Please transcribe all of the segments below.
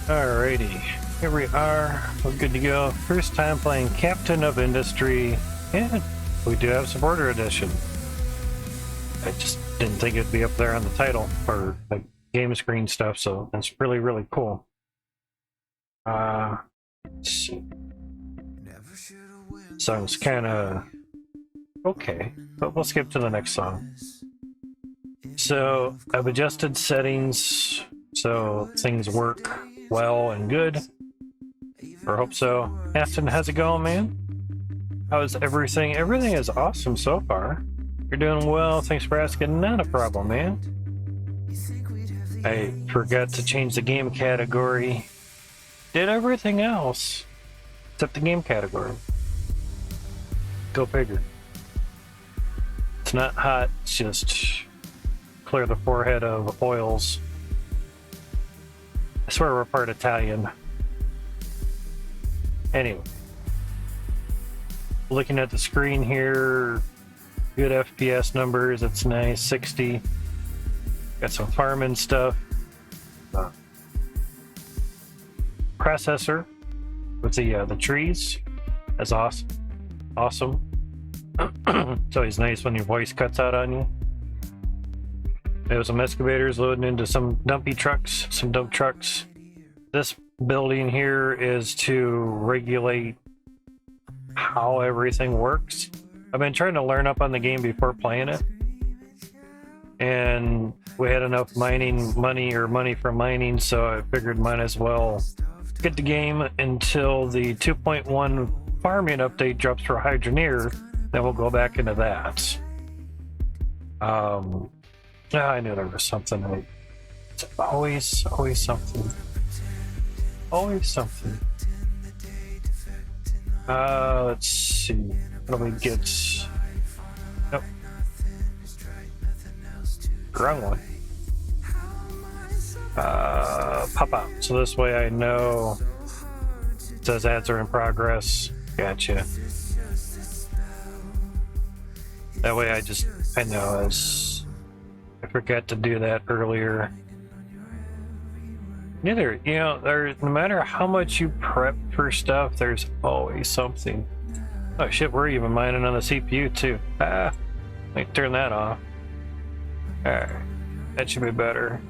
Alrighty, here we are. We're good to go. First time playing Captain of Industry, and we do have Supporter Edition. I just didn't think it'd be up there on the title for like game screen stuff, so that's really, really cool. Let's see. Song's kind of okay, but we'll skip to the next song. So I've adjusted settings so things work well and good, or hope so. Aston, how's it going, man? How's everything? Everything is awesome so far. You're doing well, thanks for asking. Not a problem, man. I forgot to change the game category. Did everything else except the game category. Go figure. It's not hot, it's just clear the forehead of oils. I swear we're part Italian. Anyway, looking at the screen here, good FPS numbers, it's nice, 60. Got some farming stuff. Processor with the trees. That's awesome. Awesome. It's always nice when your voice cuts out on you. There's some excavators loading into some dump trucks. This building here is to regulate how everything works. I've been trying to learn up on the game before playing it, and we had enough mining money for mining, so I figured might as well get the game until the 2.1 farming update drops for Hydroneer. Then we'll go back into that. I knew there was something. It's always something. Always something. Let's see. What do we get? Nope. Wrong one. Pop out. So this way I know it says ads are in progress. Gotcha. That way I know as I forgot to do that earlier. No matter how much you prep for stuff, there's always something. Oh shit, we're even mining on the CPU too. Let me turn that off. Alright, that should be better.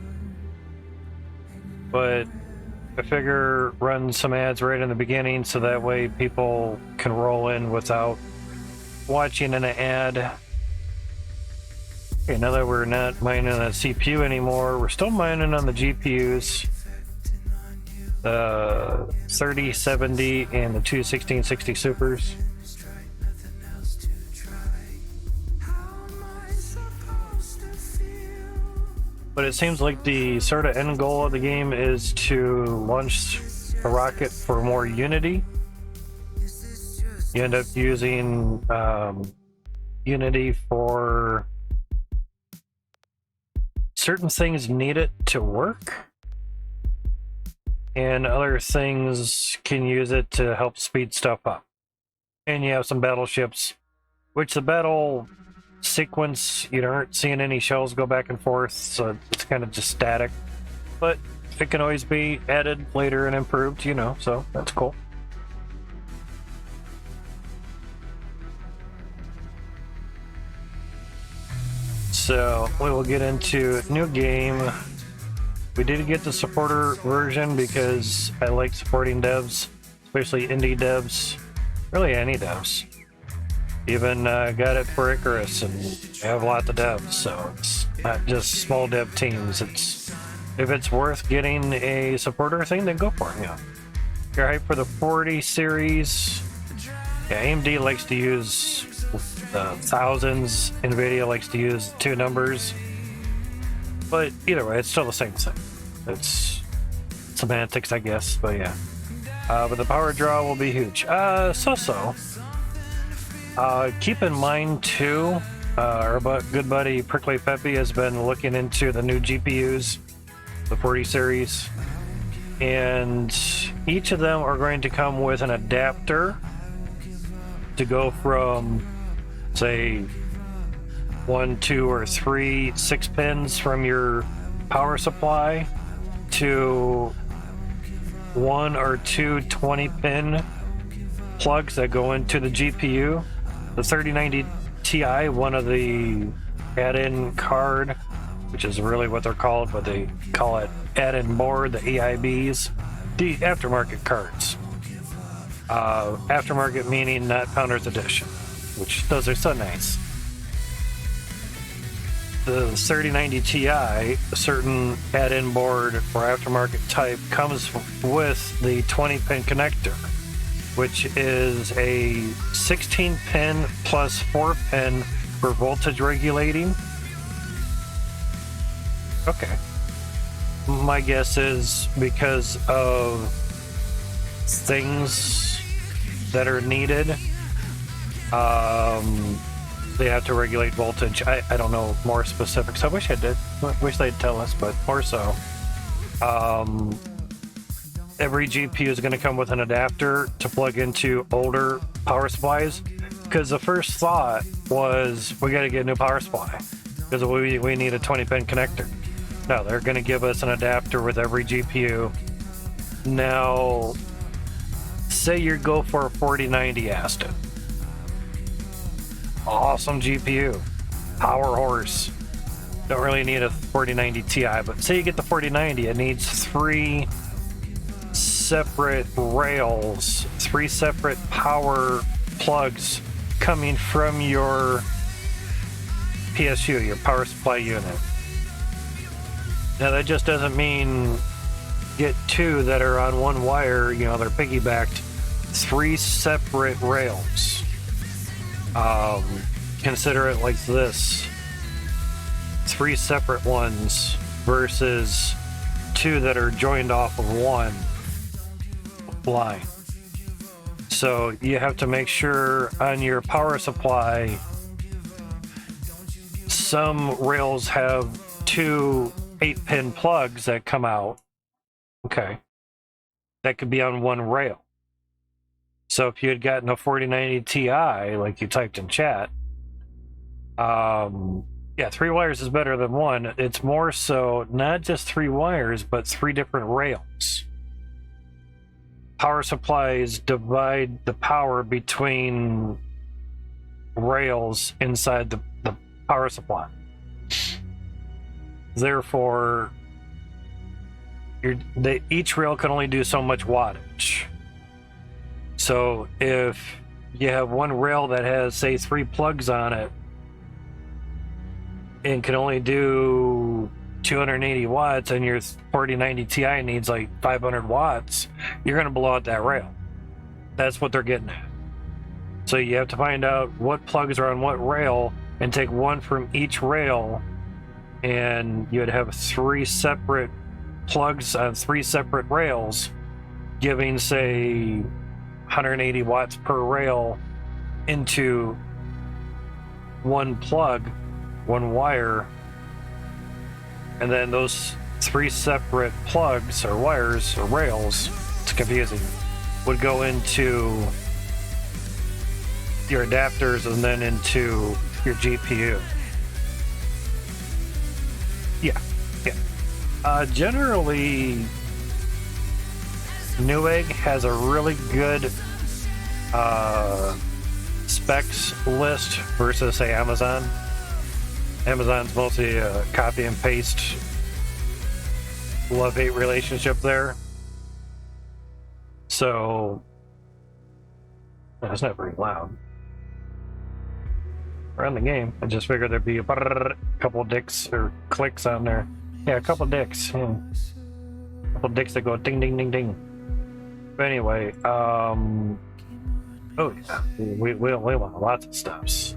But I figure run some ads right in the beginning so that way people can roll in without watching an ad. Okay, now that we're not mining on the CPU anymore, we're still mining on the GPUs. The 3070 and the two 1660 Supers. But it seems like the sort of end goal of the game is to launch a rocket for more Unity. You end up using Unity for certain things need it to work, and other things can use it to help speed stuff up. And you have some battleships, which the battle sequence, you aren't seeing any shells go back and forth, so it's kind of just static. But it can always be added later and improved, so that's cool. So we will get into new game. We did get the supporter version because I like supporting devs, especially indie devs, really any devs. Even got it for Icarus, and I have lots of devs, so it's not just small dev teams. If it's worth getting a supporter thing, then go for it. Yeah, you're hyped for the 40 series. Yeah, AMD likes to use thousands. NVIDIA likes to use two numbers. But either way, it's still the same thing. It's semantics, I guess. But yeah, but the power draw will be huge. Keep in mind too, our good buddy Prickly Peppy has been looking into the new GPUs, the 40 series, and each of them are going to come with an adapter to go from, say, 1, 2, or 3 6 pins from your power supply to one or two 20-pin plugs that go into the GPU. The 3090 Ti, one of the add-in card, which is really what they're called, but they call it add-in board, the AIBs, the aftermarket cards. Aftermarket meaning not Founders Edition, which those are so nice. The 3090 Ti, a certain add-in board or aftermarket type, comes with the 20-pin connector, which is a 16-pin plus 4-pin for voltage regulating. Okay. My guess is because of things that are needed, they have to regulate voltage. I don't know more specifics. I wish I did. I wish they'd tell us, but more so. Every GPU is going to come with an adapter to plug into older power supplies, because the first thought was we got to get a new power supply because we need a 20-pin connector. No, they're going to give us an adapter with every GPU. Now, say you go for a 4090 Aston. Awesome GPU, power horse. Don't really need a 4090 Ti, but say you get the 4090, it needs 3 separate rails, 3 separate power plugs coming from your PSU, your power supply unit. Now that just doesn't mean get 2 that are on one wire, you know, they're piggybacked. 3 separate rails. Consider it like this: 3 separate ones versus 2 that are joined off of one line. So you have to make sure on your power supply, some rails have 2 8-pin plugs that come out. Okay. That could be on one rail. So if you had gotten a 4090 Ti, like you typed in chat, yeah, 3 wires is better than 1. It's more so not just 3 wires, but 3 different rails. Power supplies divide the power between rails inside the power supply. Therefore, each rail can only do so much wattage. So if you have one rail that has, say, 3 plugs on it and can only do 280 watts, and your 4090 Ti needs like 500 watts, you're going to blow out that rail. That's what they're getting at. So you have to find out what plugs are on what rail and take one from each rail, and you'd have 3 separate plugs on 3 separate rails, giving, say, 180 watts per rail into one plug, one wire, and then those 3 separate plugs or wires or rails, it's confusing, would go into your adapters and then into your GPU. Yeah. Generally, Newegg has a really good specs list versus, say, Amazon. Amazon's mostly a copy and paste love-hate relationship there. So, that's not very loud. Around the game, I just figured there'd be a couple dicks or clicks on there. Yeah, a couple dicks. Yeah. A couple dicks that go ding, ding, ding, ding. But anyway, oh yeah, we want lots of stuffs.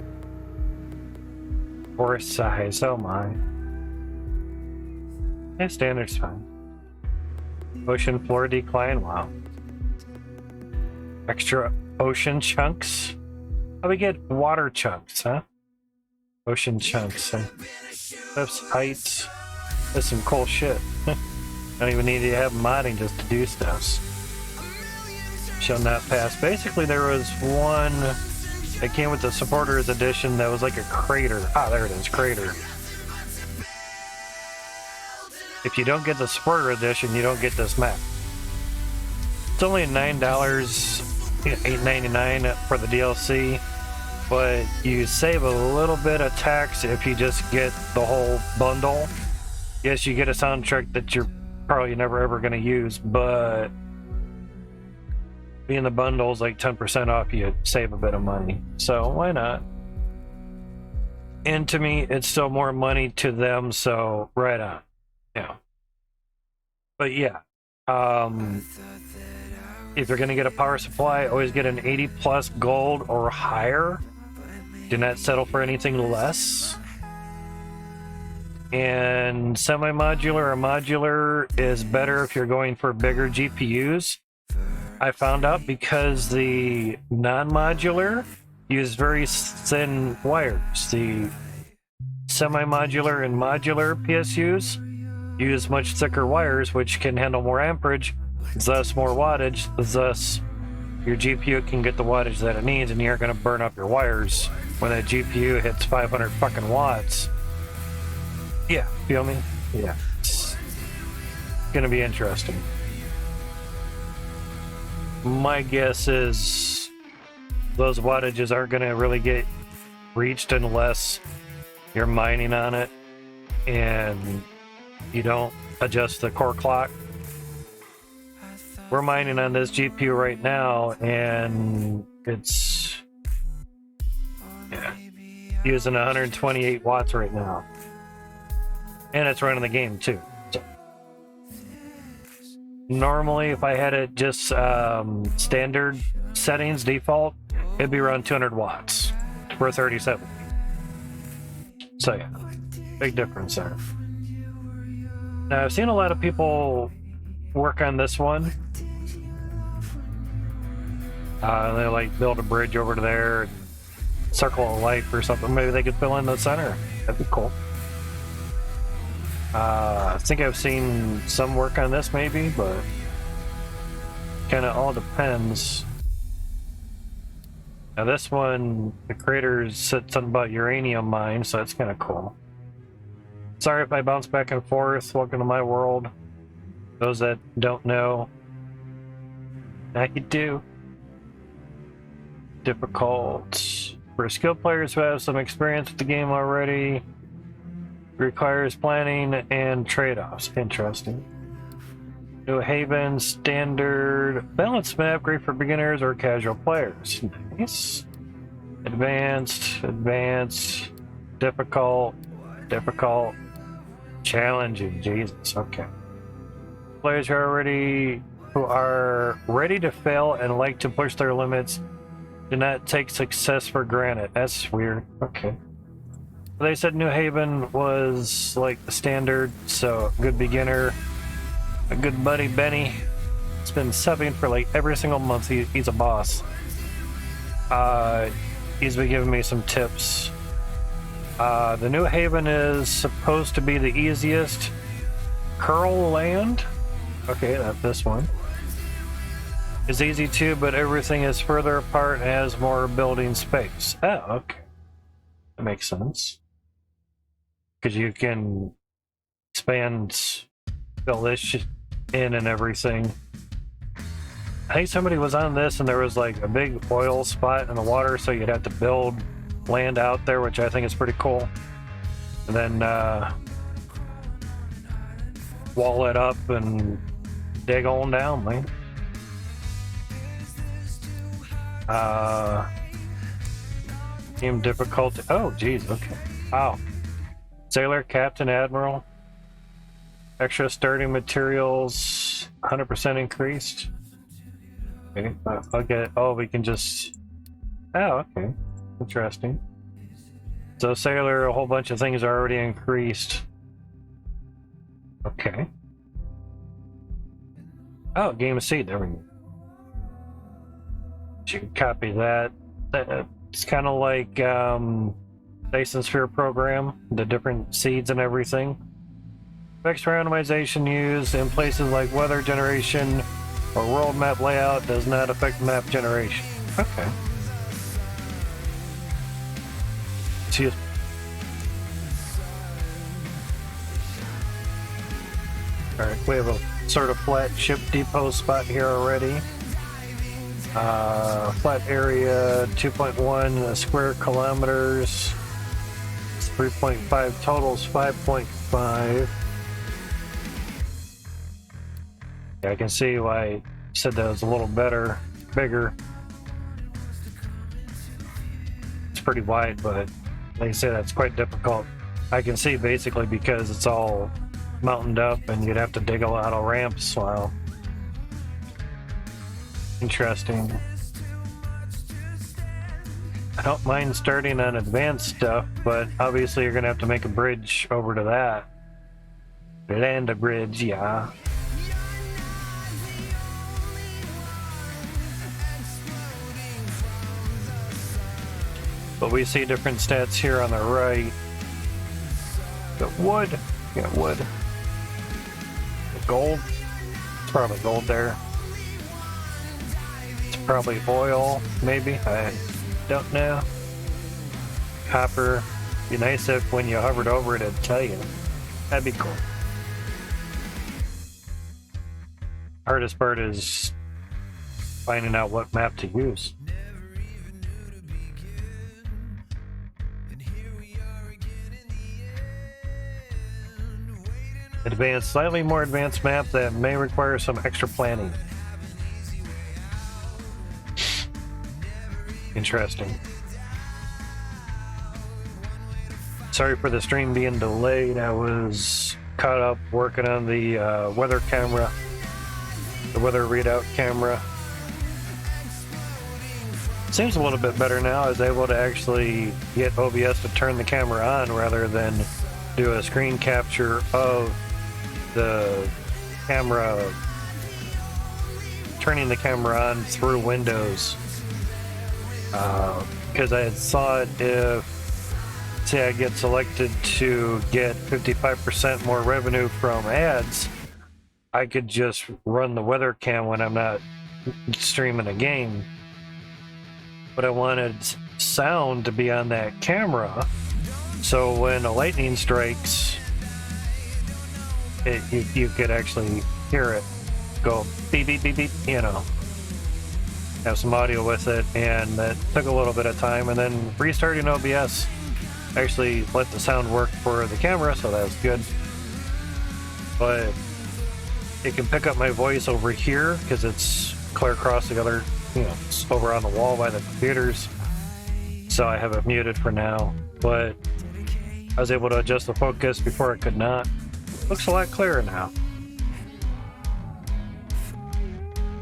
Forest size, oh my. Yeah, standard's fine. Ocean floor decline, wow. Extra ocean chunks? Oh, we get water chunks, huh? Ocean chunks. Cliffs, heights. That's some cool shit. Don't even need to have modding just to do stuff. Shall not pass. Basically, there was one that came with the supporters edition that was like a crater. Ah, there it is, crater. If you don't get the supporter edition, you don't get this map. It's only $9, $8.99 for the DLC, but you save a little bit of tax if you just get the whole bundle. Yes, you get a soundtrack that you're probably never ever going to use, but being the bundle's like 10% off, you save a bit of money. So why not? And to me, it's still more money to them, so right on. Yeah. But yeah, if you're going to get a power supply, always get an 80 plus gold or higher. Do not settle for anything less. And semi-modular or modular is better if you're going for bigger GPUs. I found out because the non-modular use very thin wires. The semi-modular and modular PSUs use much thicker wires, which can handle more amperage, thus more wattage, thus your GPU can get the wattage that it needs, and you're going to burn up your wires when that GPU hits 500 fucking watts. Yeah, feel me? Yeah. It's going to be interesting. My guess is those wattages aren't going to really get reached unless you're mining on it and you don't adjust the core clock. We're mining on this GPU right now, and it's using 128 watts right now. And it's running the game too. So normally, if I had it just standard settings, default, it'd be around 200 watts for 3070. So yeah, big difference there. Now, I've seen a lot of people work on this one. They like build a bridge over to there, circle of life or something. Maybe they could fill in the center. That'd be cool. I think I've seen some work on this maybe, but kind of all depends. Now this one, the creators said something about uranium mines, so that's kind of cool. Sorry if I bounce back and forth. Welcome to my world. Those that don't know, now you do. Difficult. For skilled players who have some experience with the game already, requires planning and trade-offs. Interesting. New Haven, standard, balanced map, great for beginners or casual players. Nice. Advanced, difficult, challenging. Jesus, okay. Players who are ready to fail and like to push their limits do not take success for granted. That's weird. Okay. They said New Haven was like the standard, so good beginner. A good buddy, Benny. He's been subbing for like every single month. He's a boss. He's been giving me some tips. The New Haven is supposed to be the easiest. Curl Land. Okay, that's this one. Is easy too, but everything is further apart and has more building space. Oh, okay. That makes sense. Because you can expand, fill this shit in and everything. I think somebody was on this and there was like a big oil spot in the water, so you'd have to build land out there, which I think is pretty cool. And then wall it up and dig on down, man. Game difficulty. Oh, geez. Okay. Wow. Sailor, Captain, Admiral. Extra starting materials, 100% increased. Okay. I'll get. Oh, we can just. Oh, okay. Interesting. So Sailor, a whole bunch of things are already increased. Okay. Oh, game of seed. There we go. You can copy that. It's kind of like Dyson Sphere program, the different seeds and everything. Text randomization used in places like weather generation or world map layout does not affect map generation. Okay. Excuse me. Alright, we have a sort of flat ship depot spot here already. Flat area 2.1 square kilometers. 3.5 totals 5.5. Yeah, I can see why I said that was a little bigger. It's pretty wide, but like I said, that's quite difficult. I can see basically because it's all mountained up and you'd have to dig a lot of ramps. Wow. Interesting. I don't mind starting on advanced stuff, but obviously you're gonna have to make a bridge over to that. Land a bridge, yeah. But we see different stats here on the right. Got wood. Got wood. Gold. It's probably gold there. It's probably oil, maybe. I don't know. Copper. Be nice if when you hovered over it, it'd tell you. That'd be cool. Hardest part is finding out what map to use. Advanced, slightly more advanced map that may require some extra planning. Interesting. Sorry for the stream being delayed. I was caught up working on the weather camera, the weather readout camera. Seems a little bit better now. I was able to actually get OBS to turn the camera on rather than do a screen capture of the camera, turning the camera on through Windows. Because I had thought if, say I get selected to get 55% more revenue from ads, I could just run the weather cam when I'm not streaming a game. But I wanted sound to be on that camera, so when a lightning strikes, you could actually hear it go beep, beep, beep, beep, you know. Have some audio with it, and that took a little bit of time, and then restarting OBS actually let the sound work for the camera, so that was good. But it can pick up my voice over here because it's clear across the other, you know, it's over on the wall by the computers, so I have it muted for now. But I was able to adjust the focus before I could not. Looks a lot clearer now.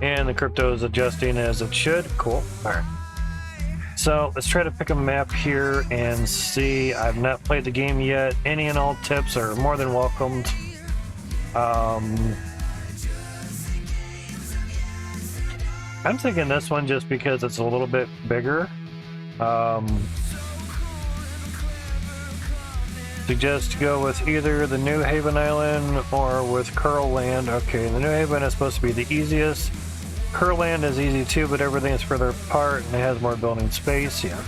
And the crypto is adjusting as it should. Cool. Alright. So let's try to pick a map here and see. I've not played the game yet. Any and all tips are more than welcomed. I'm thinking this one just because it's a little bit bigger. Suggest to go with either the New Haven Island or with Curl Land. Okay, the New Haven is supposed to be the easiest. Curl Land is easy too, but everything is further apart and it has more building space. Yeah,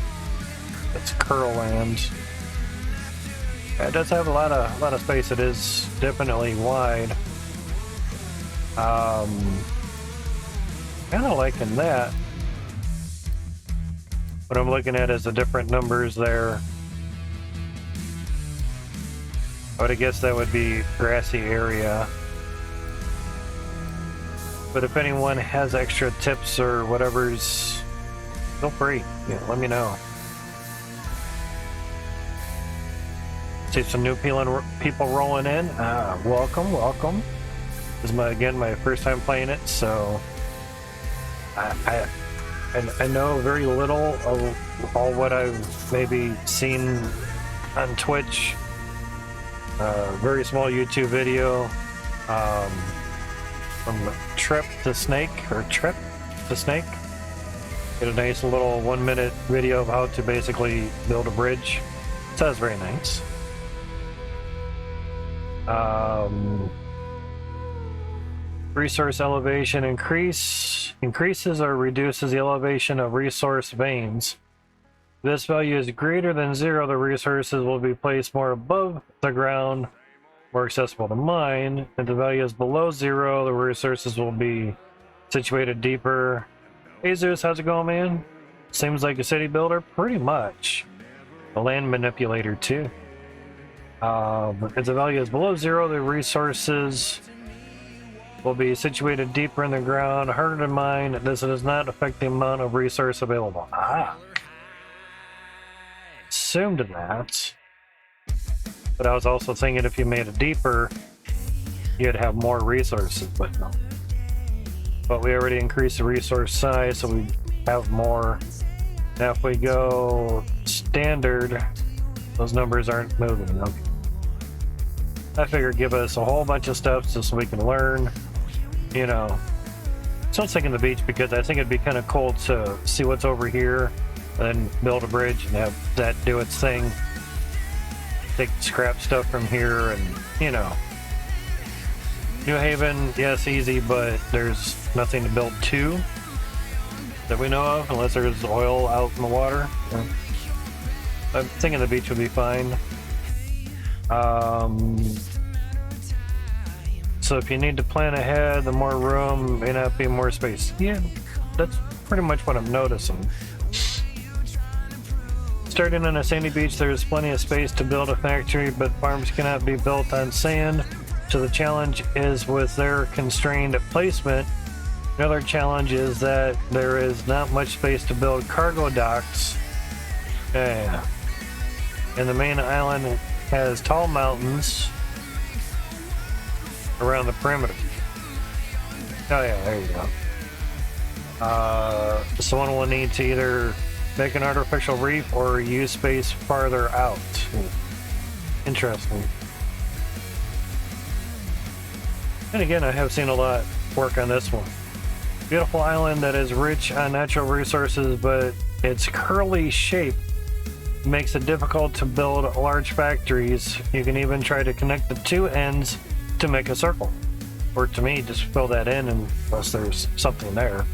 that's Curl Land. Yeah, it does have a lot of space. It is definitely wide. Kind of liking that. What I'm looking at is the different numbers there. But I guess that would be grassy area. But if anyone has extra tips or whatever's, feel free. Yeah, let me know. See some new people rolling in. Welcome, welcome. This is again my first time playing it, so I know very little of all what I've maybe seen on Twitch. Very small YouTube video from Trip to Snake. Get a nice little 1-minute video of how to basically build a bridge. So that's very nice. Resource elevation increases or reduces the elevation of resource veins. If this value is greater than 0, the resources will be placed more above the ground, more accessible to mine. If the value is below 0, the resources will be situated deeper. Hey Zeus, how's it going, man? Seems like a city builder, pretty much. A land manipulator too. If the value is below 0, the resources will be situated deeper in the ground, harder to mine. This does not affect the amount of resource available. Assumed that. But I was also thinking if you made it deeper, you'd have more resources, but no. But we already increased the resource size, so we have more. Now if we go standard, those numbers aren't moving. Okay. I figured give us a whole bunch of stuff just so we can learn, you know. So I'm thinking the beach because I think it'd be kind of cool to see what's over here and then build a bridge and have that do its thing. Take scrap stuff from here and, you know. New Haven, yes, easy, but there's nothing to build to that we know of unless there's oil out in the water. Yeah. I'm thinking the beach would be fine. So if you need to plan ahead, the more room may not be more space. Yeah, that's pretty much what I'm noticing. Starting on a sandy beach, there's plenty of space to build a factory, but farms cannot be built on sand. So the challenge is with their constrained placement. Another challenge is that there is not much space to build cargo docks. Yeah. And the main island has tall mountains around the perimeter. Oh yeah, there you go. Someone will need to either make an artificial reef or use space farther out. Interesting. And again, I have seen a lot work on this one. Beautiful island that is rich on natural resources, but its curly shape makes it difficult to build large factories. You can even try to connect the two ends to make a circle. Or to me, just fill that in unless there's something there.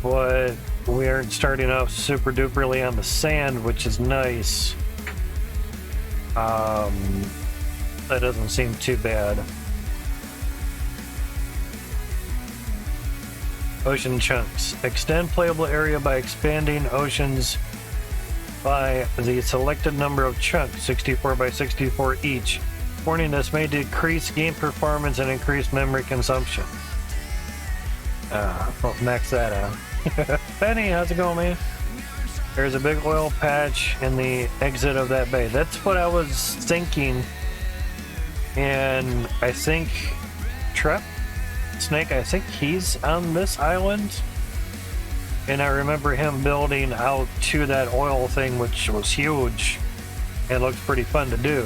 But we aren't starting off super duperly on the sand, which is nice. That doesn't seem too bad. Ocean chunks. Extend playable area by expanding oceans by the selected number of chunks, 64 by 64 each. Warning, this may decrease game performance and increase memory consumption. Well, max that out. Benny, how's it going, man? There's a big oil patch in the exit of that bay. That's what I was thinking. And I think Snake, I think he's on this island. And I remember him building out to that oil thing, which was huge. And looked pretty fun to do.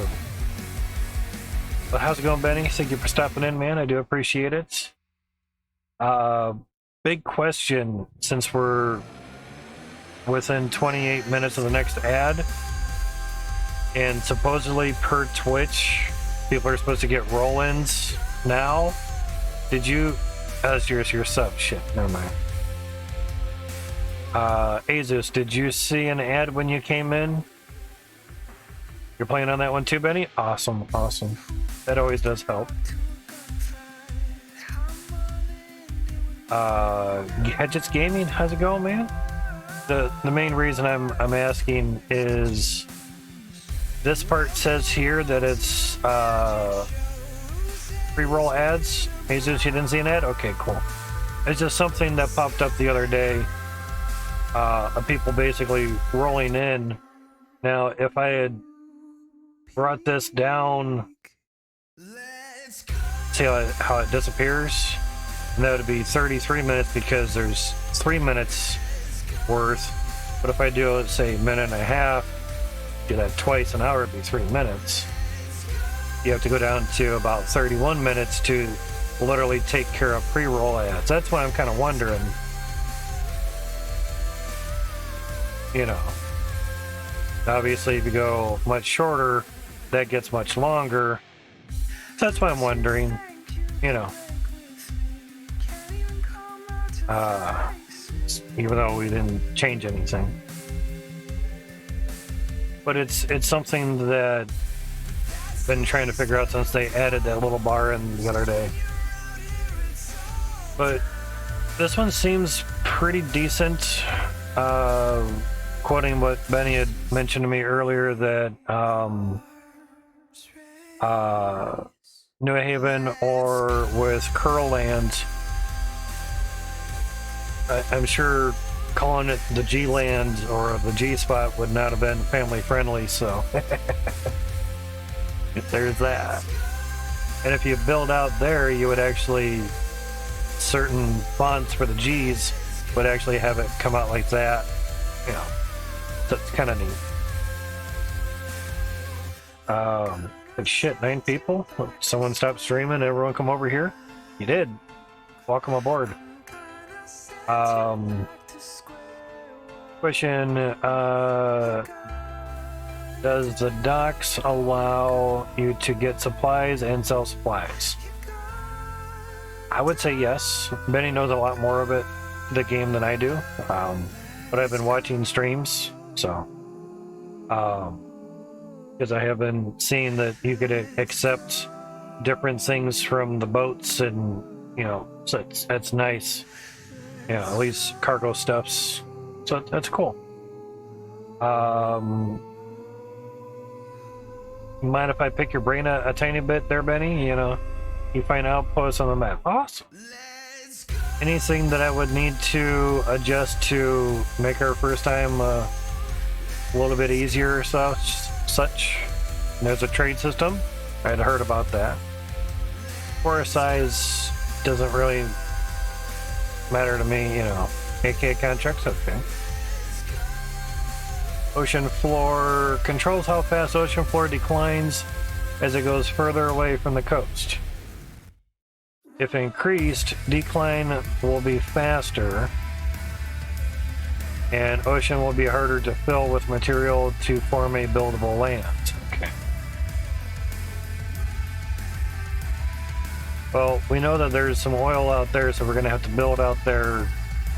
But how's it going, Benny? Thank you for stopping in, man. I do appreciate it. Big question, since we're within 28 minutes of the next ad. And supposedly per Twitch, people are supposed to get roll-ins now. Did you... That's your sub. Shit, never mind. Azus, did you see an ad when you came in? You're playing on that one too, Benny? Awesome, awesome. That always does help. Gadgets Gaming, how's it going, man? The main reason I'm asking is this part says here that it's pre-roll ads. Jesus, you didn't see an ad? Okay, cool. It's just something that popped up the other day of people basically rolling in. Now, if I had brought this down, see how it disappears? And that would be 33 minutes because there's 3 minutes worth. But if I do, let's say, a minute and a half, do that twice an hour, it'd be 3 minutes. You have to go down to about 31 minutes to literally take care of pre-roll ads. That's why I'm kind of wondering, you know, obviously if you go much shorter, that gets much longer. That's why I'm wondering, you know, even though we didn't change anything. but it's something that I've been trying to figure out since they added that little bar in the other day. But this one seems pretty decent. Quoting what Benny had mentioned to me earlier, that New Haven or with Curland, I'm sure calling it the G Land or the G Spot would not have been family friendly, so there's that. And if you build out there, you would actually, certain fonts for the G's would actually have it come out like that, you know, so it's kind of neat. But shit, 9 people? Someone stopped streaming, everyone come over here? You did. Welcome aboard. Question, does the docks allow you to get supplies and sell supplies? I would say yes. Benny knows a lot more of the game than I do. But I've been watching streams, so because I have been seeing that you could accept different things from the boats, and you know, so that's nice. Yeah, at least cargo stuffs. So that's cool. Mind if I pick your brain a tiny bit there, Benny? You know, you find outposts on the map. Awesome. Anything that I would need to adjust to make our first time a little bit easier or such. There's a trade system. I had heard about that. Forest size doesn't really matter to me, you know. AK contracts, okay. Ocean floor controls how fast ocean floor declines as it goes further away from the coast. If increased, decline will be faster, and ocean will be harder to fill with material to form a buildable land. Okay. Well, we know that there's some oil out there, so we're going to have to build out there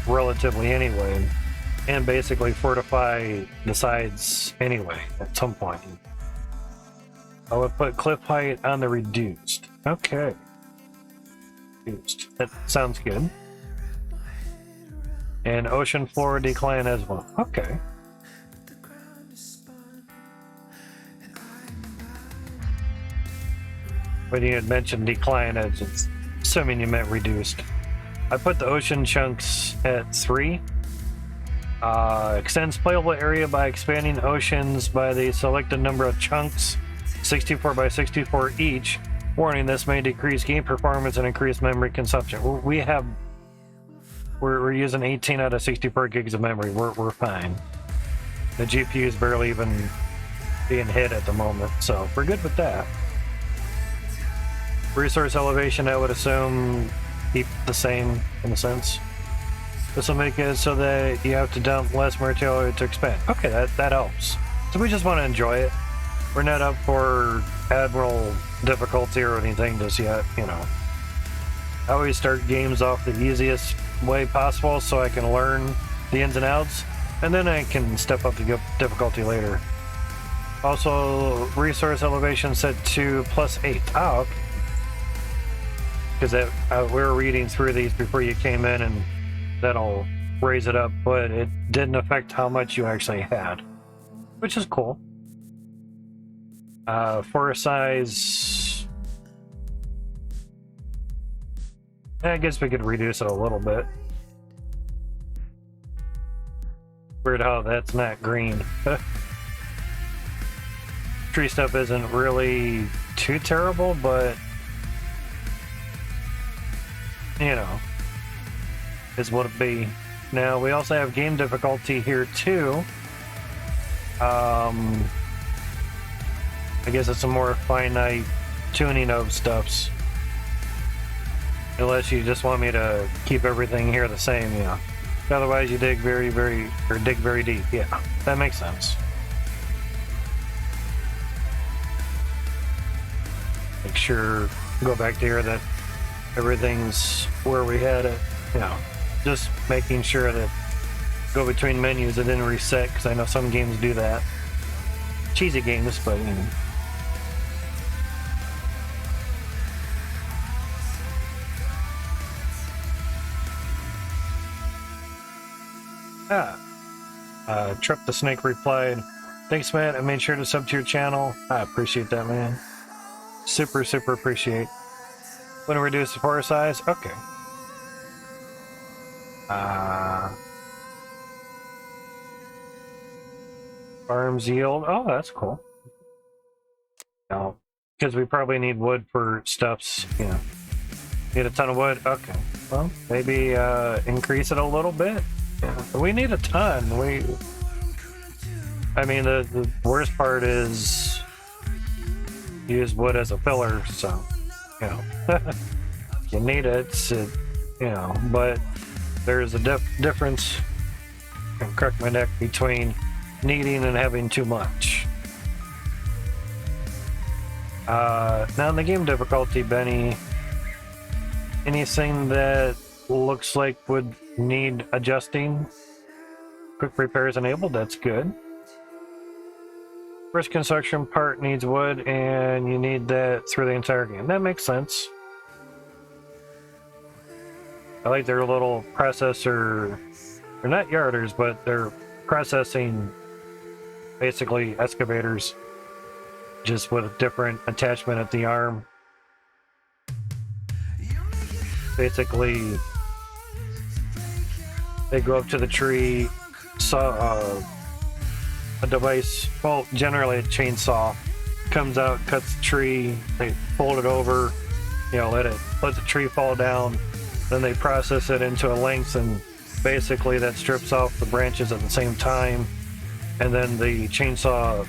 relatively anyway, and basically fortify the sides anyway at some point. I would put cliff height on the reduced. Okay. That sounds good. And ocean floor decline as well. Okay. When you had mentioned decline, I was assuming you meant reduced. I put the ocean chunks at 3. Extends playable area by expanding oceans by the selected number of chunks, 64 by 64 each. Warning, this may decrease game performance and increase memory consumption. We're using 18 out of 64 gigs of memory. We're fine. The GPU is barely even being hit at the moment, so we're good with that. Resource elevation, I would assume, keep the same in a sense. This will make it so that you have to dump less material to expand. Okay, that helps. So we just want to enjoy it. We're not up for Admiral difficulty or anything just yet, you know. I always start games off the easiest way possible so I can learn the ins and outs, and then I can step up the difficulty later. Also, resource elevation set to +8. Oh, okay. Because we were reading through these before you came in, and that'll raise it up, but it didn't affect how much you actually had, which is cool. Forest size, I guess we could reduce it a little bit. Weird how that's not green. Tree stuff isn't really too terrible, but you know, is what it be. Now we also have game difficulty here too. I guess it's a more finite tuning of stuffs. Unless you just want me to keep everything here the same, you know. Otherwise you dig dig very deep. Yeah, that makes sense. Make sure, go back to here that everything's where we had it, you know. Just making sure that go between menus, it didn't reset, because I know some games do that. cheesy games, but you know. Trip the Snake replied, "Thanks, man. I made sure to sub to your channel. I appreciate that, man. Super, super appreciate. Want to reduce the support size? Okay. Farms yield. Oh, that's cool. No, because we probably need wood for stuffs. Yeah. Need a ton of wood. Okay. Well, maybe increase it a little bit. Yeah. We need a ton. I mean, the worst part is use wood as a filler, so you know you need it, you know. But there's a difference. I can correct my neck between needing and having too much. Now in the game difficulty, Benny, anything that looks like would need adjusting? Quick repairs enabled. That's good. First construction part needs wood, and you need that through the entire game. That makes sense. I like their little processor. They're not yarders, but they're processing basically excavators, just with a different attachment at the arm. Basically, they go up to the tree, saw a device, well, generally a chainsaw, comes out, cuts the tree, they fold it over, you know, let the tree fall down, then they process it into a length, and basically that strips off the branches at the same time, and then the chainsaw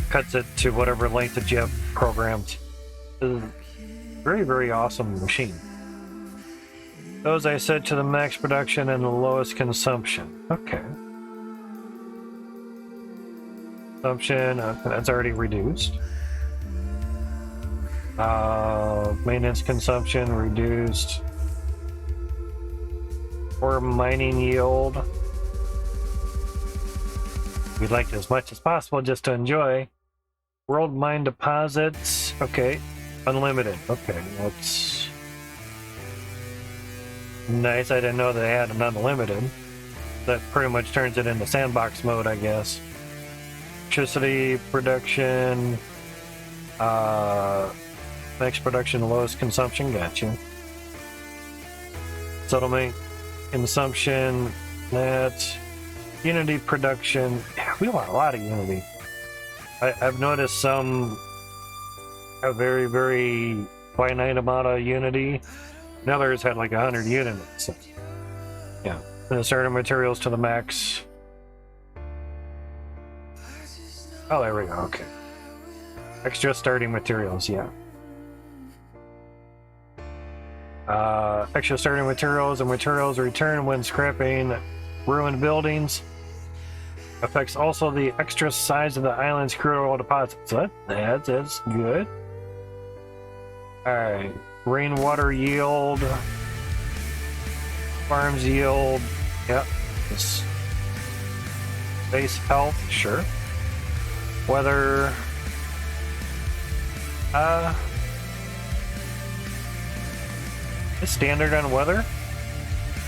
cuts it to whatever length that you have programmed. It's a very, very awesome machine. Those I set to the max production and the lowest consumption. Okay. Consumption, that's already reduced. Maintenance consumption reduced. Or mining yield. We'd like as much as possible just to enjoy. World mine deposits. Okay. Unlimited. Okay, that's nice. I didn't know they had an unlimited. That pretty much turns it into sandbox mode, I guess. Electricity production, max production, lowest consumption. Gotcha. Settlement consumption. That unity production. Yeah, we want a lot of unity. I've noticed some have very, very finite amount of unity. And others had like 100 units. So, yeah, and the starting materials to the max. Oh, there we go. Okay. Extra starting materials, yeah. Extra starting materials and materials returned when scrapping ruined buildings. Affects also the extra size of the island's crude oil deposits. So that's good. Alright. Rainwater yield. Farms yield. Yep. Base health, sure. Weather. It's standard on weather.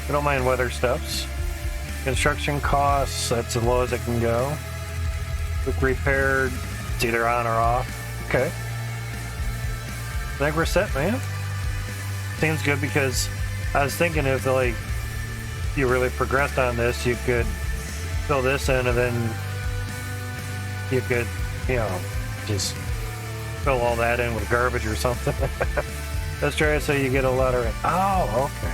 I don't mind weather stuffs. Construction costs, that's as low as it can go. Quick repaired, it's either on or off. Okay. I think we're set, man. Seems good, because I was thinking if like you really progressed on this, you could fill this in and then you could, you know, just fill all that in with garbage or something. Let's try it so you get a lot of... Oh, okay.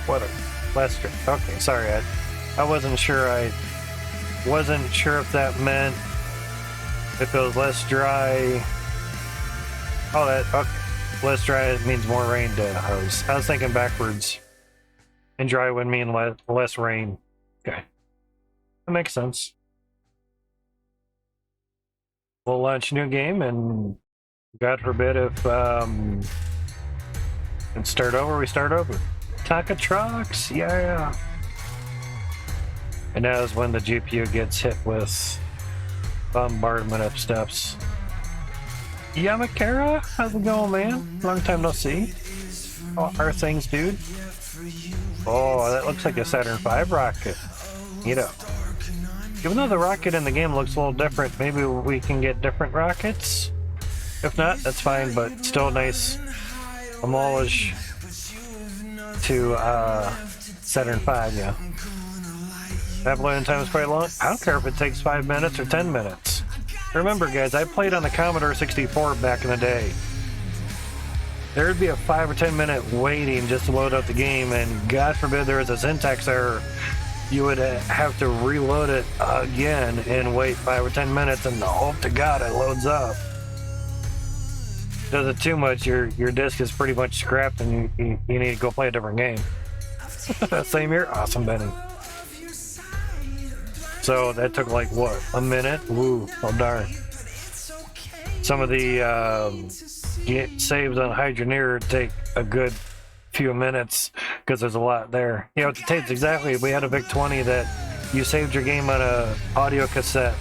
Weather. Less strict. Okay, sorry. I wasn't sure. I wasn't sure if that meant if it was less dry. Oh, that... Okay. Less dry means more rain. I was thinking backwards. And dry would mean less rain. Okay. That makes sense. We'll launch new game, and God forbid if and start over, we start over. Taka trucks, yeah. And that is when the GPU gets hit with bombardment of steps. Yamakara, how's it going, man? Long time no see. Oh, how are things, dude? Oh, that looks like a Saturn V rocket. You know. Even though the rocket in the game looks a little different, maybe we can get different rockets? If not, that's fine, but still nice homage to Saturn V, yeah. That loading time is quite long. I don't care if it takes 5 minutes or 10 minutes. Remember, guys, I played on the Commodore 64 back in the day. There would be a 5 or 10 minute waiting just to load up the game, and God forbid there was a syntax error. You would have to reload it again and wait 5 or 10 minutes and hope to God it loads up. Does it too much, your disc is pretty much scrapped and you need to go play a different game. Same here? Awesome, Benny. So that took like, what, a minute? Woo, oh darn. Some of the saves on Hydroneer take a good few minutes because there's a lot there. You know, it takes exactly, we had a VIC-20 that you saved your game on a audio cassette.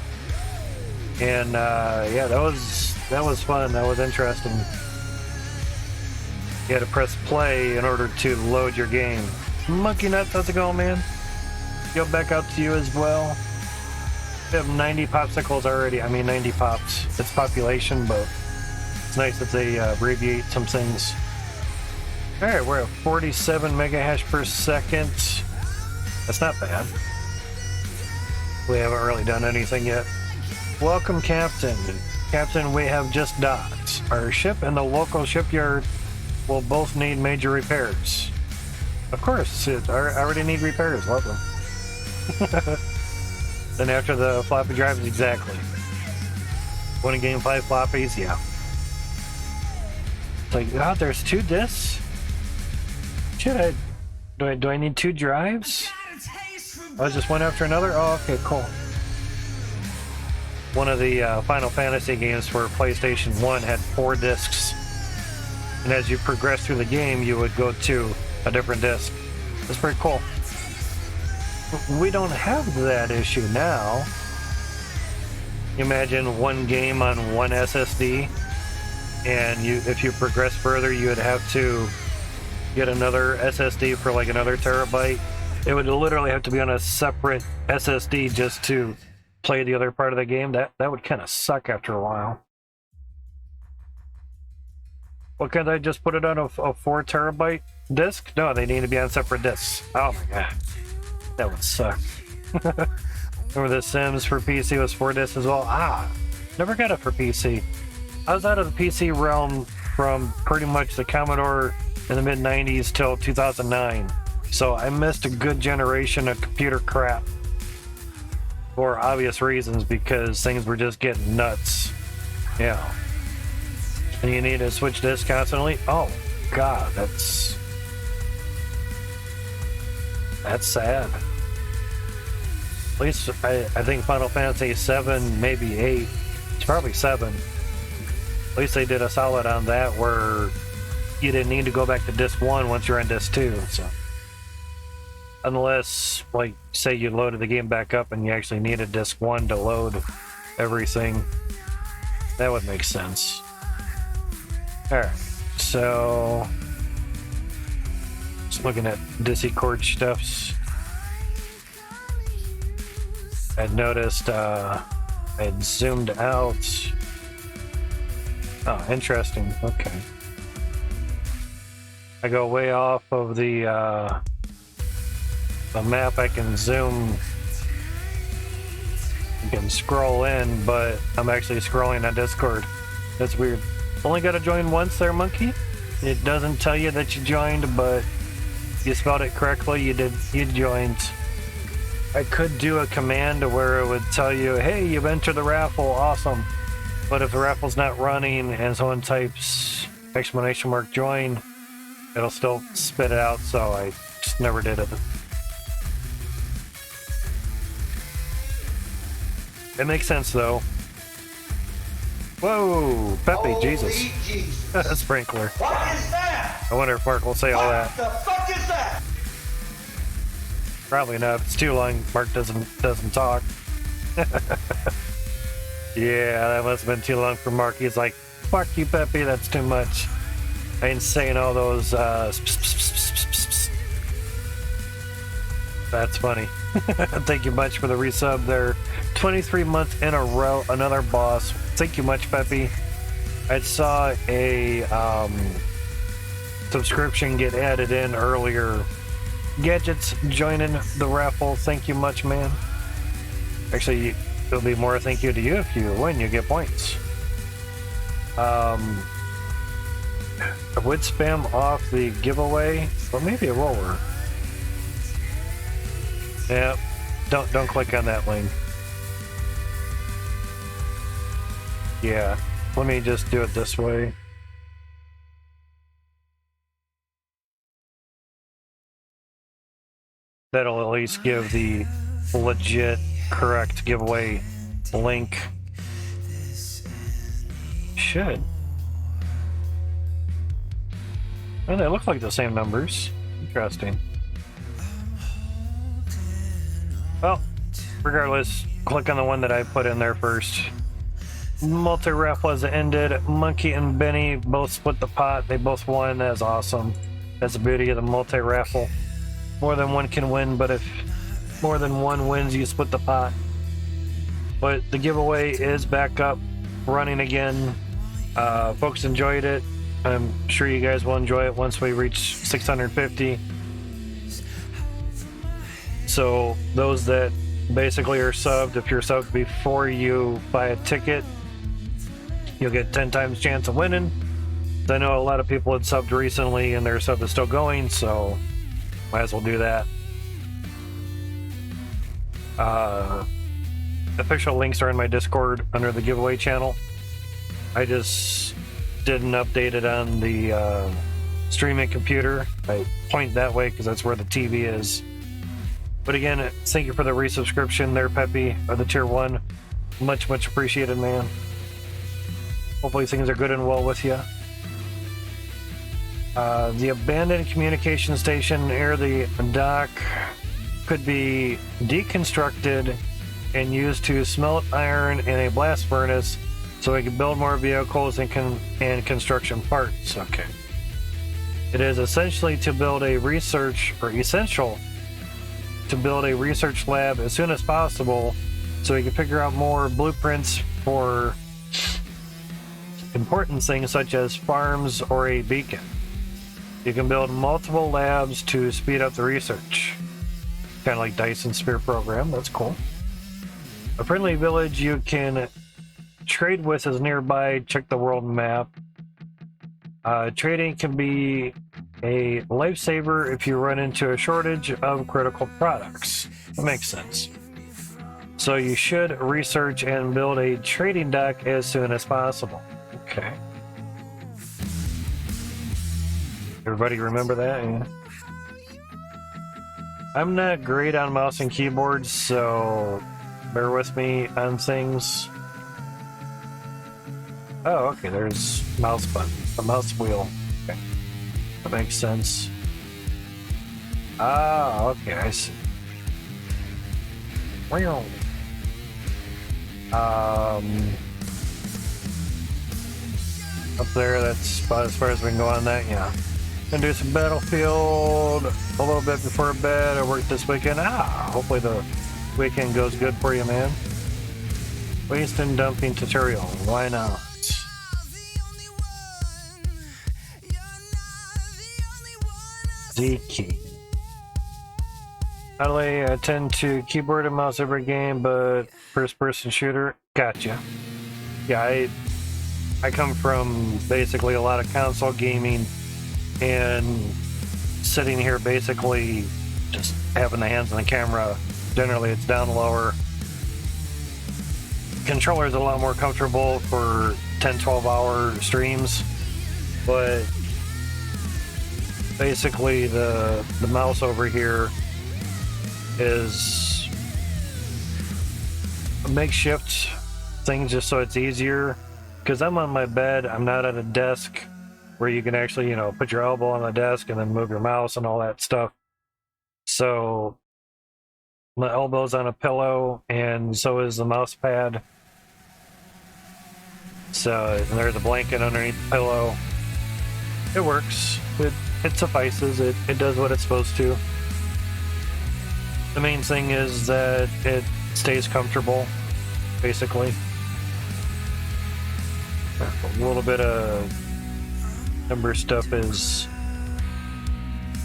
And yeah, that was fun, that was interesting. You had to press play in order to load your game. Monkey Nuts, how's it going, man? Go back out to you as well. We have 90 popsicles already. I mean 90 pops. It's population, but it's nice that they abbreviate some things. Alright, we're at 47 megahash per second. That's not bad. We haven't really done anything yet. Welcome, Captain. Captain, we have just docked. Our ship and the local shipyard will both need major repairs. Of course, I already need repairs. Lovely. Then after the floppy drives, exactly. Want to game 5 floppies? Yeah. It's like, oh, there's 2 discs? Shit, do I need 2 drives? Oh, just one after another? Oh, okay, cool. One of the Final Fantasy games for PlayStation 1 had 4 discs. And as you progress through the game, you would go to a different disc. It's pretty cool. We don't have that issue now. Imagine one game on one SSD, and if you progress further, you would have to get another SSD for like another terabyte. It would literally have to be on a separate SSD just to play the other part of the game. That would kind of suck after a while. Well, can't I just put it on a 4 terabyte disk? No, they need to be on separate disks. Oh my god. That would suck. Remember The Sims for PC was 4 discs as well? Ah, never got it for PC. I was out of the PC realm from pretty much the Commodore in the mid-90s till 2009. So I missed a good generation of computer crap. For obvious reasons, because things were just getting nuts. Yeah. And you need to switch discs constantly? Oh, god, that's sad. At least I think Final Fantasy 7, maybe 8. It's probably 7. At least they did a solid on that where you didn't need to go back to disc 1 once you're on disc 2. So, unless, like, say you loaded the game back up and you actually needed disc 1 to load everything, that would make sense. Alright, so just looking at Discord stuffs. I'd noticed I'd zoomed out. Oh, interesting. Okay. I go way off of the map. I can zoom. You can scroll in, but I'm actually scrolling on Discord. That's weird. Only got to join once there, Monkey. It doesn't tell you that you joined, but you spelled it correctly. You joined. I could do a command where it would tell you, hey, you've entered the raffle, awesome. But if the raffle's not running and someone types ! join, it'll still spit it out, so I just never did it. It makes sense, though. Whoa, Pepe, Jesus. Sprinkler. What is that? I wonder if Mark will say all that. What the fuck is that? Probably not. If it's too long, Mark doesn't talk. Yeah, that must have been too long for Mark. He's like, fuck you, Peppy, that's too much. I ain't saying all those, That's funny. Thank you much for the resub there. 23 months in a row, another boss. Thank you much, Peppy. I saw a subscription get added in earlier. Gadgets joining the raffle. Thank you much, man. Actually, it'll be more thank you to you if you win. You get points. I would spam off the giveaway, or maybe a roller. Yeah, don't click on that link. Yeah, let me just do it this way. That'll at least give the legit, correct giveaway link. Should. Oh, they look like the same numbers. Interesting. Well, regardless, click on the one that I put in there first. Multi-raffle has ended. Monkey and Benny both split the pot. They both won. That's awesome. That's the beauty of the multi-raffle. More than one can win, but if more than one wins, you split the pot. But the giveaway is back up, running again. Folks enjoyed it. I'm sure you guys will enjoy it once we reach 650. So those that basically are subbed, if you're subbed before you buy a ticket, you'll get 10 times chance of winning. I know a lot of people had subbed recently and their sub is still going, so might as well do that. Official links are in my Discord under the giveaway channel. I just didn't update it on the streaming computer. I point that way because that's where the TV is. But again, thank you for the resubscription there, Peppy, or the tier 1. Much appreciated, man. Hopefully things are good and well with you. The abandoned communication station near the dock could be deconstructed and used to smelt iron in a blast furnace so we can build more vehicles and construction parts. Okay. It is essential to build a research lab as soon as possible so we can figure out more blueprints for important things such as farms or a beacon. You can build multiple labs to speed up the research. Kind of like Dyson Sphere program, that's cool. A friendly village you can trade with is nearby. Check the world map. Trading can be a lifesaver if you run into a shortage of critical products. That makes sense. So you should research and build a trading dock as soon as possible. Okay. Everybody remember that? Yeah. I'm not great on mouse and keyboard, so bear with me on things. Oh, okay, there's mouse button, a mouse wheel. Okay. That makes sense. Ah, okay, I see. Up there, that's about as far as we can go on that, yeah. Gonna do some Battlefield a little bit before bed. I work this weekend. Hopefully the weekend goes good for you, man. Waste and dumping tutorial. Why not? Z key. Not only I tend to keyboard and mouse every game, but first-person shooter. Gotcha. Yeah, I come from basically a lot of console gaming and sitting here basically just having the hands on the camera. Generally it's down lower. Controller is a lot more comfortable for 10-12 hour streams, but basically the mouse over here is a makeshift thing just so it's easier, because I'm on my bed, I'm not at a desk where you can actually, put your elbow on the desk and then move your mouse and all that stuff. So My elbow's on a pillow, and so is the mouse pad. So there's a blanket underneath the pillow. It works. It suffices. It does what it's supposed to. The main thing is that it stays comfortable, basically. A little bit of number stuff is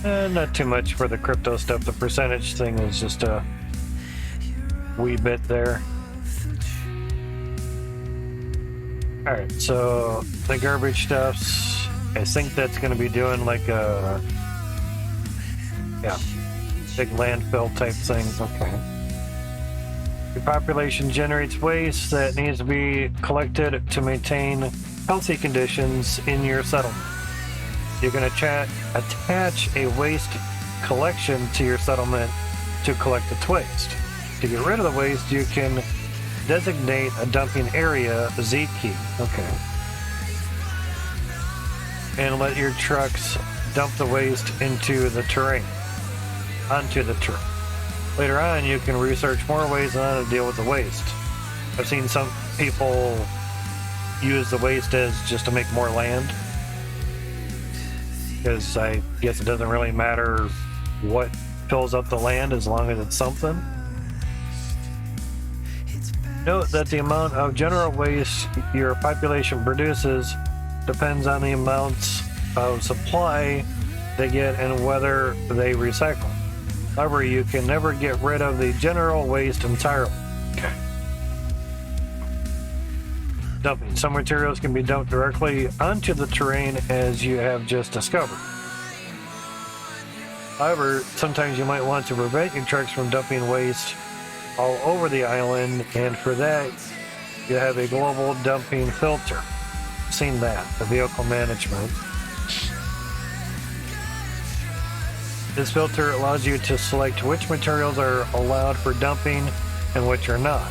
not too much for the crypto stuff. The percentage thing is just a wee bit there. Alright, so the garbage stuffs, I think that's going to be doing like a big landfill type thing. Okay. Your population generates waste that needs to be collected to maintain healthy conditions in your settlement. You're going to attach a waste collection to your settlement to collect its waste. To get rid of the waste, you can designate a dumping area, Z key. Okay. And let your trucks dump the waste onto the terrain. Later on, you can research more ways on how to deal with the waste. I've seen some people use the waste as just to make more land. Because I guess it doesn't really matter what fills up the land as long as it's something. Note that the amount of general waste your population produces depends on the amounts of supply they get and whether they recycle. However, you can never get rid of the general waste entirely. Okay. Dumping. Some materials can be dumped directly onto the terrain as you have just discovered. However, sometimes you might want to prevent your trucks from dumping waste all over the island, and for that, you have a global dumping filter. Seen that, the vehicle management. This filter allows you to select which materials are allowed for dumping and which are not.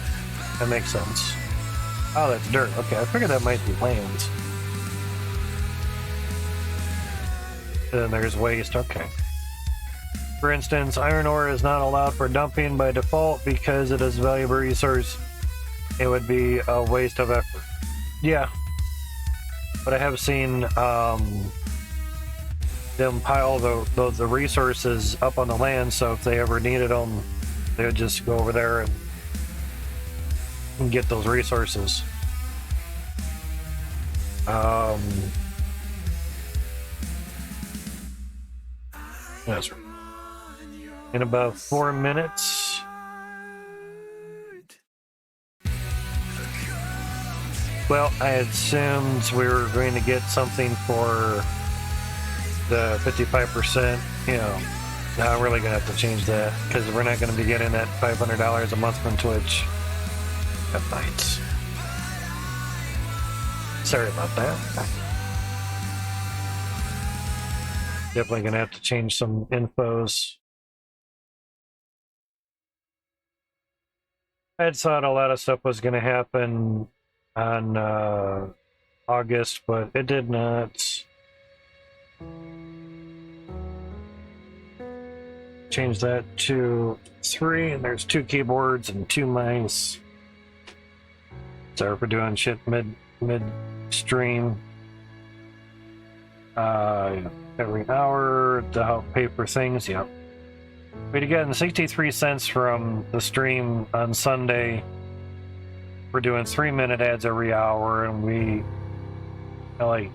That makes sense. Oh, that's dirt. Okay, I figured that might be land. And then there's waste. Okay. For instance, iron ore is not allowed for dumping by default because it is a valuable resource. It would be a waste of effort. Yeah. But I have seen them pile the resources up on the land, so if they ever needed them, they would just go over there and get those resources. That's right. In about 4 minutes. Well, I assumed we were going to get something for the 55%. You know, now I'm really going to have to change that because we're not going to be getting that $500 a month from Twitch at nights. Sorry about that. Definitely going to have to change some infos. I had thought a lot of stuff was going to happen on August, but it did not. Change that to 3, and there's 2 keyboards and 2 mice. Sorry for doing shit mid-stream. Every hour to help pay for things, yep. We'd gotten 63 cents from the stream on Sunday. We're doing 3-minute ads every hour, and we like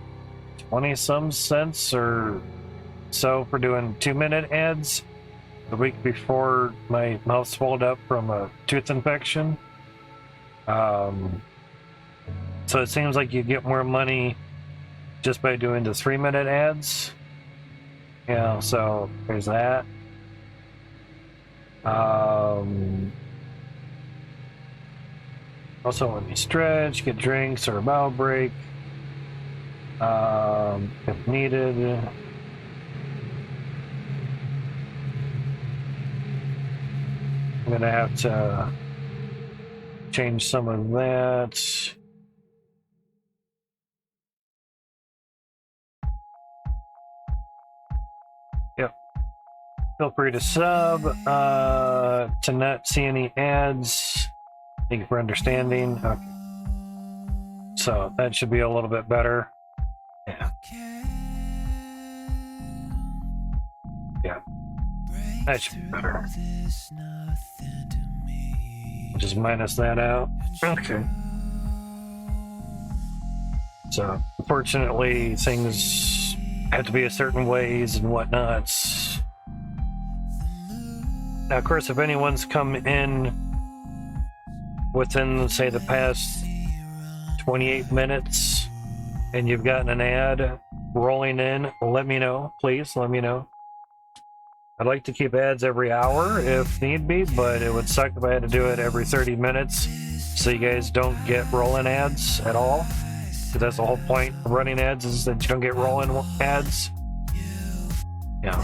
20-some cents or so for doing 2-minute ads. The week before, my mouth swelled up from a tooth infection. So it seems like you get more money just by doing the 3-minute ads. You know, so there's that. Also, when you stretch, get drinks or a bowel break, if needed. I'm gonna have to change some of that. Yep. Feel free to sub to not see any ads. Thank you for understanding. Okay. So that should be a little bit better. Yeah. Yeah. That should be better. Just minus that out. Okay. So, unfortunately, things have to be a certain ways and whatnot. Now, of course, if anyone's come in within, say, the past 28 minutes and you've gotten an ad rolling in, let me know. Please, let me know. I'd like to keep ads every hour if need be, but it would suck if I had to do it every 30 minutes so you guys don't get rolling ads at all. Because that's the whole point of running ads, is that you don't get rolling ads. Yeah.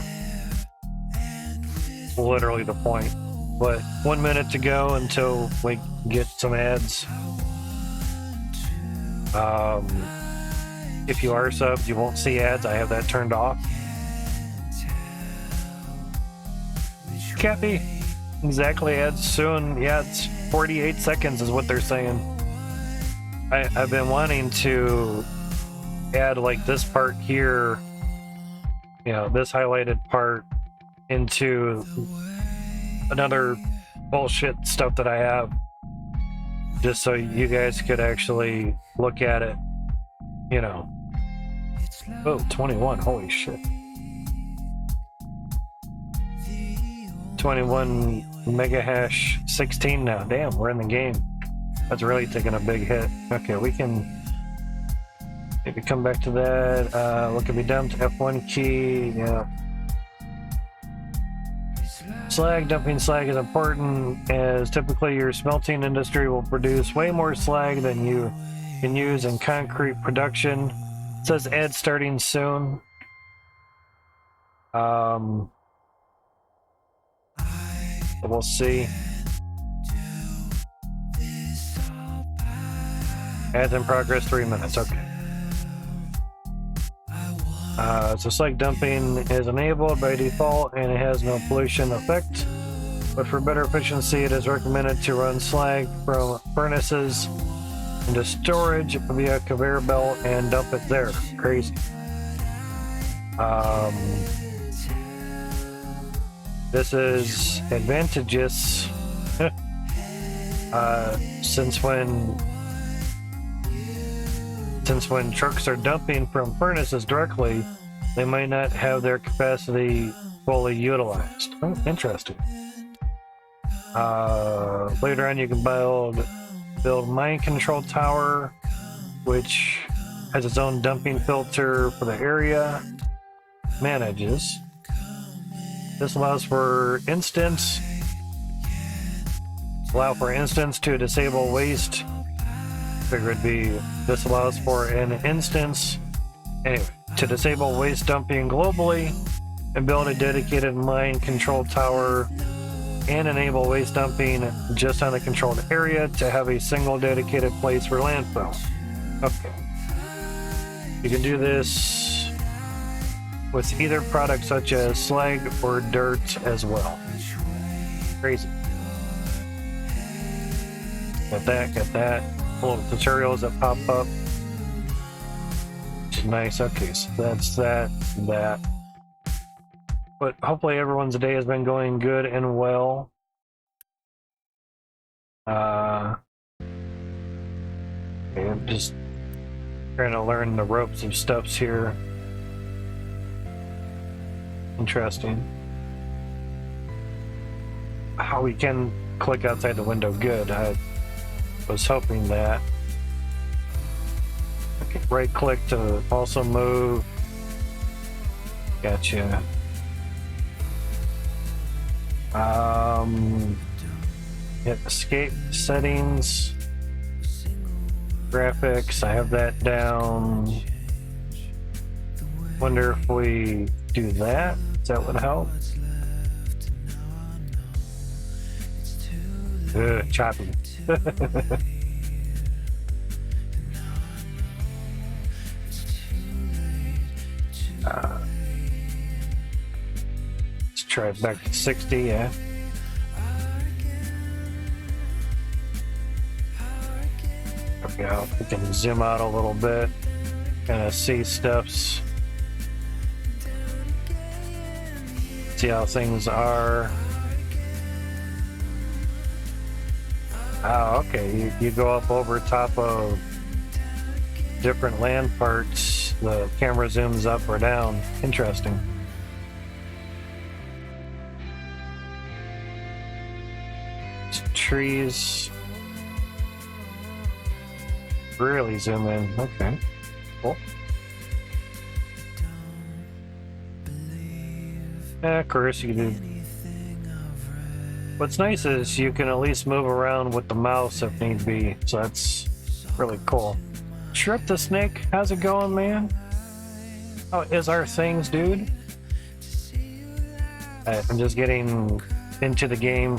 Literally the point. But 1 minute to go until we get some ads. If you are subbed, you won't see ads. I have that turned off. Kathy, exactly, ads soon. Yeah, it's 48 seconds is what they're saying. I've been wanting to add like this part here, you know, this highlighted part into another bullshit stuff that I have, just so you guys could actually look at it, you know. Oh, 21, holy shit. 21 mega hash 16 now. Damn, we're in the game. That's really taking a big hit. Okay, we can maybe come back to that. What can be dumped? F1 key. Yeah. Slag. Dumping slag is important, as typically your smelting industry will produce way more slag than you can use in concrete production. It says ad starting soon. We'll see. Ads in progress, 3 minutes. Okay. So slag dumping is enabled by default and it has no pollution effect. But for better efficiency, it is recommended to run slag from furnaces into storage via conveyor belt and dump it there. Crazy. This is advantageous since when trucks are dumping from furnaces directly, they might not have their capacity fully utilized. Oh, interesting. Later on, you can build mine control tower, which has its own dumping filter for the area manages. This allows for instance to disable waste. Figure it'd be this allows for an instance anyway to disable waste dumping globally and build a dedicated mine control tower and enable waste dumping just on the controlled area to have a single dedicated place for landfill. Okay. You can do this with either product such as slag or dirt as well. Crazy. Got that. Little tutorials that pop up. Which is nice. Okay, so that's that. But hopefully everyone's day has been going good and well. Okay, I'm just trying to learn the ropes of stuffs here. Interesting. How we can click outside the window. Good. I was hoping that. Okay, right click to also move. Gotcha. Hit escape settings. Graphics, I have that down. Wonder if we do that. That would help. Choppy. Let's try it back to 60, yeah. There we go. We can zoom out a little bit, kind of see stuffs. See how things are. Oh, okay. You go up over top of different land parts. The camera zooms up or down. Interesting. Trees. Really zoom in. Okay. Cool. Yeah, of course you do. What's nice is you can at least move around with the mouse if need be, so that's really cool. Trip the Snake, how's it going, man? How is our things, dude? I'm just getting into the game.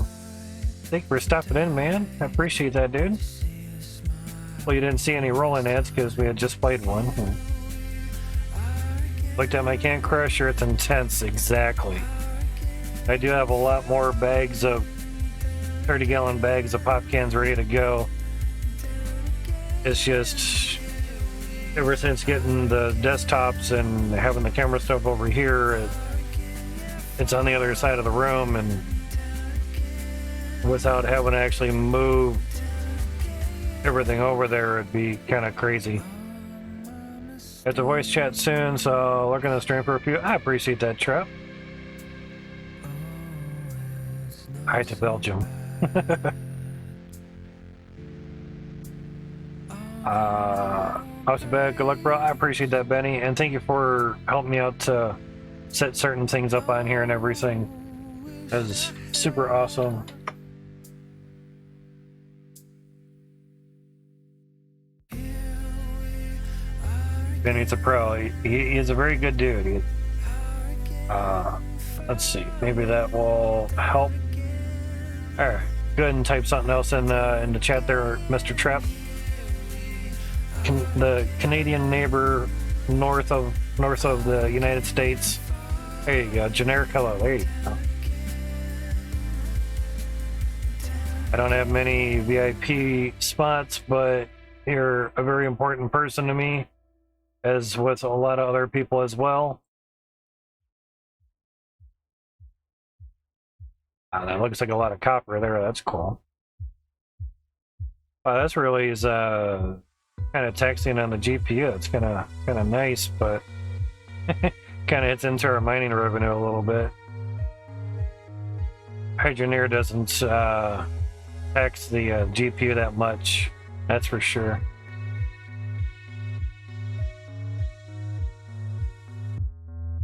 Thank you for stopping in, man. I appreciate that, dude. Well, you didn't see any rolling ads because we had just played one. Looked at my Can Crusher, it's intense, exactly. I do have a lot more bags of 30-gallon bags of pop cans ready to go. It's just, ever since getting the desktops and having the camera stuff over here, it's on the other side of the room, and without having to actually move everything over there, it'd be kind of crazy. Have to voice chat soon, so we're gonna stream for a few. I appreciate that, Trap. Hi to Belgium. How's it bad? Good luck, bro. I appreciate that, Benny, and thank you for helping me out to set certain things up on here and everything. That was super awesome. Benny's a pro. He is a very good dude. Let's see. Maybe that will help. All right. Go ahead and type something else in the chat there, Mr. Trap. The Canadian neighbor north of the United States. There you go. Generic hello. There you go. I don't have many VIP spots, but you're a very important person to me, as with a lot of other people as well. That looks like a lot of copper there. That's cool. Wow, this really is kind of taxing on the GPU. It's kind of nice, but kind of hits into our mining revenue a little bit. Hydroneer doesn't tax the GPU that much. That's for sure.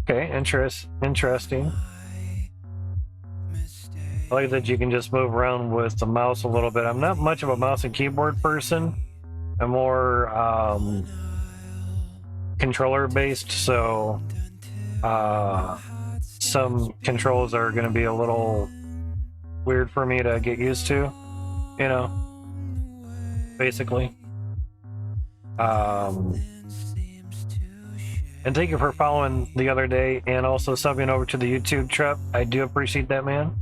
Okay, interesting. I like that you can just move around with the mouse a little bit. I'm not much of a mouse and keyboard person. I'm more controller based, so some controls are going to be a little weird for me to get used to, you know, basically. And thank you for following the other day and also subbing over to the YouTube trip. I do appreciate that, man.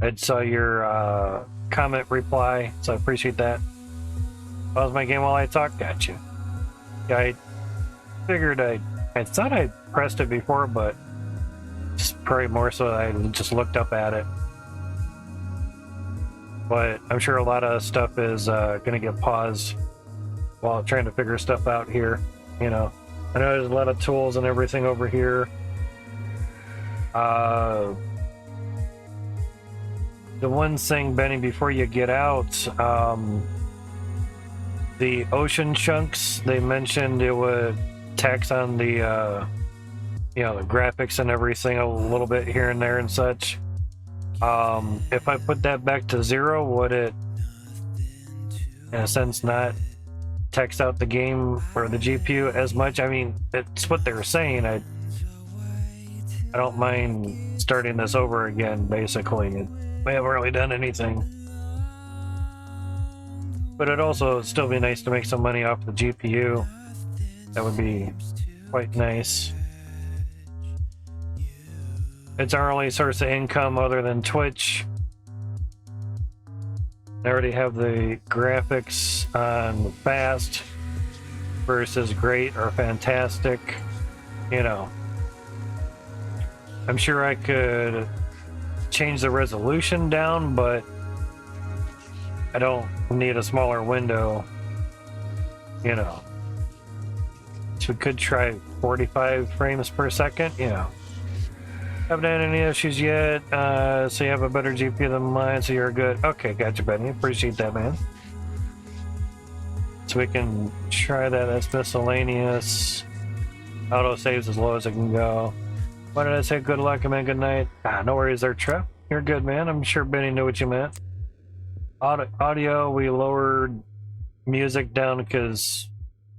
I saw your comment reply, so I appreciate that. Pause my game while I talk. Gotcha. Yeah, I figured I thought I pressed it before, but just probably more so I just looked up at it. But I'm sure a lot of stuff is gonna get paused while trying to figure stuff out here. You know, I know there's a lot of tools and everything over here. The one thing, Benny, before you get out, the ocean chunks, they mentioned it would tax on the, you know, the graphics and everything a little bit here and there and such. If I put that back to 0, would it, in a sense, not tax out the game or the GPU as much? I mean, it's what they were saying. I don't mind starting this over again, basically. We haven't really done anything. But it'd also still be nice to make some money off the GPU. That would be quite nice. It's our only source of income other than Twitch. I already have the graphics on fast versus great or fantastic. You know, I'm sure I could change the resolution down, but I don't need a smaller window, you know. So we could try 45 frames per second, you know. Haven't had any issues yet, so you have a better GPU than mine, so you're good. Okay, gotcha, Benny. Appreciate that, man. So we can try that. That's miscellaneous. Auto saves as low as it can go. What did I say? Good luck, man. Good night. No worries there, Trev. You're good, man. I'm sure Benny knew what you meant. Audio, we lowered music down because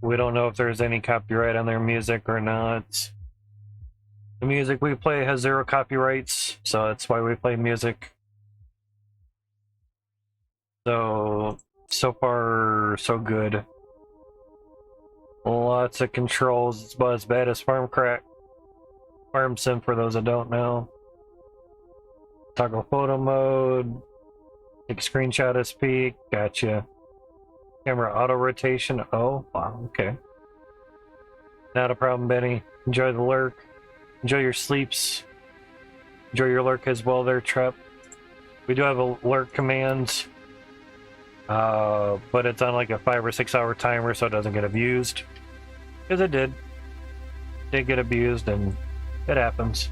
we don't know if there's any copyright on their music or not. The music we play has 0 copyrights, so that's why we play music. So far, so good. Lots of controls. It's about as bad as Farm Sim for those that don't know. Toggle photo mode. Take a screenshot as peak. Gotcha. Camera auto rotation. Oh, wow, okay. Not a problem, Benny. Enjoy the lurk. Enjoy your sleeps. Enjoy your lurk as well there, Trep. We do have a lurk command, but it's on like a 5 or 6 hour timer, so it doesn't get abused. Because it did get abused, and it happens.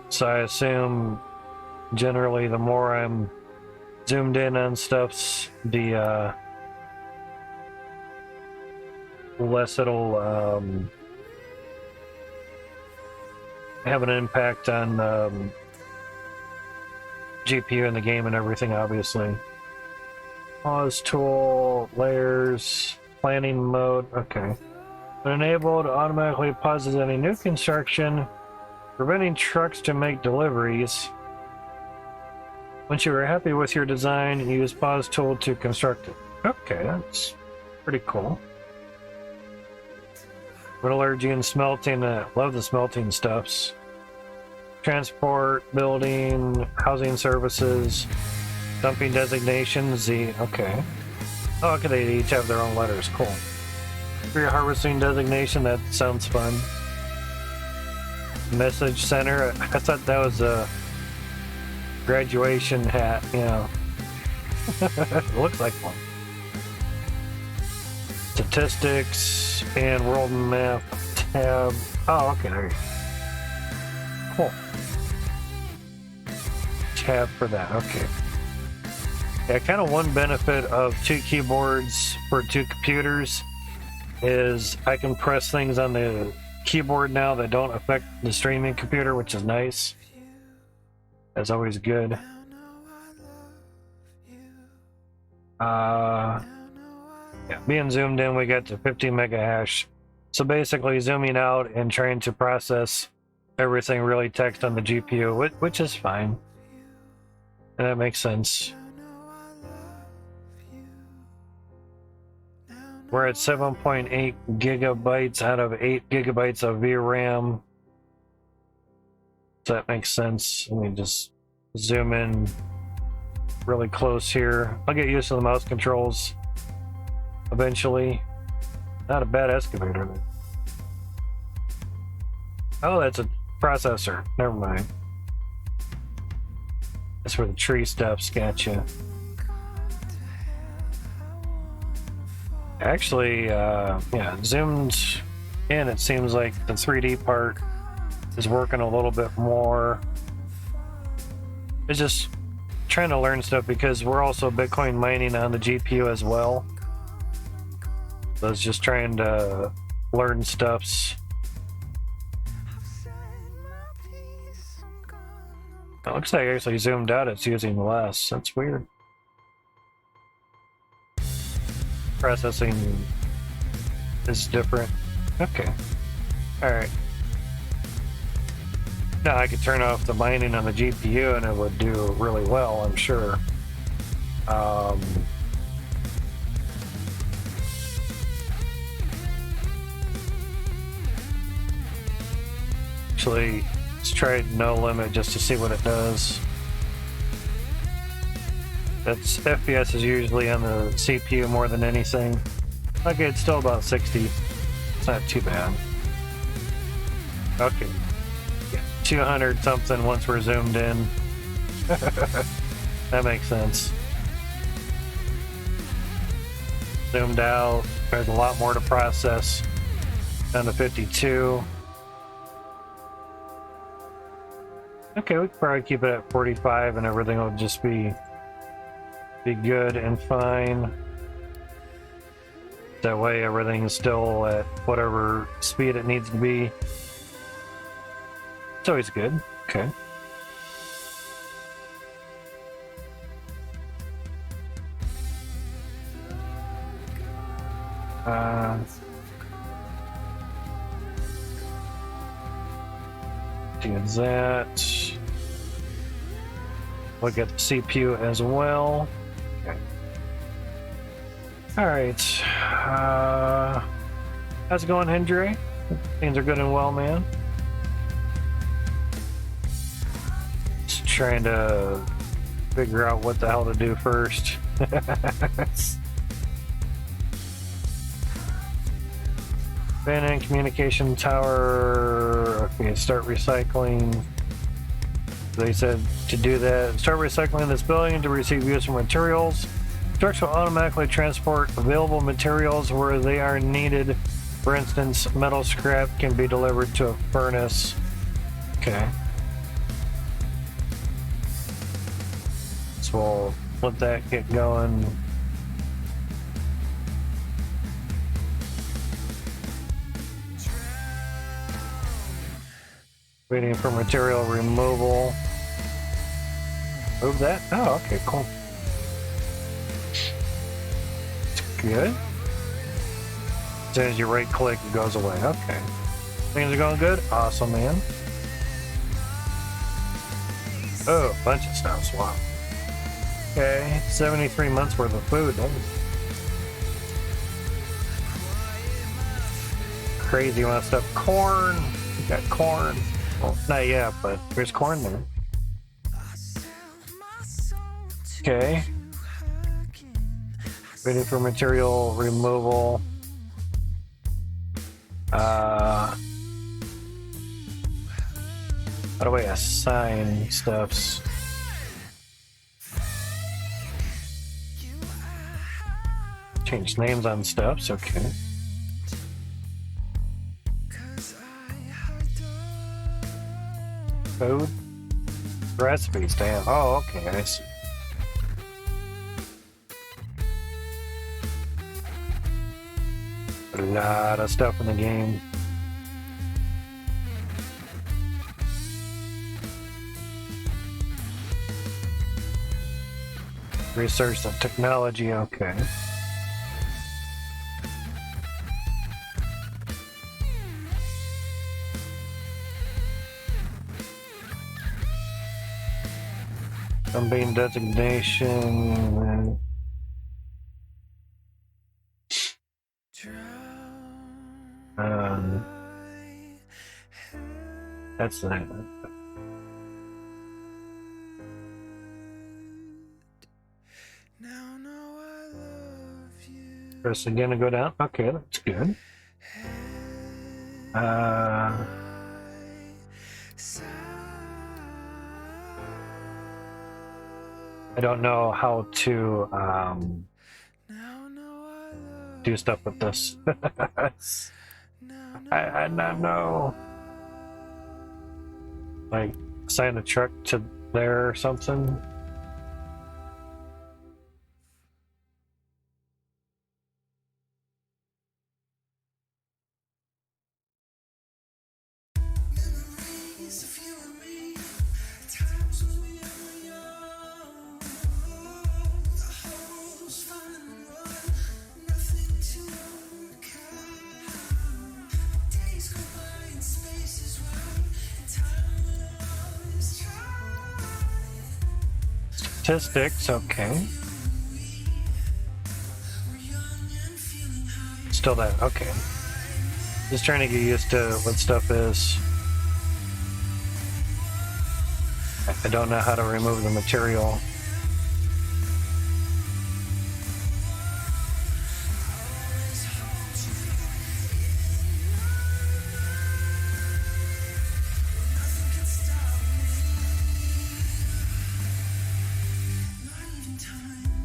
So I assume generally the more I'm zoomed in on stuffs, the less it'll have an impact on GPU in the game and everything, obviously. Pause tool, layers, planning mode, okay. When enabled, automatically pauses any new construction, preventing trucks to make deliveries. Once you are happy with your design, use pause tool to construct it. Okay, that's pretty cool. Metallurgy and smelting, love the smelting stuffs. Transport, building, housing services, dumping designations, Z, okay. Oh, okay, they each have their own letters, cool. Tree harvesting designation, that sounds fun. Message center, I thought that was a graduation hat, you know. It looks like one. Statistics and world map tab. Oh, okay, there you go. Cool. Tab for that, okay. Yeah, kind of one benefit of 2 keyboards for 2 computers is I can press things on the keyboard now that don't affect the streaming computer, which is nice. That's always good. Yeah, being zoomed in, we got to 50 mega hash. So basically zooming out and trying to process everything really text on the GPU, which is fine. And that makes sense. We're at 7.8 gigabytes out of 8 gigabytes of VRAM. So that makes sense. Let me just zoom in really close here. I'll get used to the mouse controls eventually. Not a bad excavator. Oh, that's a processor. Never mind. That's for the tree stuff. Gotcha. Actually, yeah, zoomed in, it seems like the 3D part is working a little bit more. It's just trying to learn stuff because we're also Bitcoin mining on the GPU as well. So it's just trying to learn stuffs. It looks like actually zoomed out, it's using less. That's weird. Processing is different. Okay. Alright. Now I could turn off the mining on the GPU and it would do really well, I'm sure. Actually, Let's try no limit just to see what it does. That's FPS is usually on the CPU more than anything. Okay, it's still about 60. It's not too bad. Okay. 200 something once we're zoomed in. That makes sense. Zoomed out. There's a lot more to process. Down to 52. Okay, we could probably keep it at 45 and everything will just be good and fine. That way everything's still at whatever speed it needs to be. It's always good. Okay. Do that. Look at the CPU as well. Okay. All right. How's it going, Hendry? Things are good and well, man. Just trying to figure out what the hell to do first. Abandon communication tower. Okay, start recycling. They said to do that. Start recycling this building to receive useful materials. Trucks will automatically transport available materials where they are needed. For instance, metal scrap can be delivered to a furnace. Okay. So we'll let that get going. Waiting for material removal. Move that? Oh, okay, cool. Good. As soon as you right click, it goes away. Okay. Things are going good? Awesome, man. Oh, a bunch of stuff. Wow. Okay, 73 months worth of food. That was crazy amount of stuff. Corn. We got corn. Well, not yet, but there's corn there. Okay. Waiting for material removal. How do I assign stuffs? Change names on stuffs, okay. Food? Recipes, damn. Oh, okay, I see. A lot of stuff in the game. Research the technology, okay. Unbeing designation. That's that. Press again to go down. Okay, that's good. I don't know how to do stuff with this. I don't know. Like assign a truck to there or something. Statistics, okay. Still that, okay. Just trying to get used to what stuff is. I don't know how to remove the material.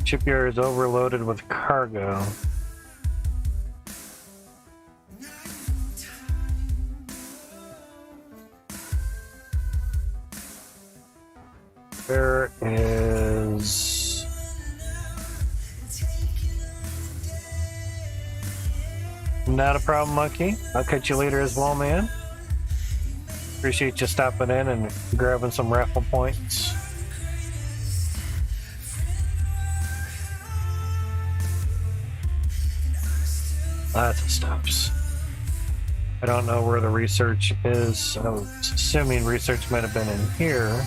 Shipyard is overloaded with cargo. There is not a problem, Monkey. I'll catch you later as well, man. Appreciate you stopping in and grabbing some raffle points. Lots of stops. I don't know where the research is. I was assuming research might have been in here.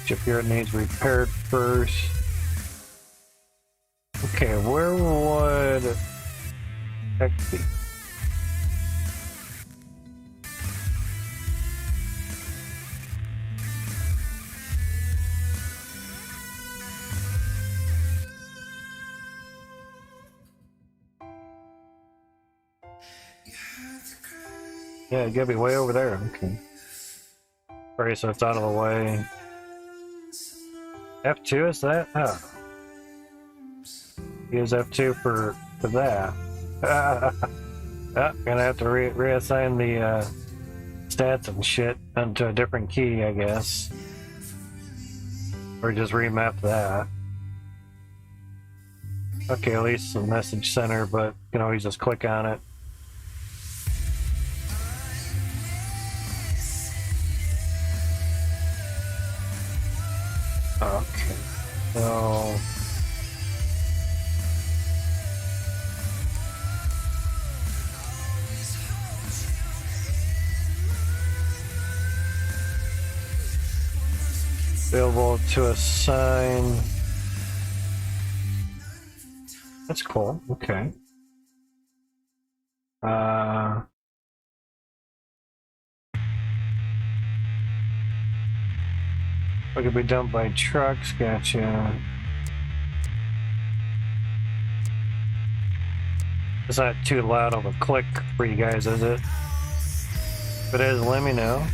Shipyard needs repaired first. Okay, where would that be? Yeah, you gotta be way over there. Okay. Alright, so it's out of the way. F2 is that? Oh. Use F2 for that. Gonna have to reassign the stats and shit onto a different key, I guess. Or just remap that. Okay, at least the message center, but you can always just click on it. Okay, so available to assign. That's cool. Okay. It could be done by trucks, gotcha. It's not too loud of a click for you guys, is it? If it is, let me know.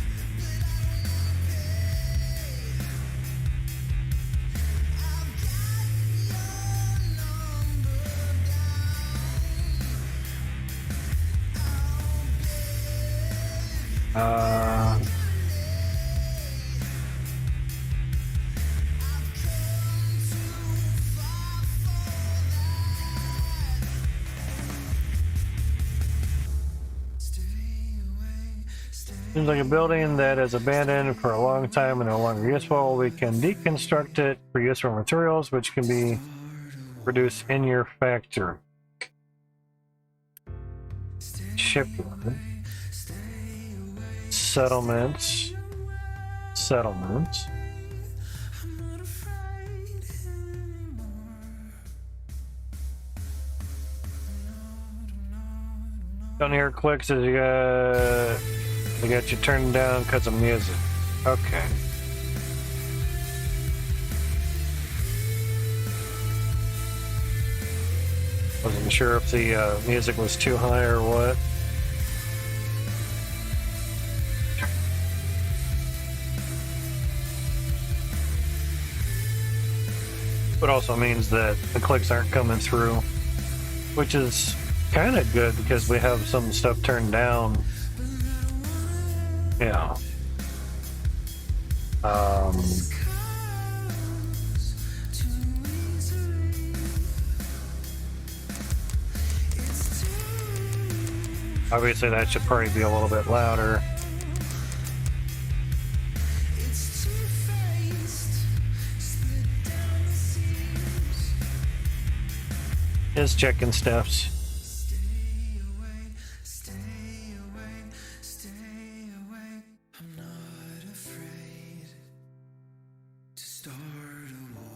Seems like a building that is abandoned for a long time and no longer useful. We can deconstruct it for useful materials, which can be produced in your factory. Shipyard. Settlements. Settlements. Down here clicks as you got. They got you turned down because of music. Okay. Wasn't sure if the music was too high or what. But also means that the clicks aren't coming through, which is kind of good because we have some stuff turned down. Yeah. Obviously that should probably be a little bit louder. is checking stuffs.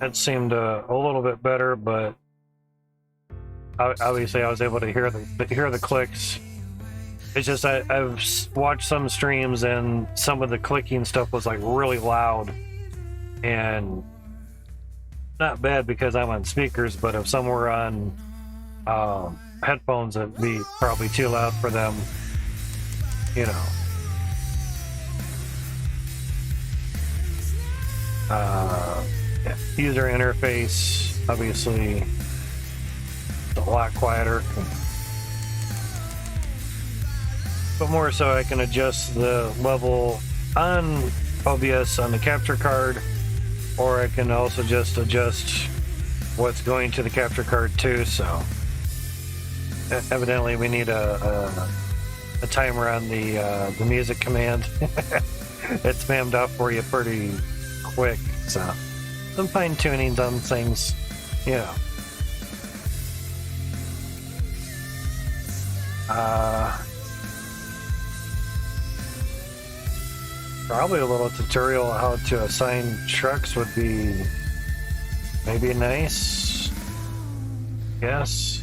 That seemed a little bit better, but obviously I was able to hear the clicks. It's just I've watched some streams and some of the clicking stuff was like really loud, and not bad because I'm on speakers, but if some were on headphones, it'd be probably too loud for them, you know. Yeah. User interface, obviously, a lot quieter. But more so I can adjust the level on OBS on the capture card, or I can also just adjust what's going to the capture card too. So evidently we need a timer on the music command. It spammed up for you pretty quick, so some fine tunings on things, yeah. Probably a little tutorial on how to assign trucks would be maybe nice. Yes.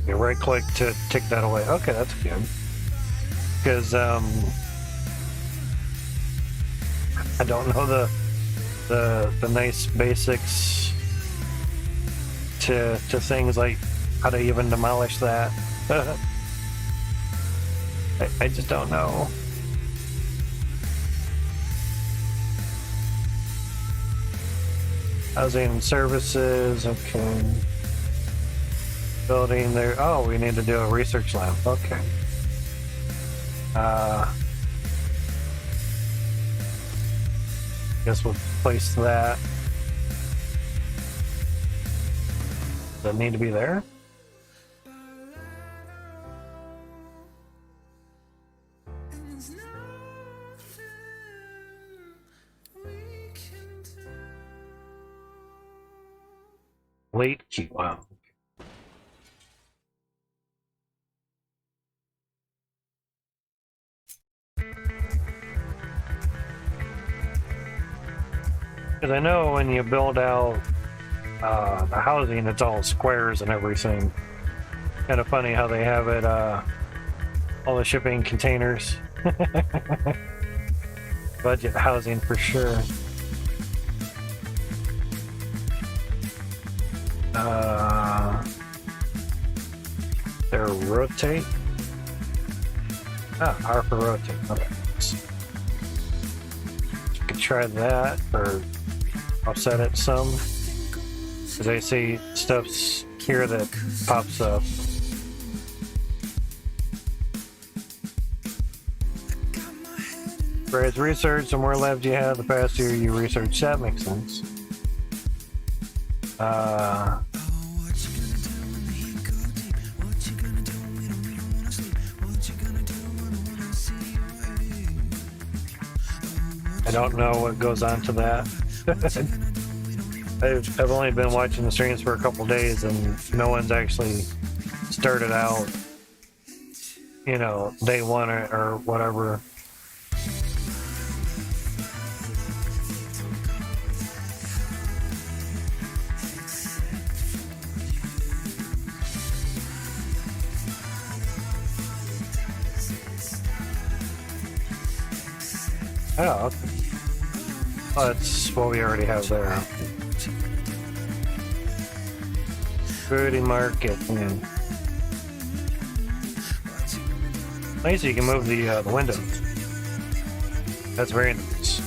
You right click to take that away. Okay, that's good. Because I don't know the nice basics to things like how to even demolish that. I just don't know. Housing services, okay. Building there. Oh, we need to do a research lab. Okay. Guess we'll place that. Does it need to be there? Late key. Wow. Because I know when you build out the housing, it's all squares and everything. Kind of funny how they have it, all the shipping containers. Budget housing for sure. There, rotate. Ah, R for rotate. Okay. You could try that, or offset it some, because I see stuff's here that pops up. Whereas research, the more labs you have, the faster you research. That makes sense. I don't know what goes on to that. I've only been watching the streams for a couple days, and no one's actually started out, you know, day one or whatever. Oh, okay. Oh, that's what we already have there. Foodie market. Nice, you can move the window. That's very nice.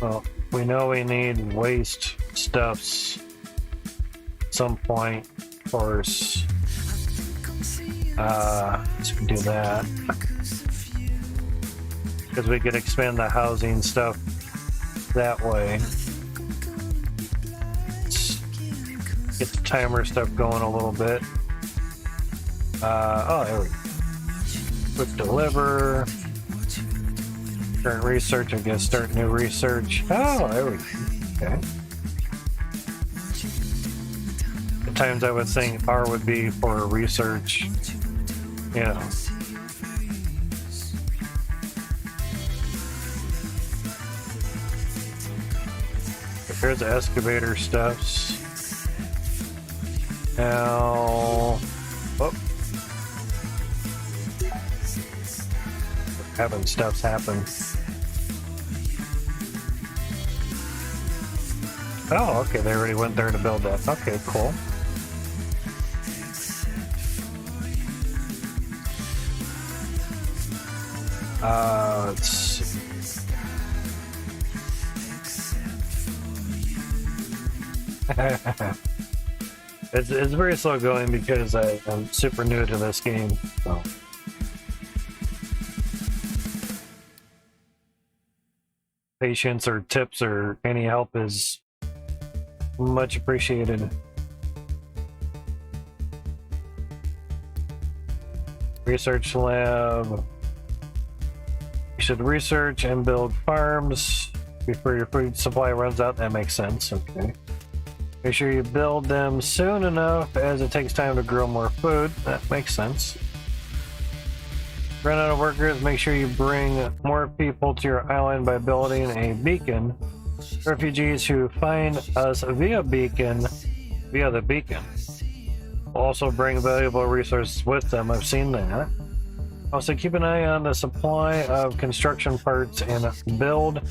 Well, we know we need waste stuffs at some point, of course. Let's do that. Because we can expand the housing stuff that way. Let's get the timer stuff going a little bit. Oh, there we go. Quick deliver. Current research, I guess start new research. Oh, there we go. Okay. At times I would think R would be for research, you know. Here's the excavator stuffs. Now, oh. Having stuffs happen. Oh, okay, they already went there to build that. Okay, cool. Let's see. It's very slow going because I'm super new to this game. So. Patience or tips or any help is much appreciated. Research lab. You should research and build farms before your food supply runs out. That makes sense. Okay. Make sure you build them soon enough as it takes time to grow more food. That makes sense. Run out of workers, make sure you bring more people to your island by building a beacon. Refugees who find us via the beacon will also bring valuable resources with them. I've seen that. Also keep an eye on the supply of construction parts and build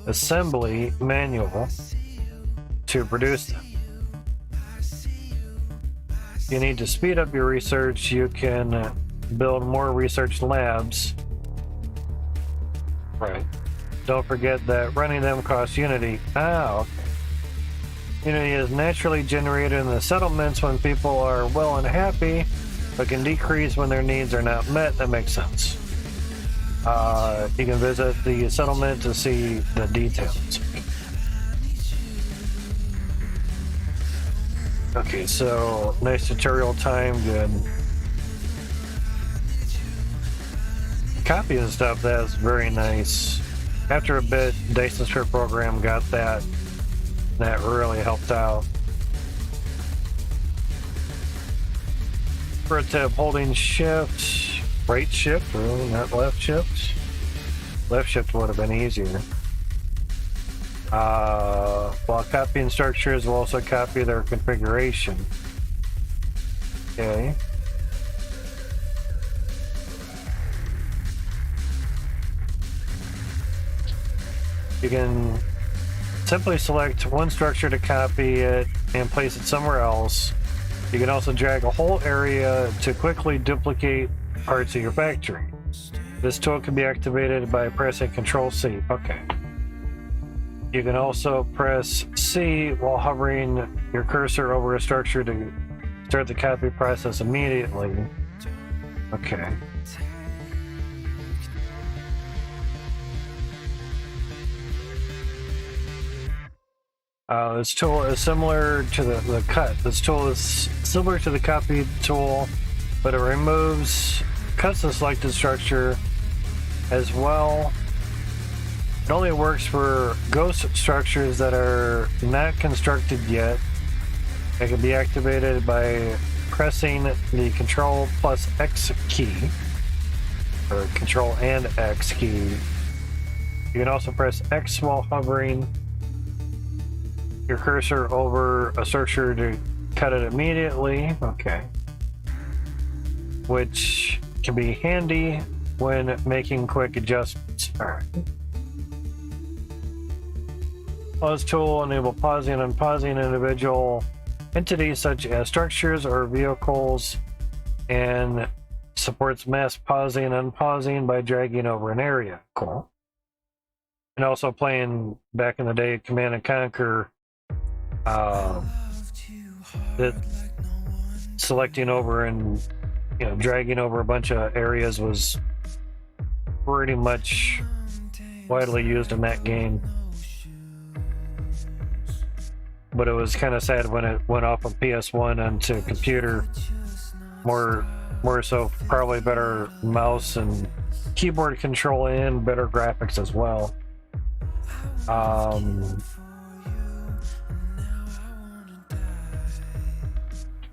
assembly manual to produce them. If you need to speed up your research, you can build more research labs. Right. Don't forget that running them costs Unity. Ah, okay. Unity is naturally generated in the settlements when people are well and happy, but can decrease when their needs are not met. That makes sense. You can visit the settlement to see the details. Okay, so nice tutorial time, good. Copy and stuff, that's very nice. After a bit, Dyson's Script program got that. That really helped out. For a tip, holding shift, right shift, really, not left shift. Left shift would have been easier. While copying structures, we'll also copy their configuration. Okay. You can simply select one structure to copy it and place it somewhere else. You can also drag a whole area to quickly duplicate parts of your factory. This tool can be activated by pressing Ctrl-C. Okay. You can also press C while hovering your cursor over a structure to start the copy process immediately. Okay. This tool is similar to the cut. This tool is similar to the copy tool, but it cuts the selected structure as well. It only works for ghost structures that are not constructed yet. It can be activated by pressing the Control plus X key, or Control and X key. You can also press X while hovering your cursor over a structure to cut it immediately. Okay. Which can be handy when making quick adjustments. Alright. Pause tool will enable pausing and unpausing individual entities such as structures or vehicles, and supports mass pausing and unpausing by dragging over an area. Cool. And also playing back in the day Command and Conquer, selecting over and you know, dragging over a bunch of areas was pretty much widely used in that game. But it was kind of sad when it went off of PS1 onto computer. More so, probably better mouse and keyboard control and better graphics as well.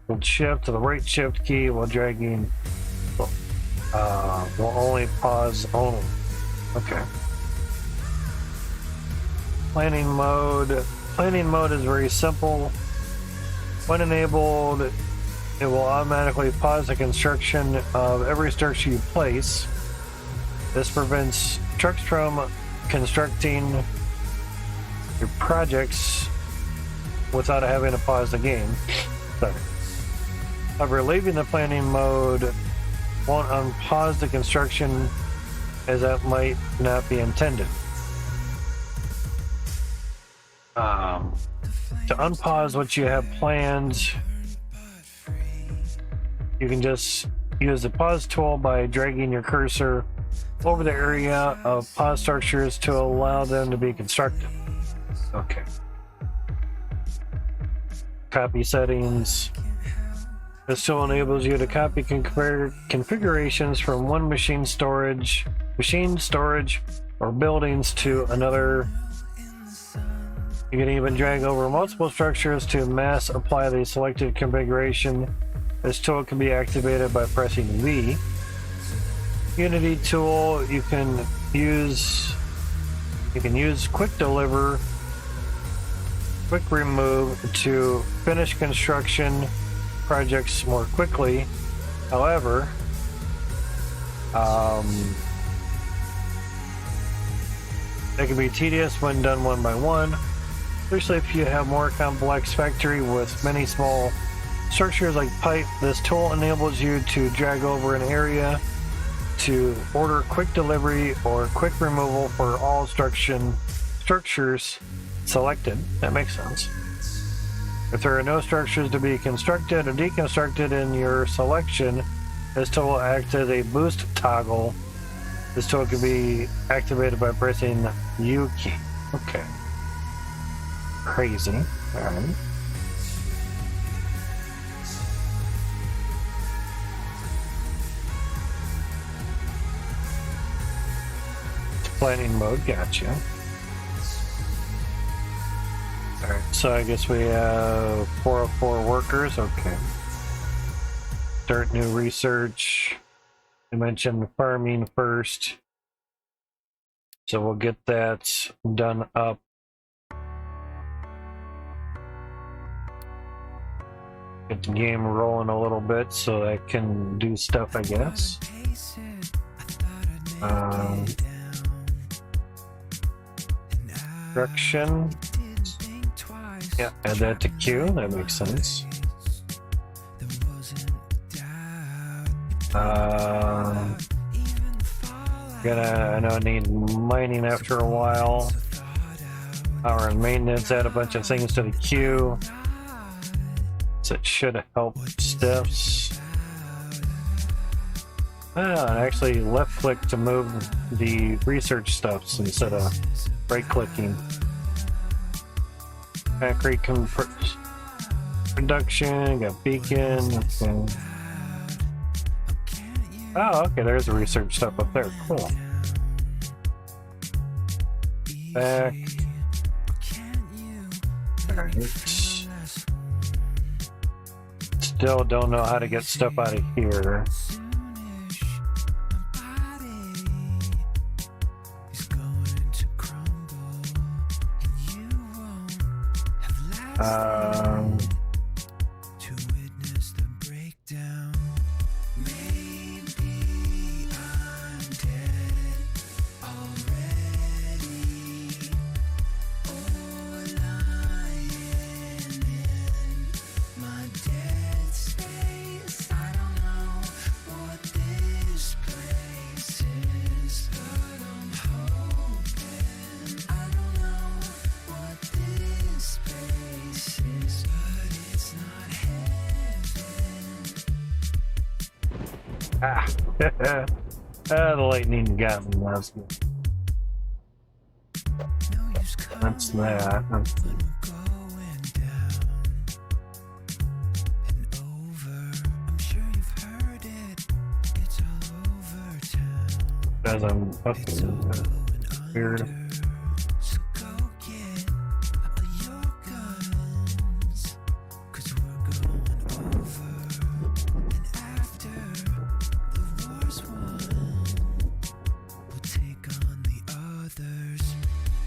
Hold shift to the right shift key while dragging. Will only pause only. Okay. Planning mode. Planning mode is very simple. When enabled, it will automatically pause the construction of every structure you place. This prevents trucks from constructing your projects without having to pause the game. Sorry. However, leaving the planning mode won't unpause the construction, as that might not be intended. To unpause what you have planned, you can just use the pause tool by dragging your cursor over the area of pause structures to allow them to be constructed. Okay. Copy settings. This tool enables you to copy configurations from one machine storage, or buildings to another. You can even drag over multiple structures to mass apply the selected configuration. This tool can be activated by pressing V. Unity tool, you can use quick deliver, quick remove to finish construction projects more quickly. However, it can be tedious when done one by one, especially if you have more complex factory with many small structures like pipe. This tool enables you to drag over an area to order quick delivery or quick removal for all structures selected. That makes sense. If there are no structures to be constructed or deconstructed in your selection, this tool will act as a boost toggle. This tool can be activated by pressing U key. Okay. Crazy. Alright. Planning mode, gotcha. Alright, so I guess we have 404 workers, okay. Start new research. I mentioned farming first. So we'll get that done up. Get the game rolling a little bit so I can do stuff, I guess. Construction. Yeah, add that to queue. That makes sense. I know I need mining after a while. Power and maintenance, add a bunch of things to the queue. So it should help steps. Actually left click to move the research stuffs instead of right clicking. Concrete production, got beacon. Okay. Oh, okay, there's the research stuff up there. Cool. Back. Alright. Still don't know how to get stuff out of here. To witness the breakdown. Maybe I'm dead already, or lying in my dead space. I don't know what this place is, but I'm hoping. I don't know what this space is. Ah, the lightning got me. That's good. That's that. When we're going down and over. I'm sure you've heard it. It's all over town. As I'm It's fucking all going weird. under. So go get all your guns. 'Cause we're going over. And after the war's won, we'll take on the others.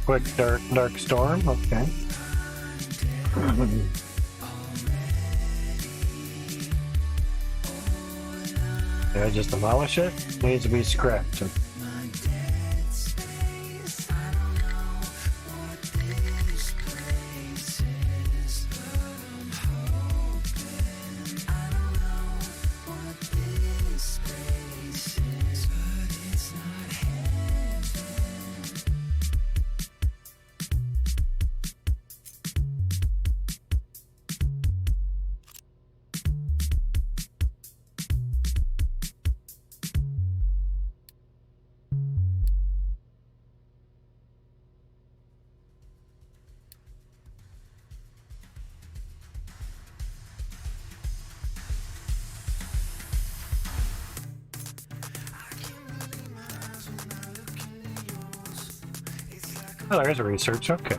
Quick dark storm. Okay. Did I just demolish it? Needs to be scrapped. Oh, there's a research. Okay.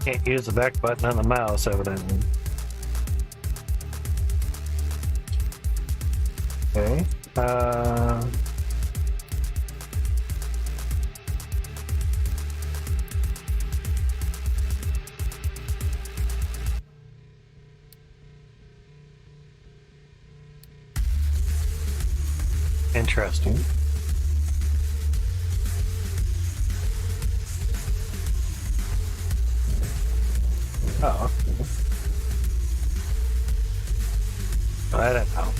Can't use the back button on the mouse, evidently. Okay. Interesting. Oh. I don't know.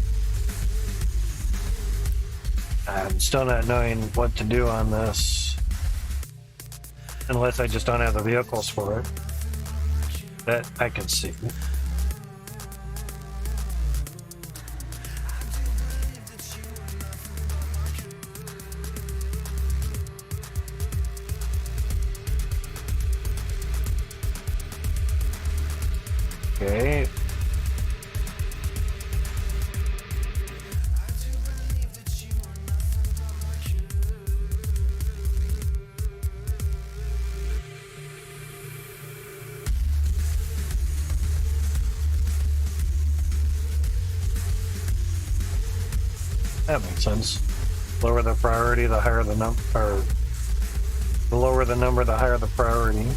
I'm still not knowing what to do on this. Unless I just don't have the vehicles for it. That I can see. Okay. That makes sense. Lower the priority, the higher the number, or the lower the number, the higher the priority.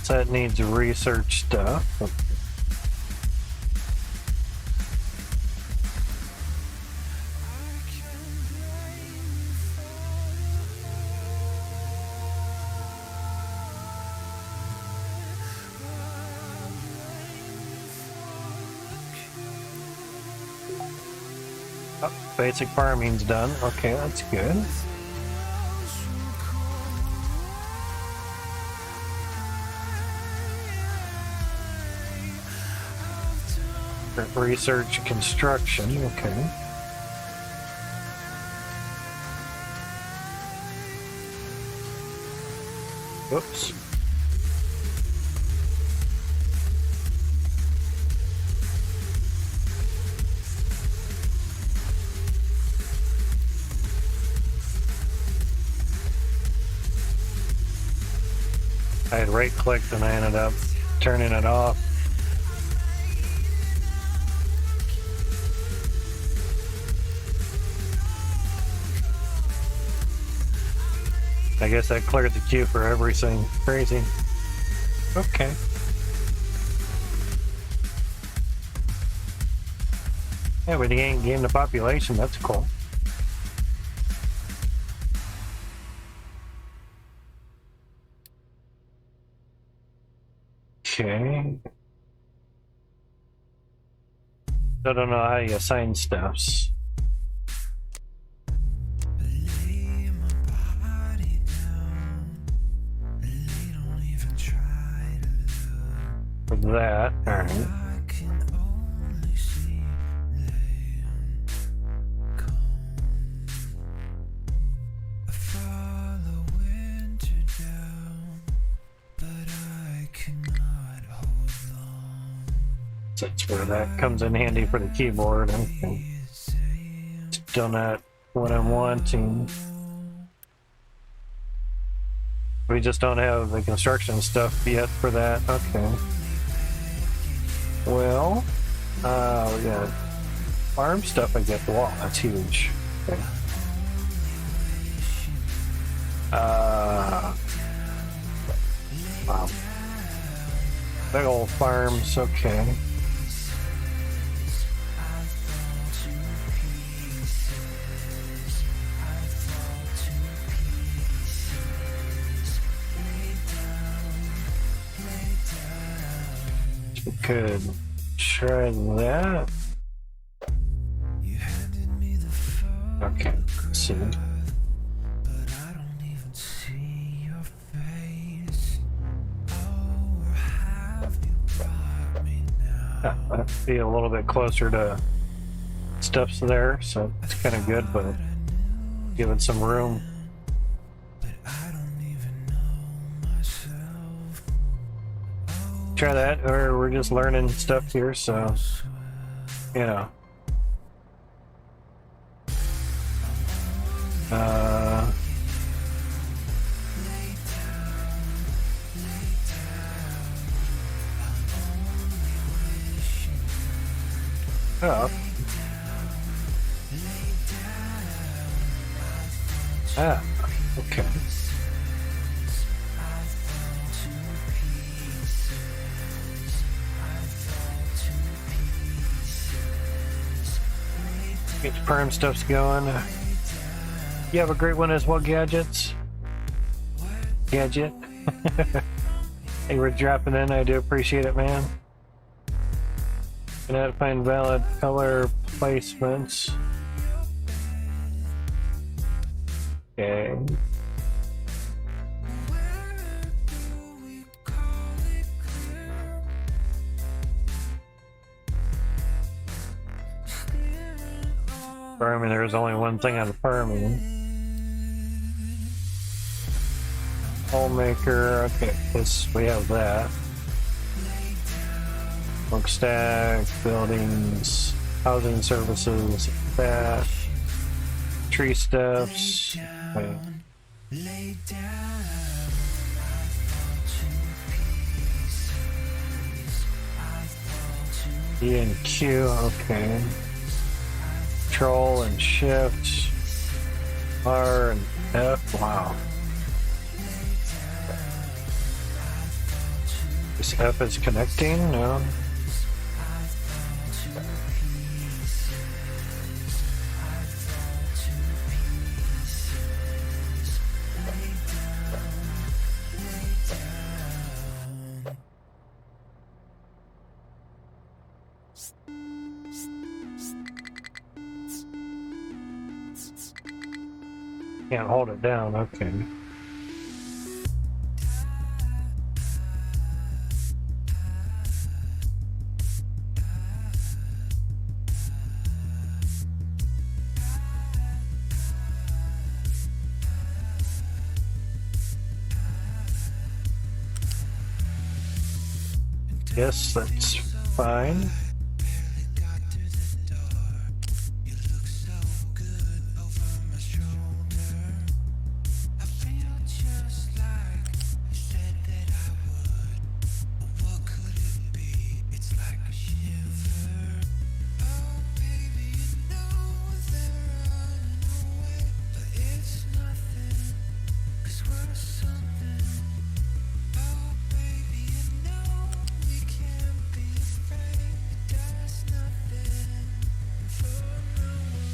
That needs research stuff. Oh, basic farming's done. Okay, that's good. Research construction, okay. Whoops. I had right clicked and I ended up turning it off. I guess that cleared the queue for everything. Crazy. Okay. Yeah, but he ain't gained the population. That's cool. Okay. I don't know how you assign stuffs. Lay my body down. They don't even try to look. For that, alright. I can only see land come. I follow winter down, but I cannot hold long. So that's where that comes in handy for the keyboard. Okay. Still not what I'm wanting. We just don't have the construction stuff yet for that. Okay. Well, we got farm stuff I get. Wow, that's huge. Okay. Wow. Big old farms, okay. We could try that. You handed me the phone, Okay, let's see. but I don't even see your face. Oh, where have you brought me now? That'd be a little bit closer to stuff's there, so it's kind of good, but give it some room. But I don't even know myself. Try that, or we're just learning stuff here, so you know. Oh. Ah, okay. Get your perm stuffs going. You have a great one as well, Gadgets. Gadget. Hey, we're dropping in. I do appreciate it, man. Gonna have to find valid color placements. Okay. Farming, there's only one thing on farming. Homemaker, okay, this we have that. Smokestack, buildings, housing services, that. Tree stuffs. Okay. Lay down. E and Q, okay. Control and Shift. R and F, wow. This F is connecting? No. Can't hold it down, okay. Yes, that's fine.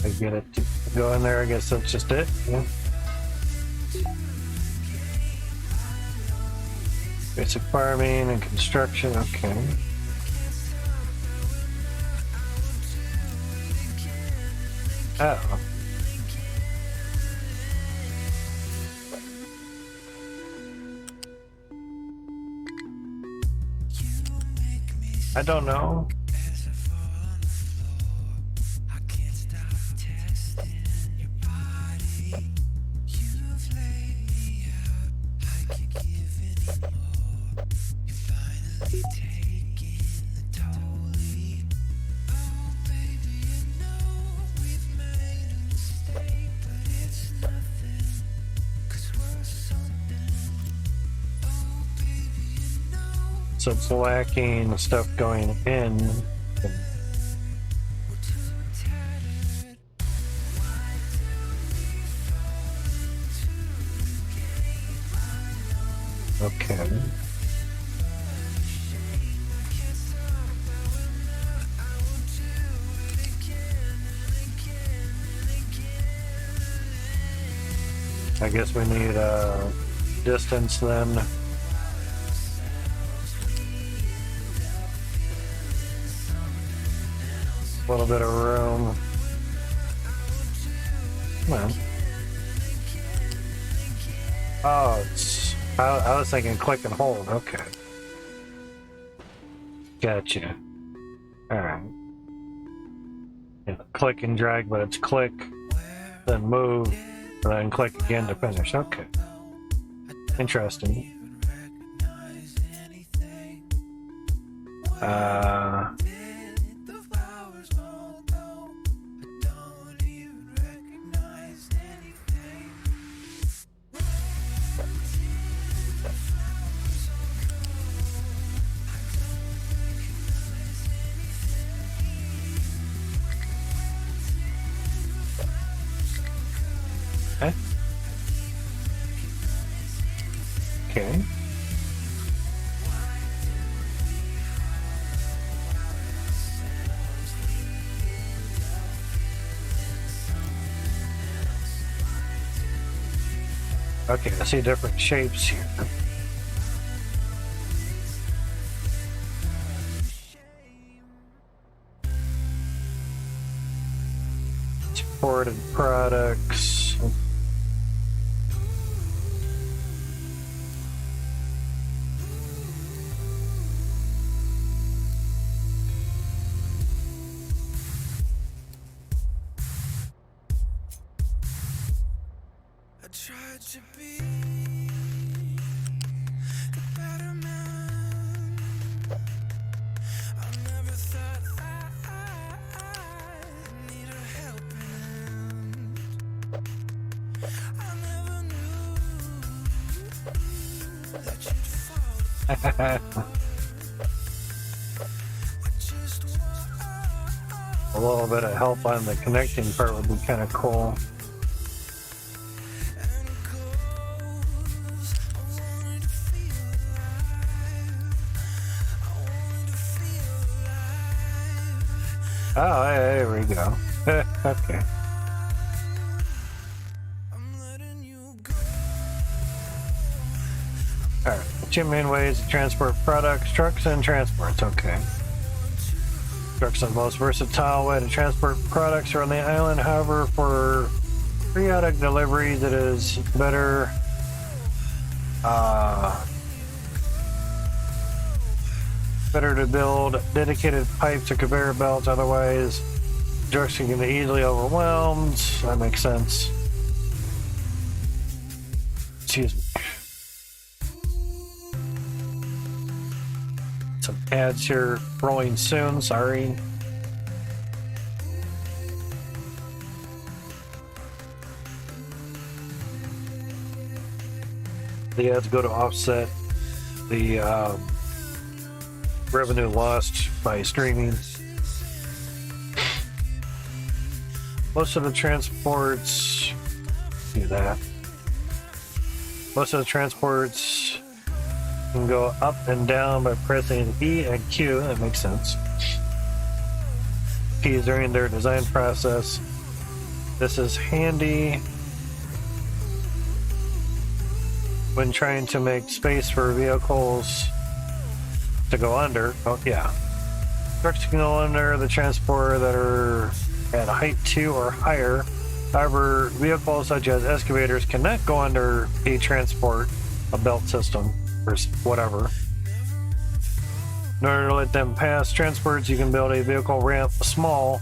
I get it to go in there, I guess that's just it. Yeah. Basic farming and construction, okay. Oh. I don't know. So it's lacking stuff going in. Okay. I guess we need a distance then. A little bit of room. Come on. Oh, it's. I was thinking click and hold. Okay. Gotcha. Alright. Yeah, click and drag, but it's click, then move, and then click again to finish. Okay. Interesting. Okay. Okay, I see different shapes here. Supported products. Tried to be a better man. I never thought I'd need a helping hand. I never knew that you'd fall apart. I just A little bit of help on the connecting part would be kind of cool. Oh, there we go. Okay. Alright, two main ways to transport products, trucks and transports. Okay. Trucks are the most versatile way to transport products around the island. However, for periodic deliveries, it is better to build dedicated pipes or conveyor belts, otherwise trucks can get easily overwhelmed. That makes sense. Excuse me. Some ads here rolling soon, sorry. The ads go to offset the revenue lost by streaming. Most of the transports do that. Most of the transports can go up and down by pressing E and Q. That makes sense. Keys during their design process. This is handy. when trying to make space for vehicles to go under. Oh, yeah. Trucks can go under the transporter that are at height 2 or higher. However, vehicles such as excavators cannot go under a transport, a belt system, or whatever. In order to let them pass transports, you can build a vehicle ramp small.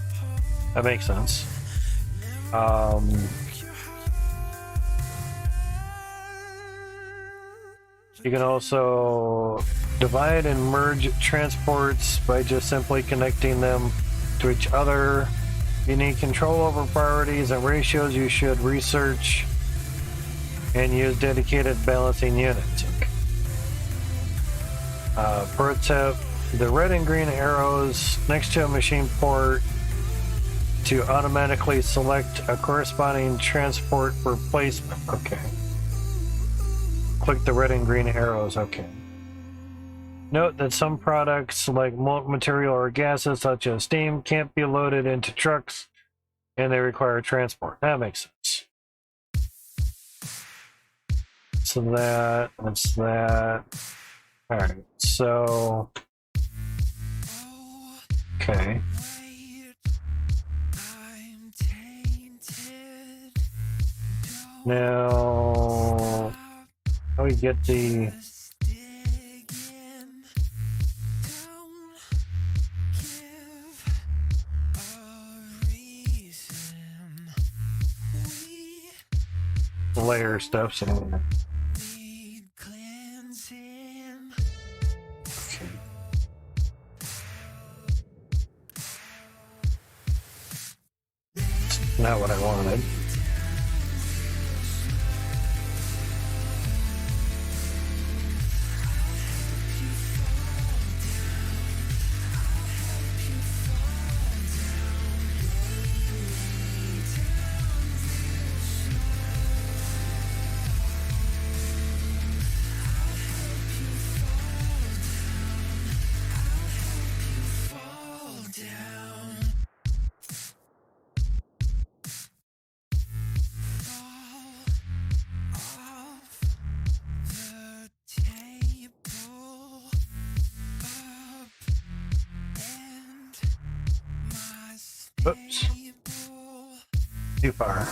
That makes sense. You can also divide and merge transports by just simply connecting them to each other. You need control over priorities and ratios. You should research and use dedicated balancing units. Pro tip, the red and green arrows next to a machine port to automatically select a corresponding transport for placement. Okay. Click the red and green arrows. Okay. Note that some products like molten material or gases such as steam can't be loaded into trucks and they require transport. That makes sense. So that's that. Alright, so okay. Now how do we get the layer stuff? So okay. It's not what I wanted. Oops. Too far.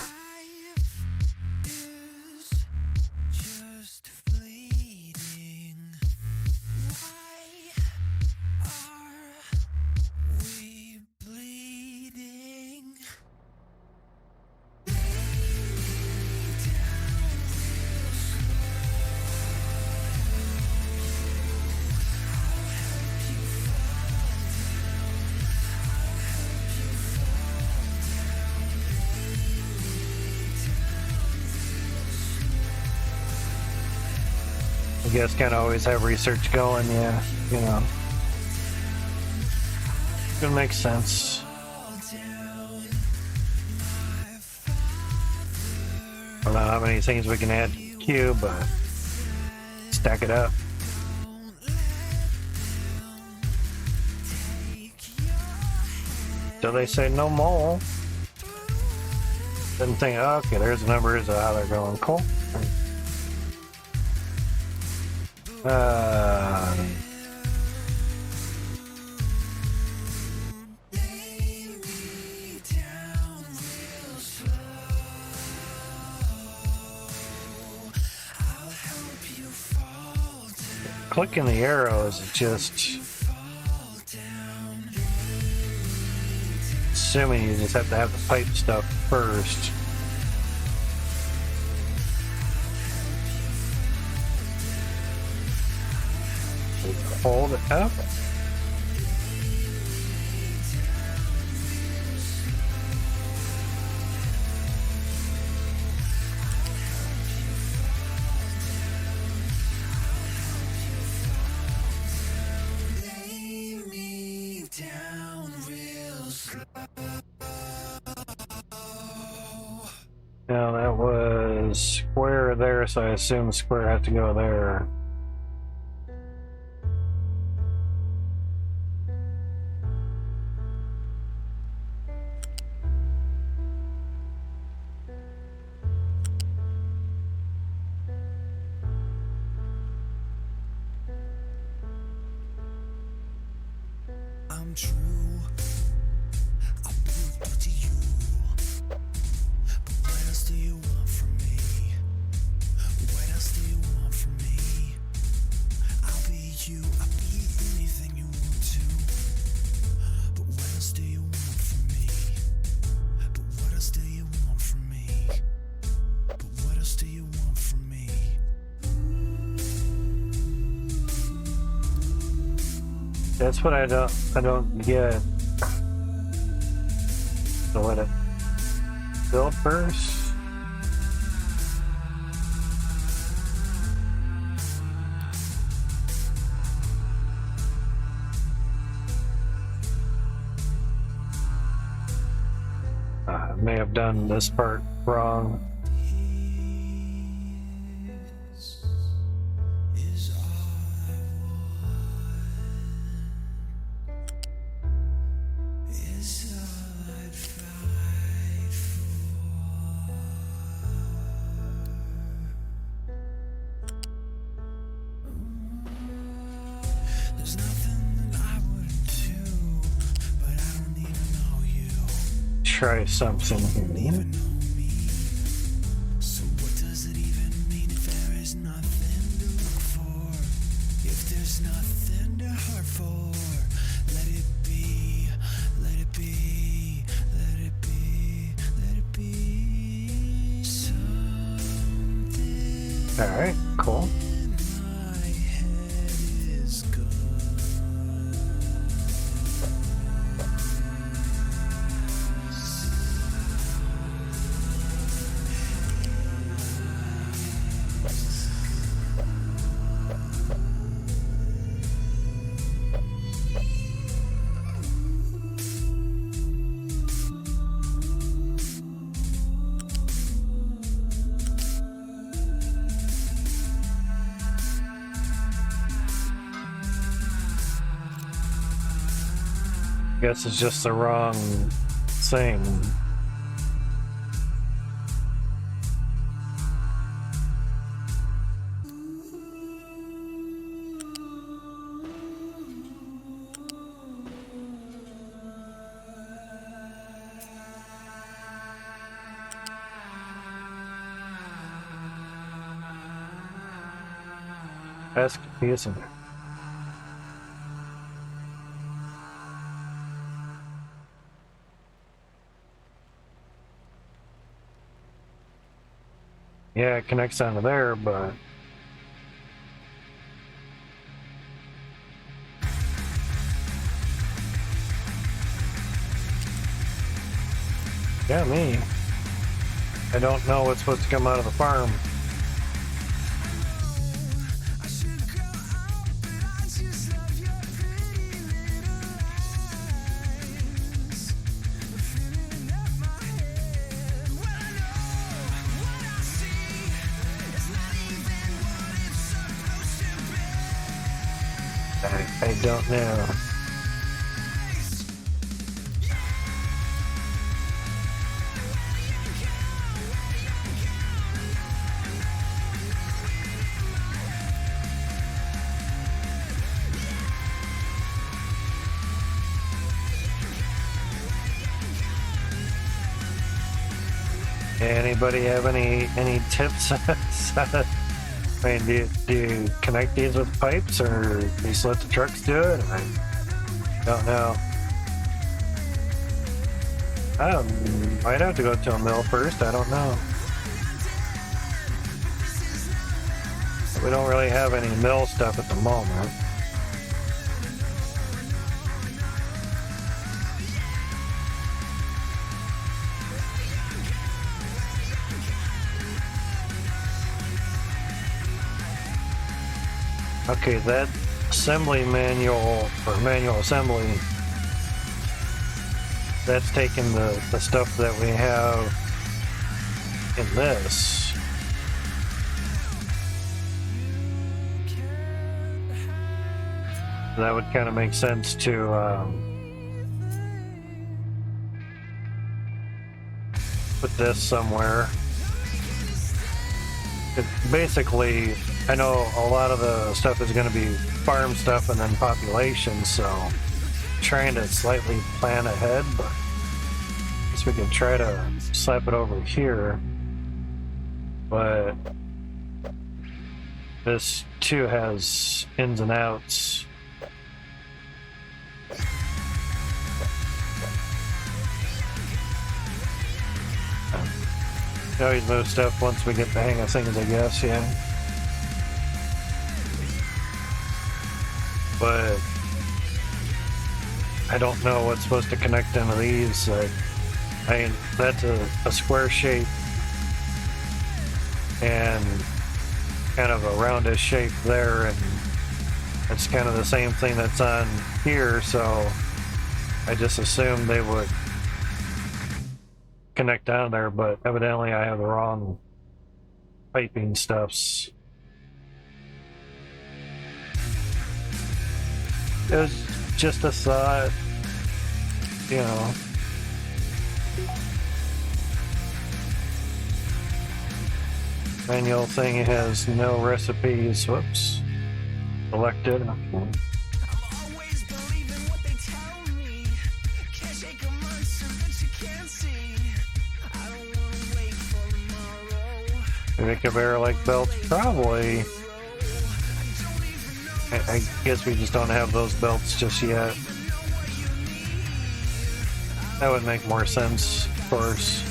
I guess kind of always have research going, yeah, you know. It makes sense. I don't know how many things we can add to the queue, but stack it up. So they say no more. Didn't think, okay, there's the numbers of how they're going. Cool. Clicking the arrows is just assuming you just have to have the pipe stuff first. Hold it up. Now that was square there, so I assume square had to go there. I'm true. I'll be loyal to you. But what else do you want from me? What else do you want from me? I'll be you. I'll be anything you want to. But what else do you want from me? But what else do you want from me? But what else do you want from me? That's what I don't get. So let it build first. I may have done this part wrong. Is all I want. Is all I'd fight for. There's nothing that I wouldn't do, but I don't even know you. Try something here. Even know me. So what does it even mean if there is nothing to look for? If there's nothing to hurt for, let it be, let it be, let it be, let it be. Something All right, cool. in my head is gone. Guess it's just the wrong thing. That's confusing. Yeah, it connects onto there, but yeah, me. I don't know what's supposed to come out of the farm. I should go out, but I just love your pretty little eyes. Filling up my head. When I know what I see is not even what it's supposed to be. I don't know. Anybody have any tips? I mean, do you connect these with pipes, or do you just let the trucks do it? I don't know. I might have to go to a mill first. I don't know. We don't really have any mill stuff at the moment. Okay, that assembly manual, or manual assembly, that's taking the stuff that we have in this. That would kind of make sense to put this somewhere. Basically, I know a lot of the stuff is going to be farm stuff and then population, so trying to slightly plan ahead, but I guess we can try to slap it over here. But this too has ins and outs. We always move stuff once we get the hang of things, I guess, yeah. But I don't know what's supposed to connect into these. I mean, that's a square shape and kind of a roundish shape there, and it's kind of the same thing that's on here, so I just assumed they would connect down there, but evidently I have the wrong piping stuffs. It was just a thought, you know. Manual thing has no recipes. Whoops. Selected. Okay. always believing what they tell me. Can't shake a monster that you can't see. I don't wanna wait for tomorrow. Make a bear like belts? Probably. I guess we just don't have those belts just yet. That would make more sense, of course.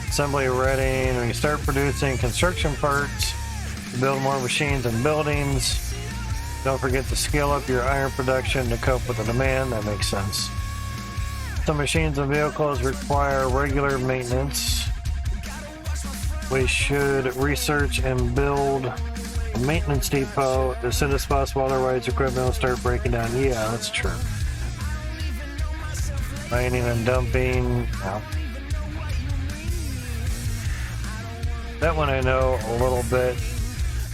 Assembly ready. When you start producing construction parts to build more machines and buildings, don't forget to scale up your iron production to cope with the demand. That makes sense. Some machines and vehicles require regular maintenance. We should research and build a maintenance depot as soon as possible, otherwise equipment will start breaking down. Yeah, that's true. Mining and dumping. No. That one I know a little bit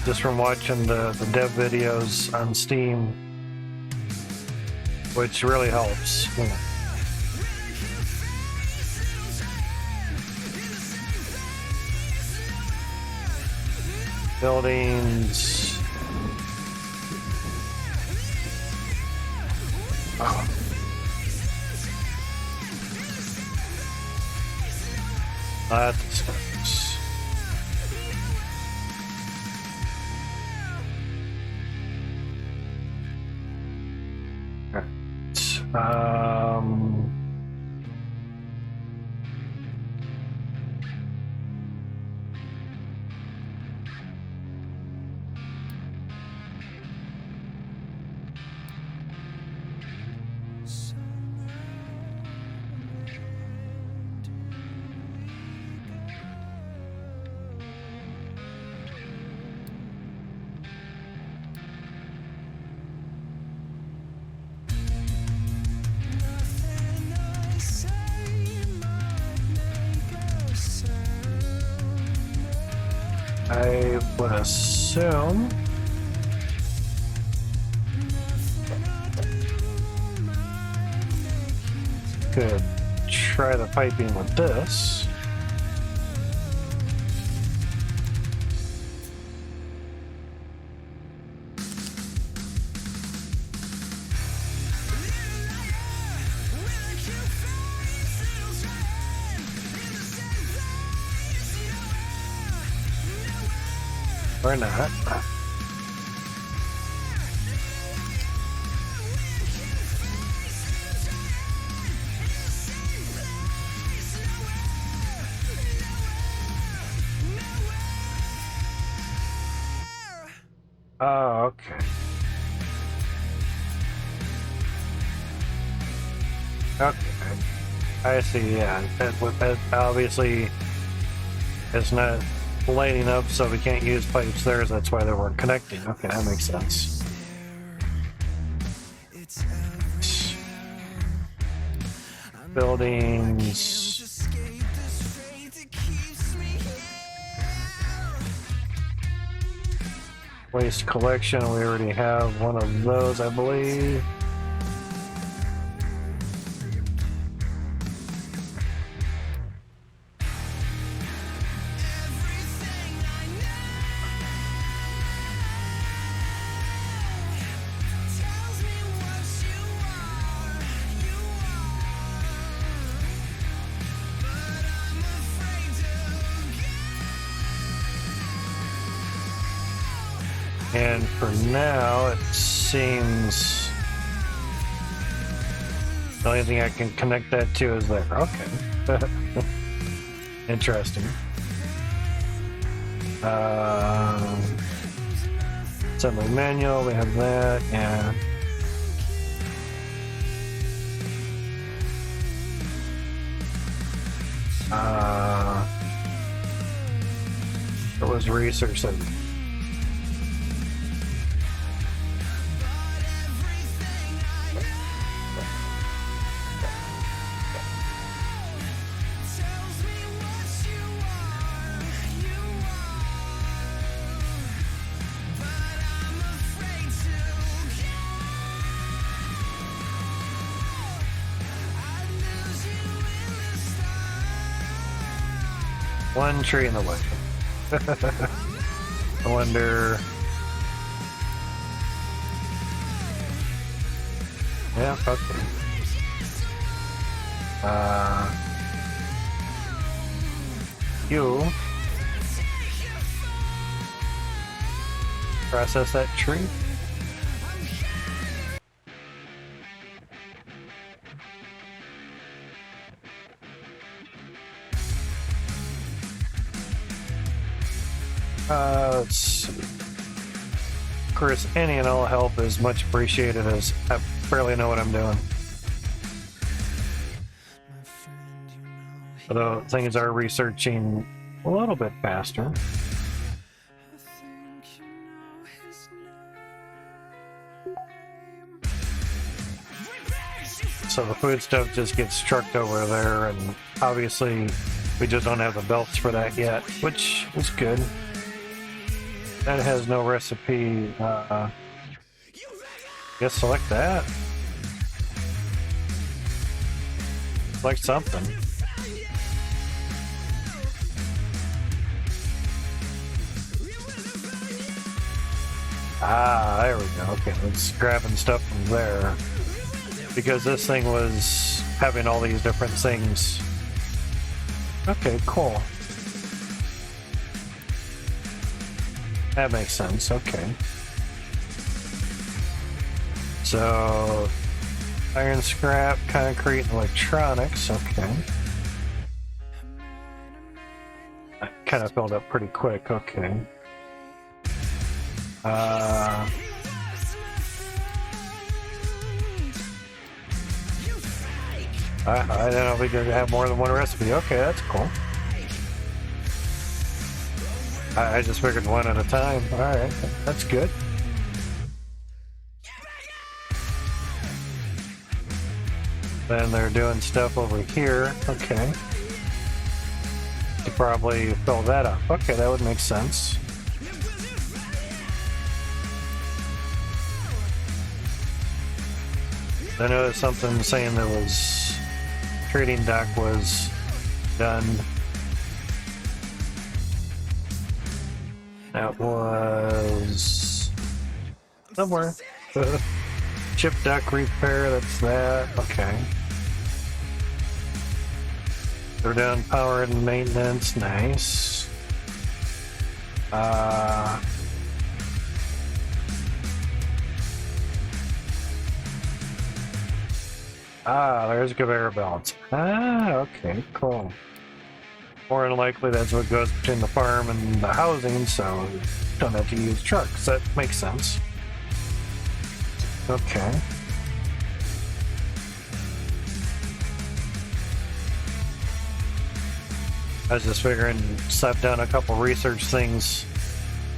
just from watching the dev videos on Steam, which really helps. Yeah. Buildings. Oh. Lots of steps. Right. I would assume could try the piping with this. Or not. Oh, okay. Okay. I see, yeah. That obviously is not lighting up, so we can't use pipes there, so that's why they weren't connecting. Okay, that makes sense. Buildings. Waste collection, we already have one of those, I believe. And for now, it seems the only thing I can connect that to is there. Okay. Interesting. Assembly manual, we have that, yeah. It was research that one tree in the way. I wonder. Yeah, okay. You process that tree. Let's see. Of course, any and all help is much appreciated, as I barely know what I'm doing. Although things are researching a little bit faster. So the food stuff just gets trucked over there, and obviously we just don't have the belts for that yet, which is good. That has no recipe. Guess select that. Select something. Ah, there we go. Okay, let's grabbing stuff from there. Because this thing was having all these different things. Okay, cool. That makes sense, okay. So, iron scrap, concrete, and electronics, okay. That kind of filled up pretty quick, okay. I don't know if we could have more than one recipe. Okay, that's cool. I just figured one at a time. Alright, that's good. Then they're doing stuff over here. Okay. To probably fill that up. Okay, that would make sense. I noticed something saying there was trading dock was done. That was somewhere. Chip dock repair, that's that. Okay. They're down power and maintenance, nice. There's a conveyor belt. Okay, cool. More than likely that's what goes between the farm and the housing, so you don't have to use trucks. That makes sense. Okay. I was just figuring, slap down a couple research things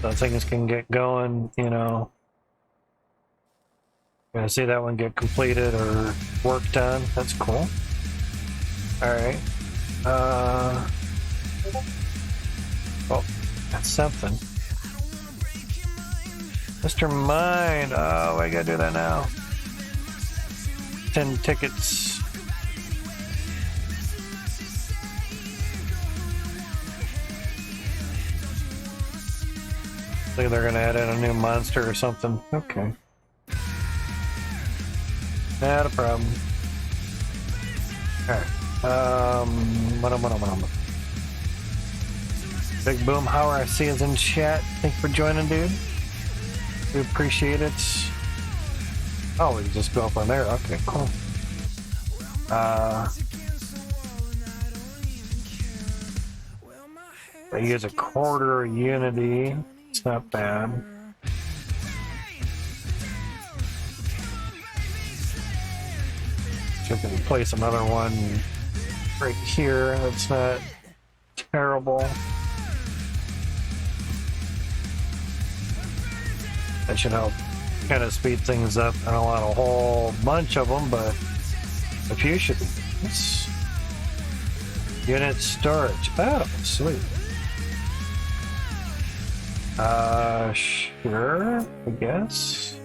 so things can get going, you know. Gonna see that one get completed or worked on. That's cool. Alright. Oh, that's something. Mr. Mind. Oh, I gotta do that now. 10 tickets. I think they're gonna add in a new monster or something. Okay. Not a problem. Alright. Big Boom Hauer, I see is in chat. Thanks for joining, dude. We appreciate it. Oh, we can just go up on there. Okay, cool. I use a quarter unity. It's not bad. So we can place another one right here. That's not terrible. That should help kind of speed things up. I don't want a whole bunch of them, but a few should be nice. Unit storage. Oh, sweet. Sure, I guess.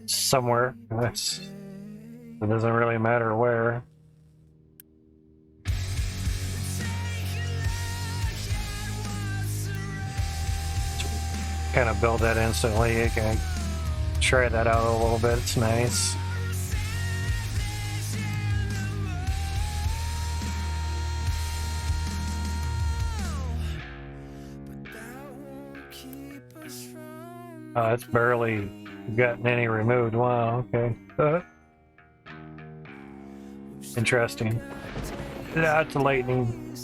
Somewhere. It doesn't really matter where. Kind of build that instantly. You can try that out a little bit. It's nice. It's barely gotten any removed. Wow, okay. Interesting. That's lightning.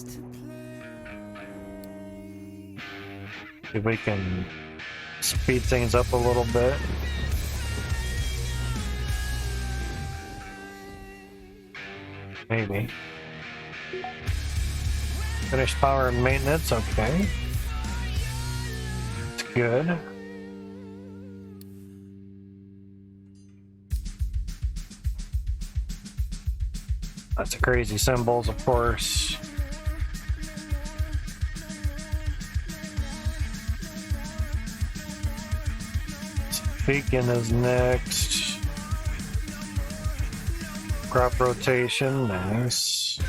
If we can speed things up a little bit. Maybe. Finish power and maintenance, okay. It's good. Lots of crazy symbols, of course. Beacon is next. Crop rotation, nice.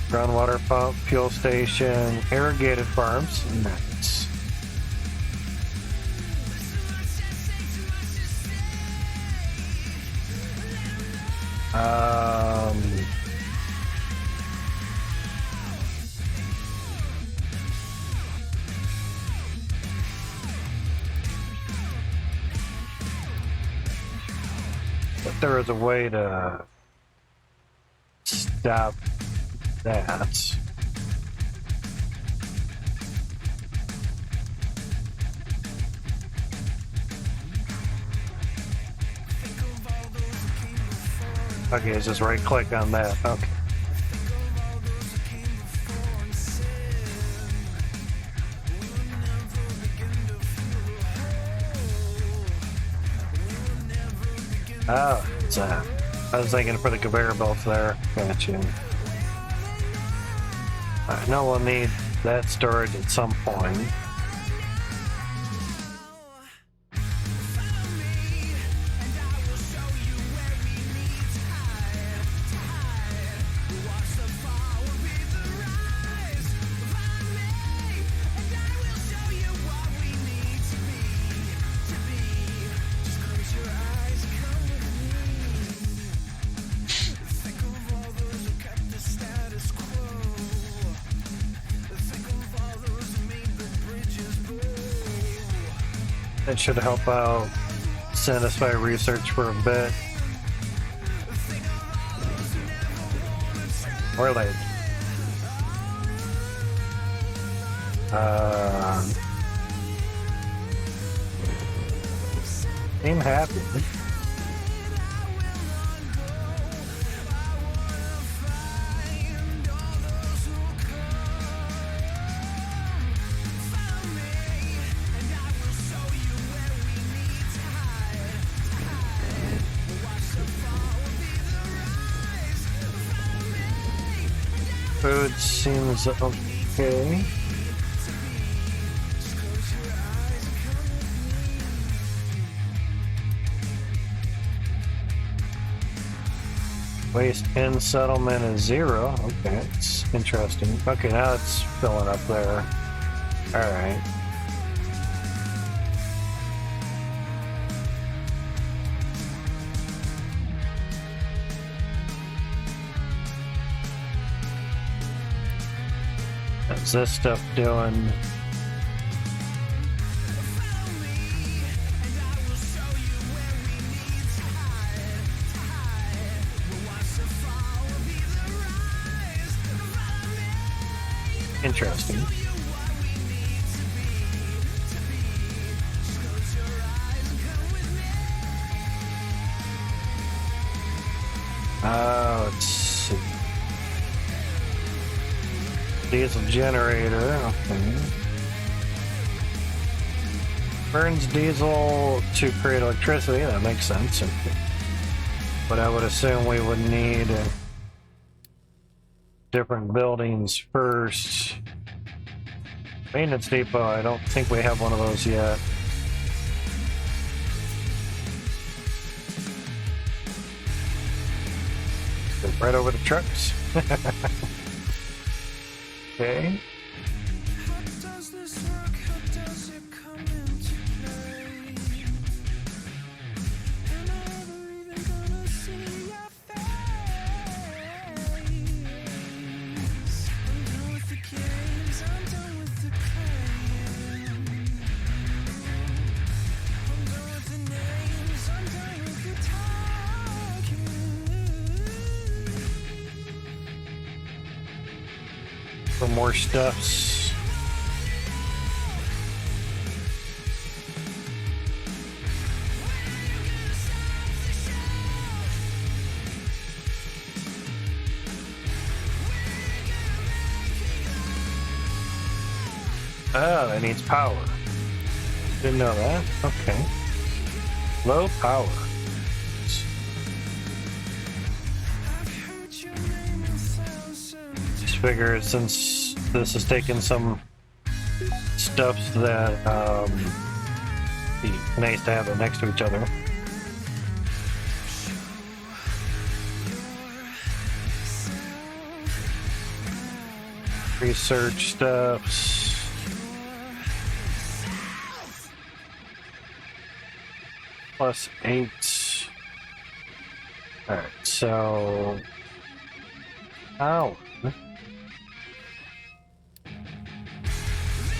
Groundwater pump, fuel station, irrigated farms, nice. But there is a way to stop that. Okay, just right click on that. Okay. Oh, it's I was thinking for the conveyor belts there. Gotcha. I know we'll need that storage at some point. That should help out satisfy research for a bit. Or like, seem happy. Food seems okay. Waste in settlement is 0. Okay, it's interesting. Okay, now it's filling up there. Alright. What's this stuff doing? Interesting. Let's see. Diesel generator. Okay. Burns diesel to create electricity. That makes sense. But I would assume we would need different buildings first. Maintenance depot. I don't think we have one of those yet. Right over the trucks. Okay. How does this work? How does it come into play? And I'm never even gonna see your face. I'm done with the games, I'm done with the playing. I'm done with the names, I'm done with the talking. For more stuffs. Oh, that needs power. Didn't know that. Okay. Low power. Just figure since this is taking some stuffs that be nice to have it next to each other. Research stuffs. Plus 8. Alright, so power.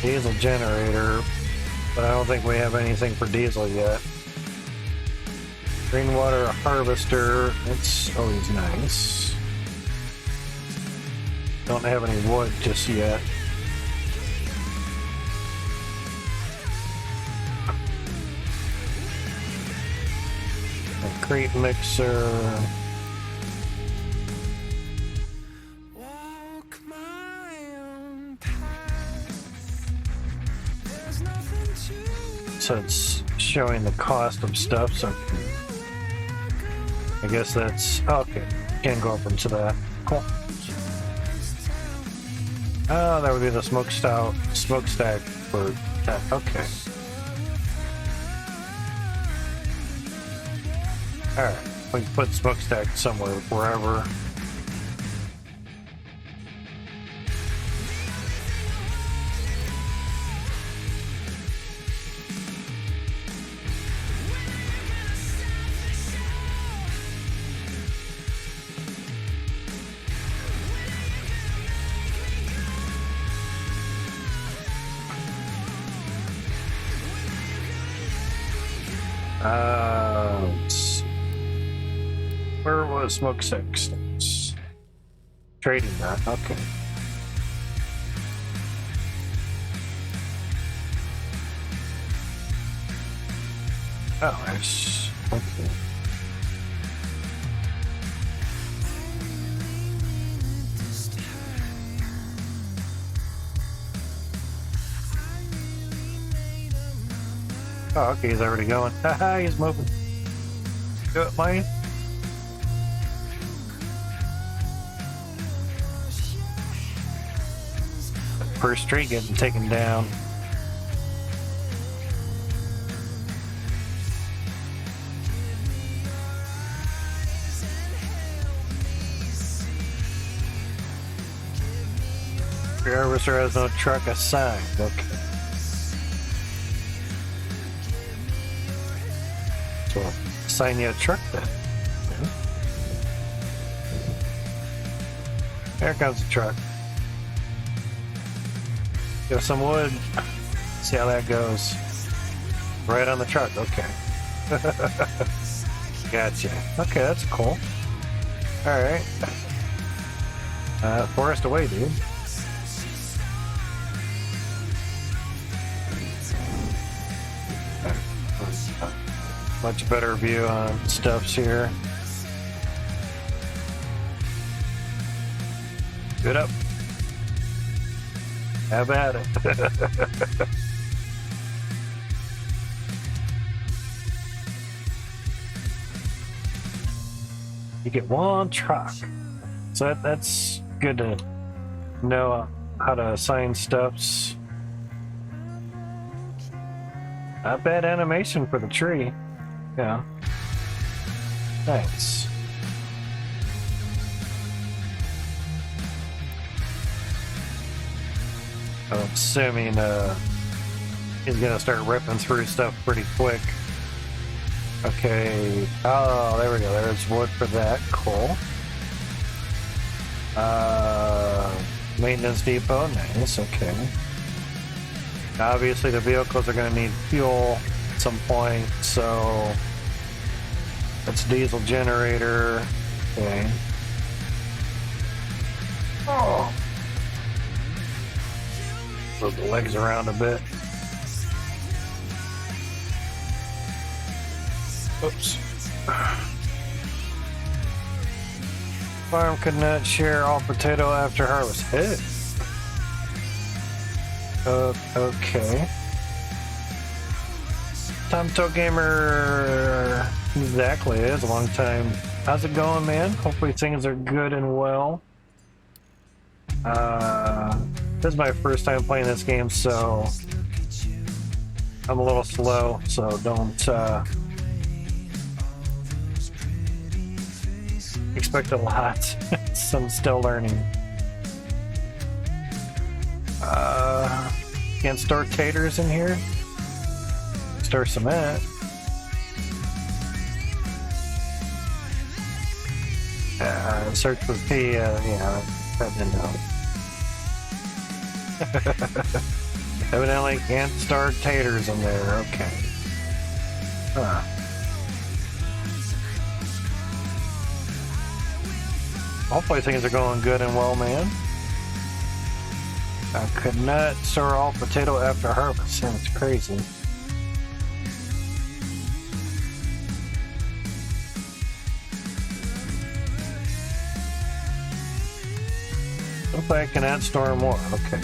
Diesel generator, but I don't think we have anything for diesel yet. Rainwater harvester, that's always nice. Don't have any wood just yet. Concrete mixer. Walk my own path. There's nothing to So it's showing the cost of stuff, so I guess that's okay. Can't go up into that. Cool. Oh, that would be the smokestack for that. Okay. Alright, we can put smokestack somewhere, wherever. Let's see. Where was smokestack stats? Trading that, okay. Oh, nice. Okay. Oh, okay, he's already going. Haha, he's moving. Do it, Mike. First tree getting taken down. Your harvester has no truck assigned. Okay. So assign you a truck then. Okay. Here comes the truck. Give some wood. See how that goes. Right on the truck. Okay. Gotcha. Okay, that's cool. All right. Forest away, dude. Much better view on stuffs here. Good up. Have at it. You get one truck. So that's good to know how to assign stuffs. Not bad animation for the tree. Yeah. Nice. I'm assuming he's gonna start ripping through stuff pretty quick. Okay. Oh, there we go. There's wood for that. Cool. Maintenance depot. Nice. Okay. Obviously, the vehicles are going to need fuel at some point, so that's diesel generator. Okay. Oh. Move the legs around a bit. Oops. Farm could not share all potato after harvest. Hey. Okay. Tomto Gamer. Exactly. It is a long time. How's it going, man? Hopefully things are good and well. This is my first time playing this game, so I'm a little slow, so don't expect a lot. So I'm still learning. Can't store taters in here. Store cement. Search for P. Yeah, that didn't help. Evidently can't store taters in there. Okay. Huh. Hopefully things are going good and well, man. I could not store all potato after harvest. That's crazy. Looks like I cannot store more. Okay.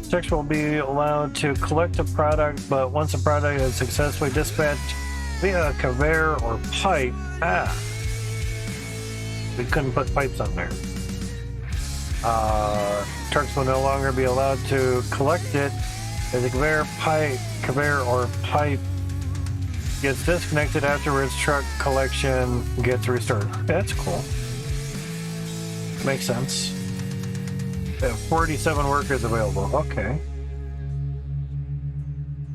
Six will be allowed to collect a product, but once a product is successfully dispatched via a conveyor or pipe, we couldn't put pipes on there. Trucks will no longer be allowed to collect it as a conveyor or pipe gets disconnected afterwards. Truck collection gets restored. That's cool. Makes sense. 47 workers available. Okay.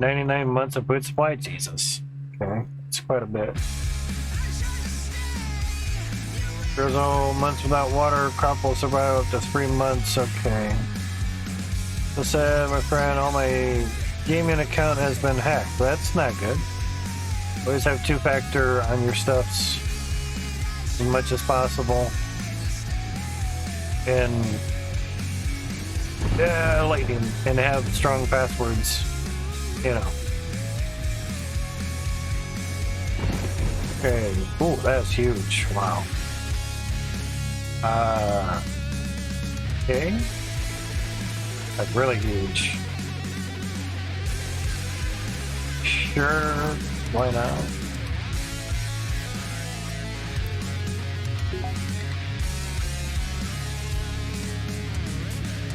99 months of food supply. Jesus. Okay. It's quite a bit. There's no months without water. Crop will survive up to 3 months. Okay. So said my friend, all my gaming account has been hacked. That's not good. Always have two-factor on your stuffs as much as possible. And lightning, and have strong passwords, you know. Okay. Ooh, that's huge. Wow. Okay. Like really huge. Sure. Why not?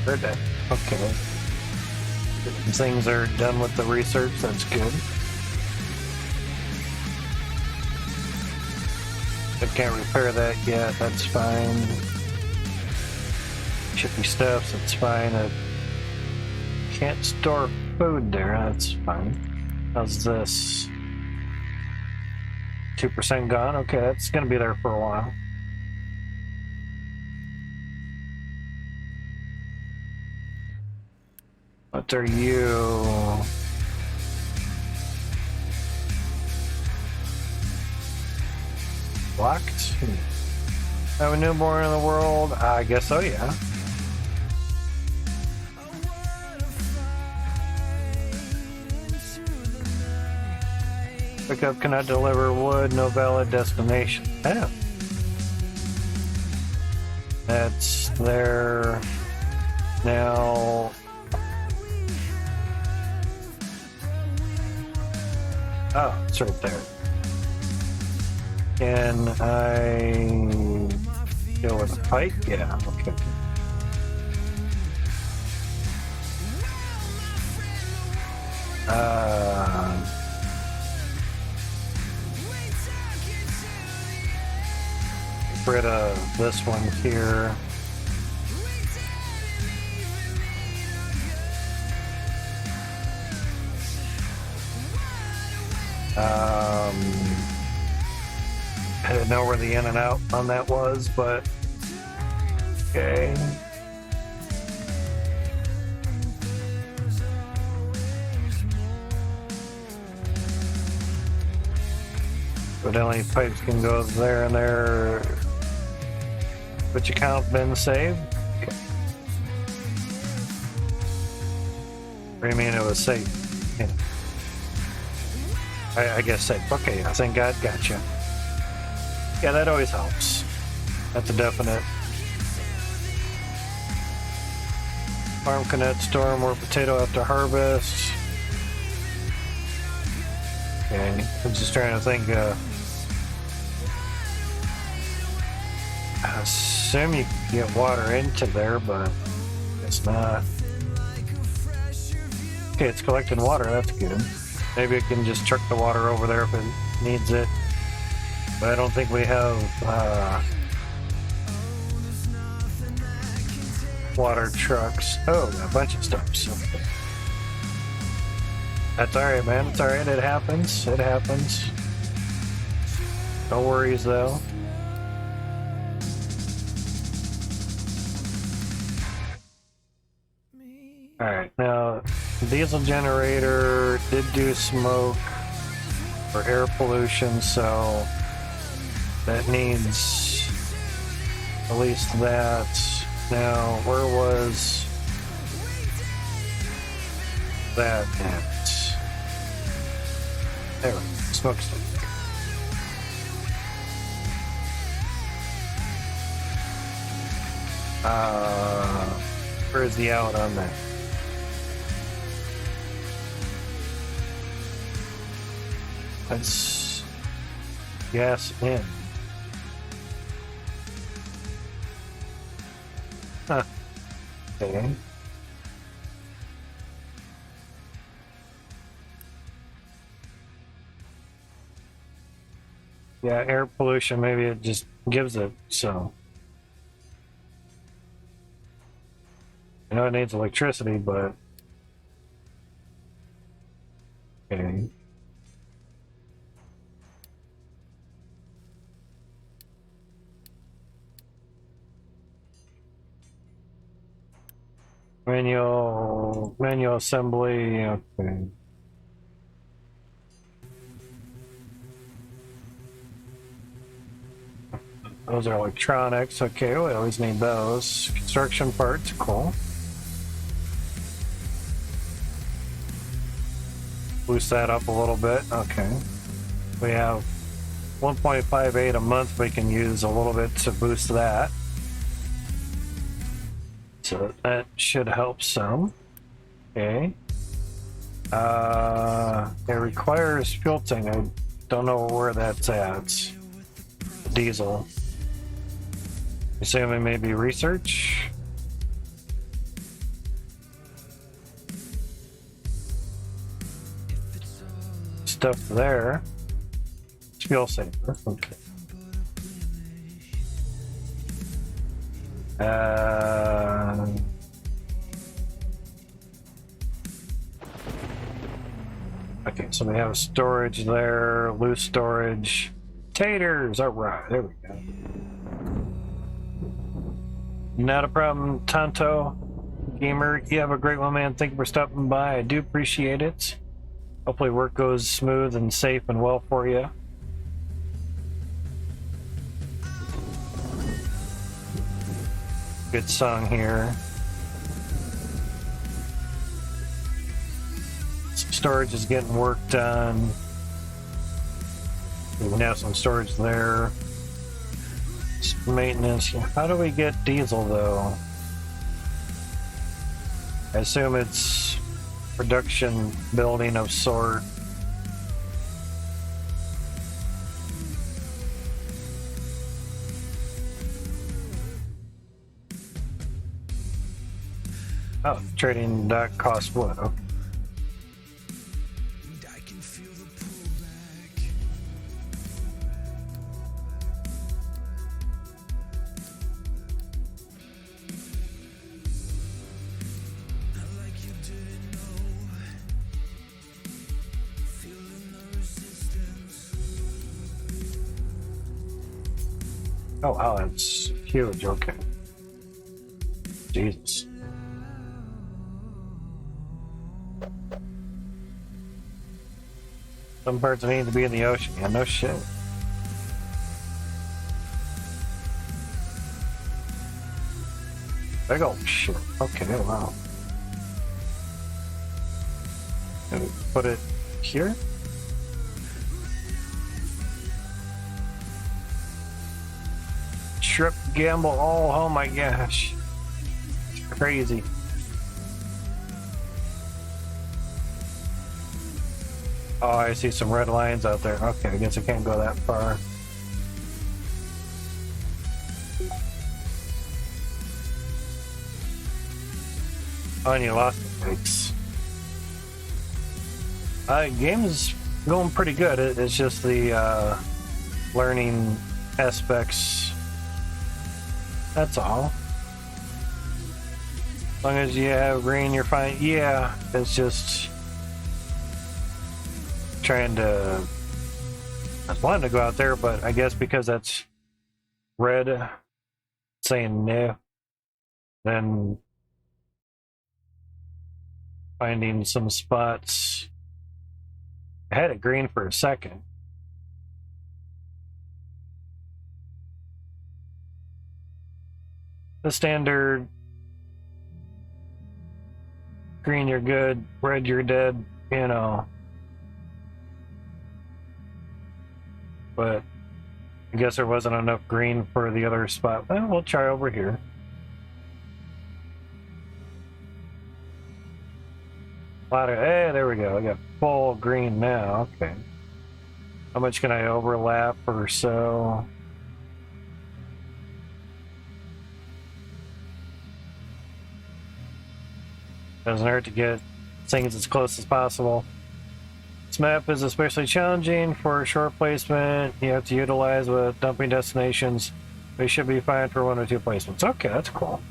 They're dead. Okay. Things are done with the research. That's good. I can't repair that yet. That's fine. Chippy stuff. That's fine. I can't store food there. That's fine. How's this? 2% gone. Okay, that's gonna be there for a while. What are you? Blocked? Have a newborn in the world? I guess so, yeah. Pickup cannot deliver wood, no valid destination. Yeah. That's there. Now. Oh, it's right there. Can I deal with a pike? Yeah, okay. Get rid of this one here. I didn't know where the in and out on that was, but okay. But only pipes can go there and there. Which account been saved? Okay. What do you mean it was saved? Yeah. I guess saved. Okay, I thank God, gotcha. Yeah, that always helps. That's a definite. Farm cannot store more potato after harvest. Okay, I'm just trying to think. I assume you can get water into there, but it's not. Okay, it's collecting water. That's good. Maybe it can just truck the water over there if it needs it. But I don't think we have water trucks. Oh, a bunch of stuff. So that's all right, man. It's all right. It happens. It happens. No worries, though. All right. Now, diesel generator did do smoke for air pollution, so that needs at least that. Now, where was that at? There we go. Smokestack. Where's the out on that? That's gas in. Huh. Okay. Yeah, air pollution, maybe it just gives it, so. I know it needs electricity, but. Okay. Manual assembly, okay. Those are electronics, okay, we always need those. Construction parts, cool. Boost that up a little bit, okay. We have 1.58 a month we can use a little bit to boost that. So that should help some. Okay. It requires fuel tank. I don't know where that's at. Diesel. Assuming maybe research. Stuff there. It's fuel saver. Okay. Okay, so we have storage there, loose storage. taters. All right, there we go. Not a problem, Tonto. Gamer, you have a great one, man. Thank you for stopping by. I do appreciate it. Hopefully work goes smooth and safe and well for you. Good song here. Storage is getting worked on. We can have some storage there. Maintenance. How do we get diesel though? I assume it's production building of sort. Oh, trading dock cost what? Okay. I can feel the pullback. Like you didn't know. Feeling the resistance. Oh wow, that's huge. Okay. Jesus. Some parts need to be in the ocean. Yeah, no shit. Big old shit. Okay, wow. Can we put it here? Trip gamble. Oh my gosh. It's crazy. Oh, I see some red lines out there. Okay, I guess I can't go that far. Oh, and you lost the brakes. Game's going pretty good. It's just the learning aspects. That's all. As long as you have green, you're fine. Yeah, it's just trying to. I wanted to go out there, but I guess because that's red saying no, then finding some spots. I had it green for a second. The standard green, you're good, red, you're dead, you know. But I guess there wasn't enough green for the other spot. Well, we'll try over here. Hey, there we go. I got full green now. Okay. How much can I overlap or so? Doesn't hurt to get things as close as possible. This map is especially challenging for short placement. You have to utilize with dumping destinations. They should be fine for 1 or 2 placements. Okay, that's cool.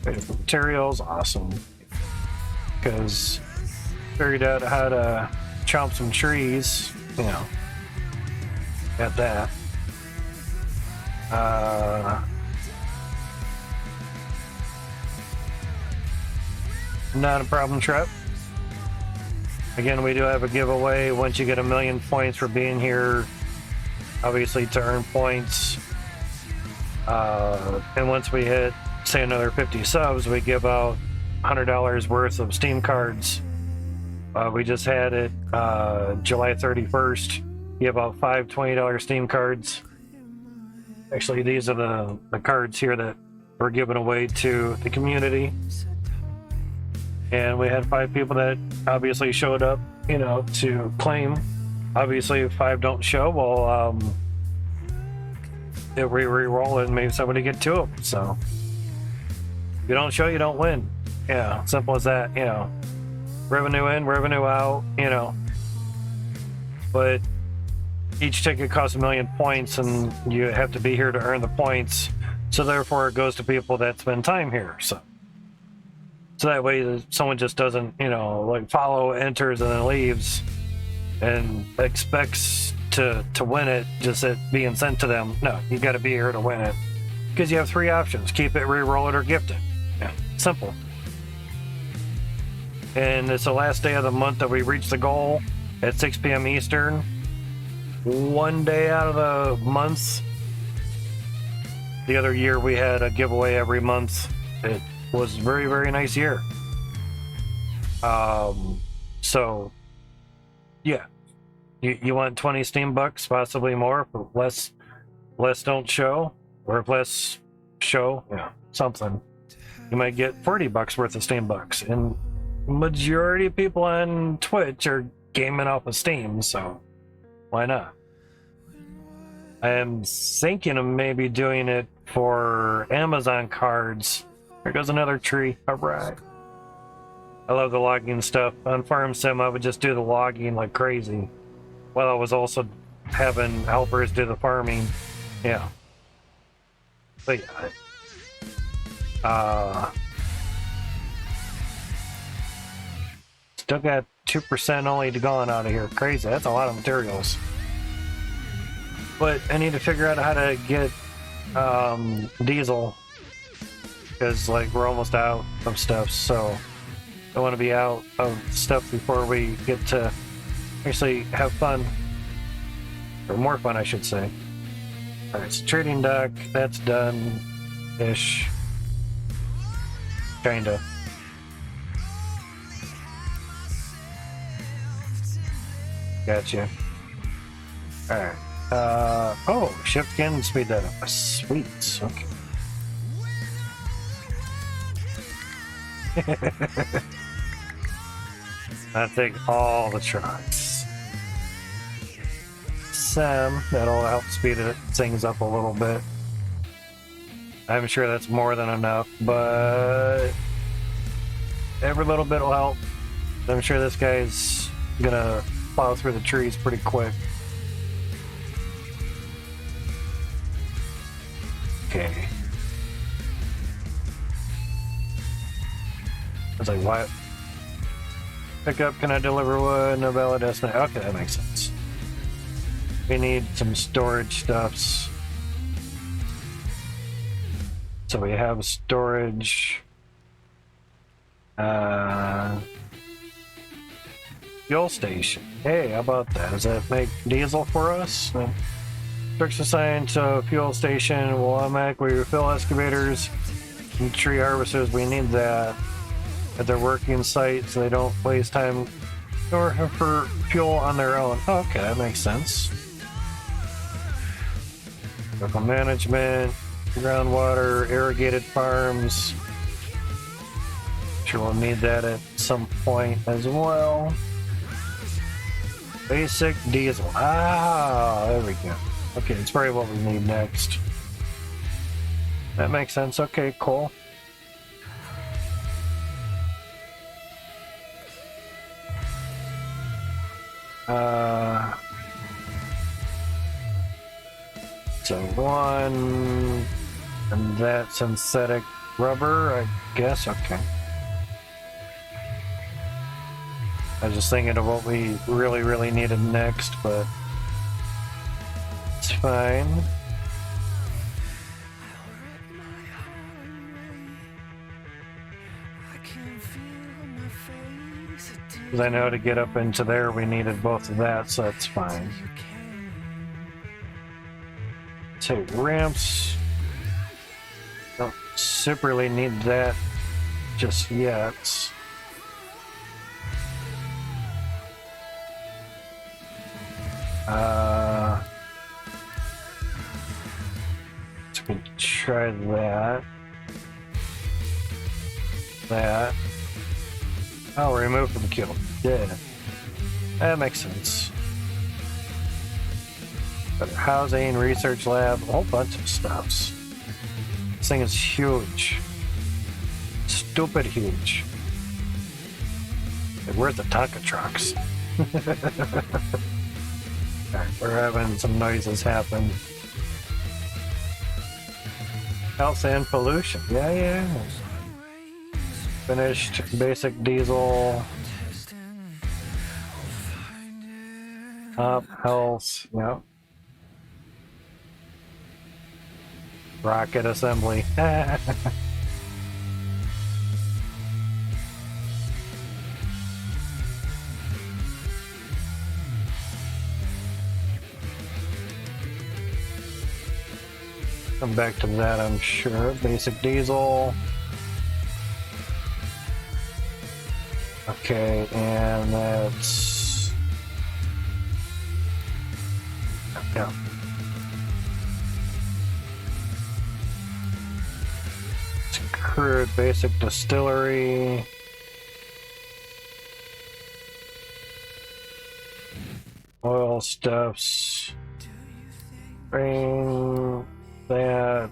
Materials, awesome. Because figured out how to chomp some trees, you know. Got that. Not a problem, Trep. Again, we do have a giveaway once you get 1 million points for being here, obviously to earn points. And once we hit, say, another 50 subs, we give out $100 worth of Steam cards. We just had it July 31st. Give out 5 $20 Steam cards. Actually, these are the cards here that we're giving away to the community. And we had 5 people that obviously showed up, you know, to claim. Obviously, if 5 don't show, well, if we re-roll it and maybe somebody get 2 of them. So if you don't show, you don't win. Yeah, simple as that, you know. Revenue in, revenue out, you know. But each ticket costs 1 million points, and you have to be here to earn the points. So therefore, it goes to people that spend time here. So that way, someone just doesn't, you know, like follow, enters, and then leaves. and expects to win it just it being sent to them. No, you got to be here to win it. Because you have three options: keep it, re-roll it, or gift it. Yeah, simple. And it's the last day of the month that we reach the goal at 6 p.m. Eastern. One day out of the month. The other year we had a giveaway every month. It was a very, very nice year. So, yeah. You want 20 Steam bucks, possibly more, but less don't show, or if less show, yeah, something. You might get 40 bucks worth of Steam bucks, and majority of people on Twitch are gaming off of Steam, so why not? I am thinking of maybe doing it for Amazon cards. There goes another tree. All right. I love the logging stuff. On Farm Sim, I would just do the logging like crazy, while I was also having helpers do the farming. Yeah. But yeah. Still got 2% only to going out of here. Crazy. That's a lot of materials. But I need to figure out how to get diesel, because like we're almost out of stuff, so I want to be out of stuff before we get to actually have fun, or more fun I should say. Alright, so trading dock, that's done ish, kinda. Gotcha. Alright. Oh, shift can speed that up. Sweet. Okay. I take all the trucks. Sam, that'll help speed things up a little bit. I'm sure that's more than enough, but every little bit will help. I'm sure this guy's gonna plow through the trees pretty quick. Okay. I was like, what? Pickup, can I deliver wood? No valid destination. Okay, that makes sense. We need some storage stuffs. So we have storage. Fuel station. Hey, how about that? Does that make diesel for us? Trucks assigned to fuel station will automatically refill excavators and tree harvesters. We need that at their working site so they don't waste time or for fuel on their own. Oh, okay, that makes sense. Local management, groundwater, irrigated farms. Sure, we'll need that at some point as well. Basic diesel. Ah, there we go. Okay, it's probably what we need next. That makes sense. Okay, cool. So one, and that synthetic rubber, I guess. Okay. I was just thinking of what we really needed next, but it's fine. Because I know to get up into there we needed both of that, so that's fine. So ramps, don't superly need that just yet. So we can try that. Oh, remove from queue. Yeah. That makes sense. Better housing, research lab, a whole bunch of stuffs. This thing is huge. Stupid huge. Like, where's the Tonka trucks? Alright, we're having some noises happen. Health and pollution. Yeah. Finished basic diesel. Up, health, yep. Rocket assembly. Come back to that, I'm sure. Basic diesel. Okay, and that's... yeah. It's crude basic distillery. Oil stuffs. Bring that.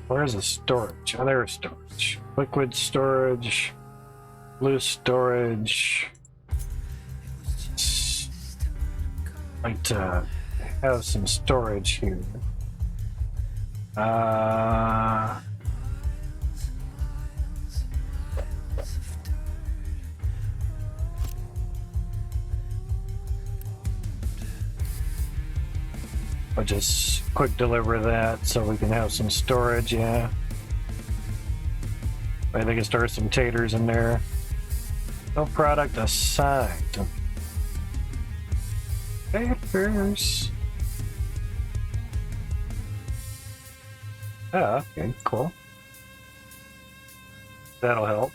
Where's the storage? Oh, there's storage. Liquid storage. Loose storage. Might have some storage here. I'll just quick deliver that so we can have some storage, yeah. I think I can store some taters in there. No product assigned. Taters. Ah, okay, cool. That'll help.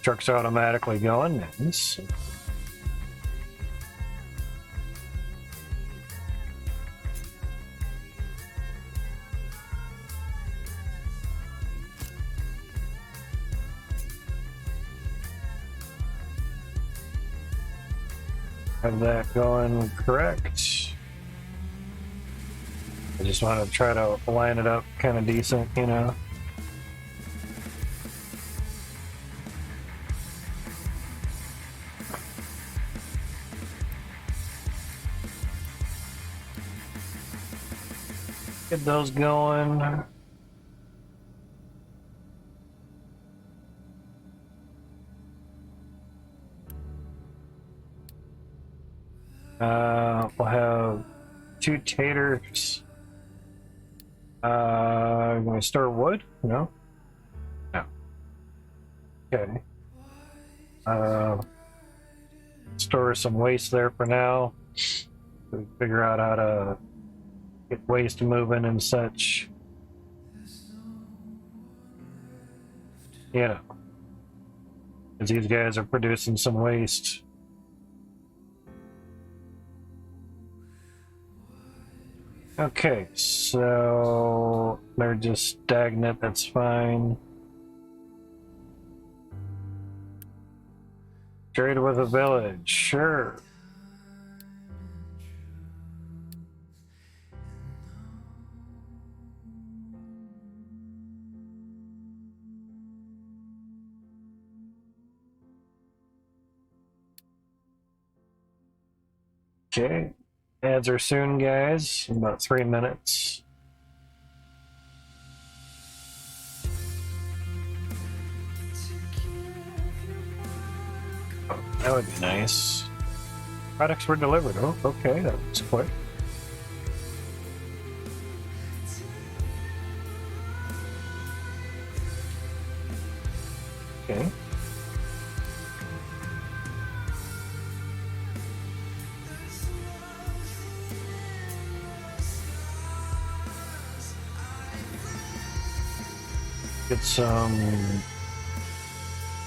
Truck's automatically going. Nice. Have that going correct. I just want to try to line it up kind of decent, you know. Get those going. We'll have 2 taters. I'm gonna store wood? No? No. Okay. Store some waste there for now. We figure out how to get waste moving and such. You know. Because these guys are producing some waste. Okay, so they're just stagnant, that's fine. Trade with a village, sure. Okay. Ads are soon, guys. In about 3 minutes. Oh, that would be nice. Products were delivered. Oh, okay, that was quick. Okay. Get some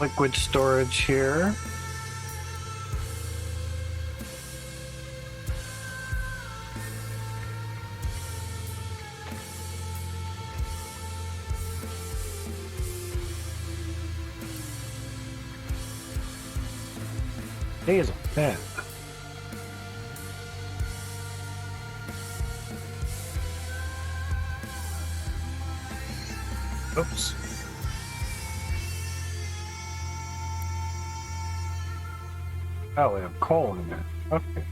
liquid storage here. Diesel, yeah. Oops. Oh, we have coal in there. Okay.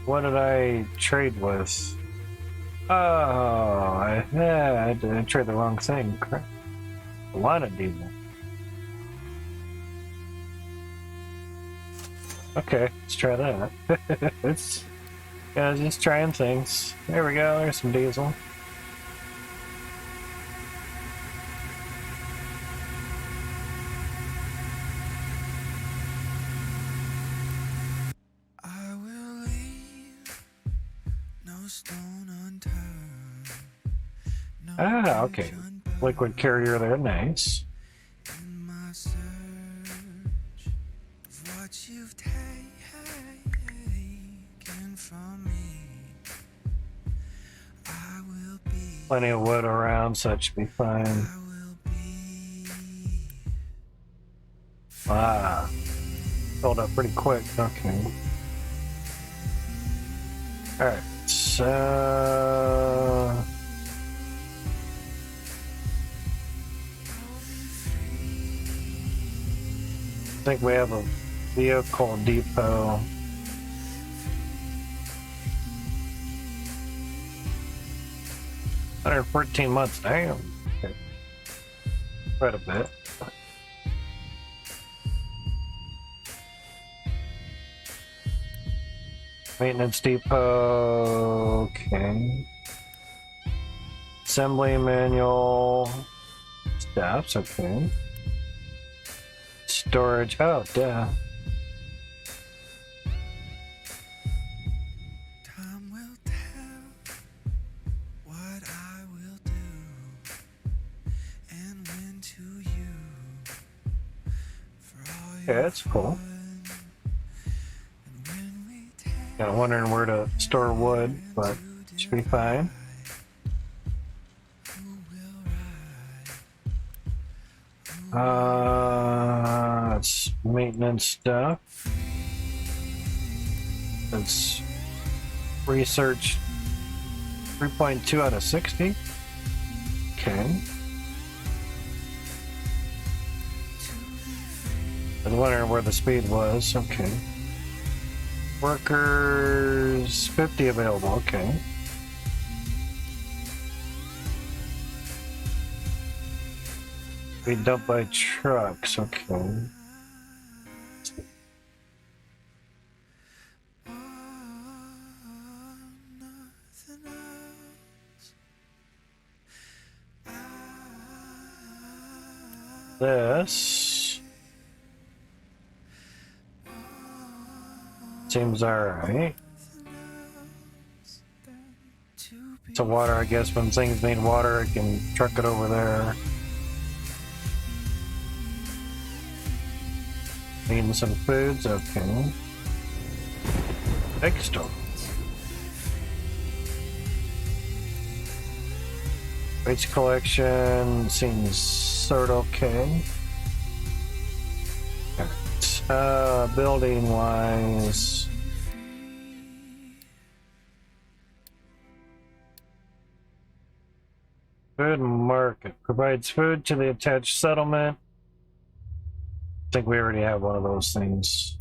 What did I trade with? Oh, I trade the wrong thing. Crap. A lot of diesel. Okay, let's try that. It's yeah, just trying things. There we go. There's some diesel. I will leave no stone unturned. No Ah, okay. bridge unburned Liquid carrier there, nice. in my search of what you've taken from me. I will be. Plenty of wood around, so it should be fine. I will be. Ah, filled up pretty quick. Okay. All right. So I think we have a vehicle depot. Under 14 months. Damn. Okay. Quite a bit. Maintenance depot. Okay. Assembly manual. Steps. Okay. Storage. Oh, duh. Time will tell what I will do and when to you for all Yeah, your that's cool. fun. And when we take Kind of wondering where to store wood, but should be fine. who will ride? It's maintenance stuff. It's research 3.2 out of 60. Okay. I was wondering where the speed was. Okay. Workers 50 available. Okay. Be dumped by trucks. Okay. Nothing else. This seems alright. So water, I guess when things need water, I can truck it over there. Needing some foods, okay. Next store. Waste collection seems sort of okay. Building wise. Food market provides food to the attached settlement. I think we already have one of those things.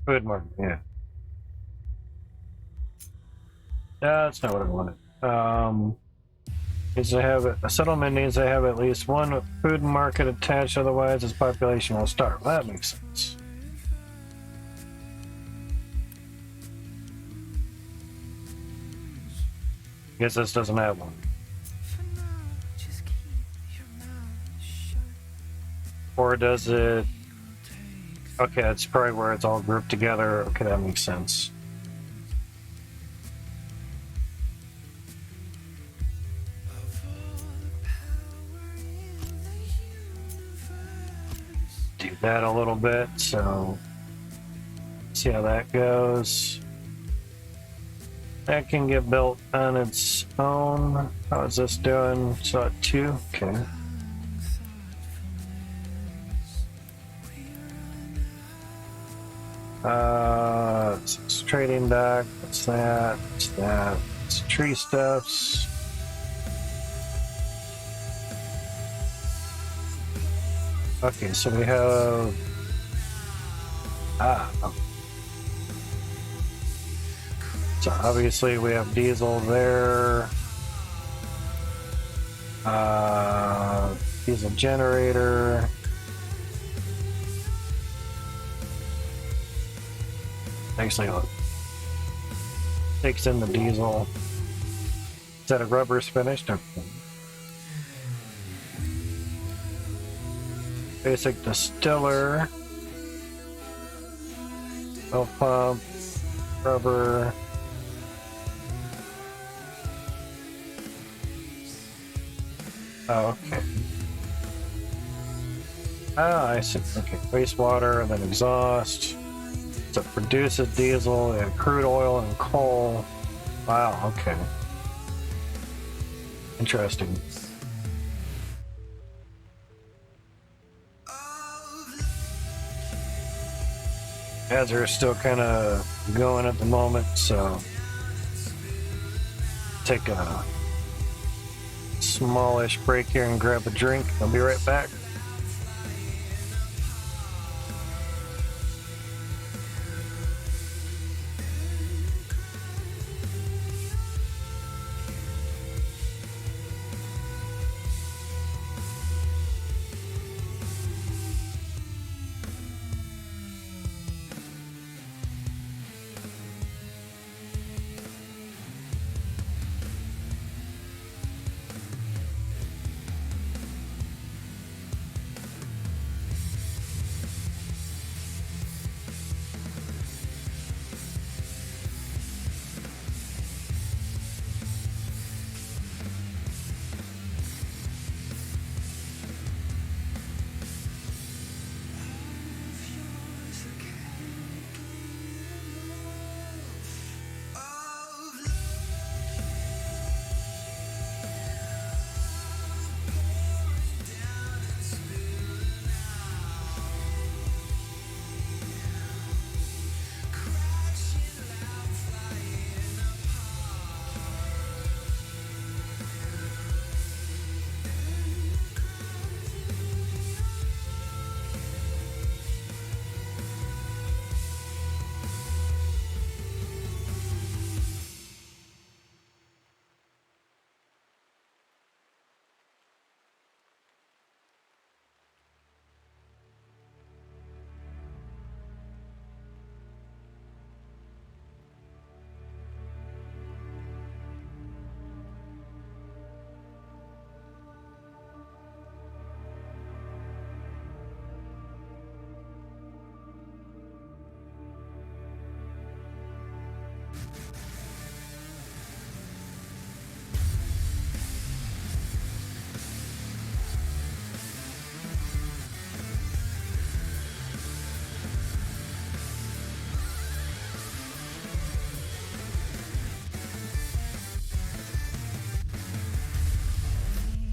Food market, yeah. That's not what I wanted. Needs to have a settlement needs to have at least one food market attached, otherwise its population will starve. That makes sense. Guess this doesn't have one. Or does it? Okay, that's probably where it's all grouped together. Okay, that makes sense. Do that a little bit, so see how that goes. That can get built on its own. How is this doing? So at 2? Okay. It's trading dock. What's that? What's that? It's tree stuffs. Okay, so we have So obviously we have diesel there. Diesel generator. Actually, takes in the diesel. Is that a rubber's finished? Okay. Basic distiller. Oil pump. Rubber. Oh, okay. Ah, I see. Okay. Wastewater and then exhaust. So it produces diesel and crude oil and coal. Wow, okay. Interesting. Ads are still kind of going at the moment, so take a smallish break here and grab a drink. I'll be right back.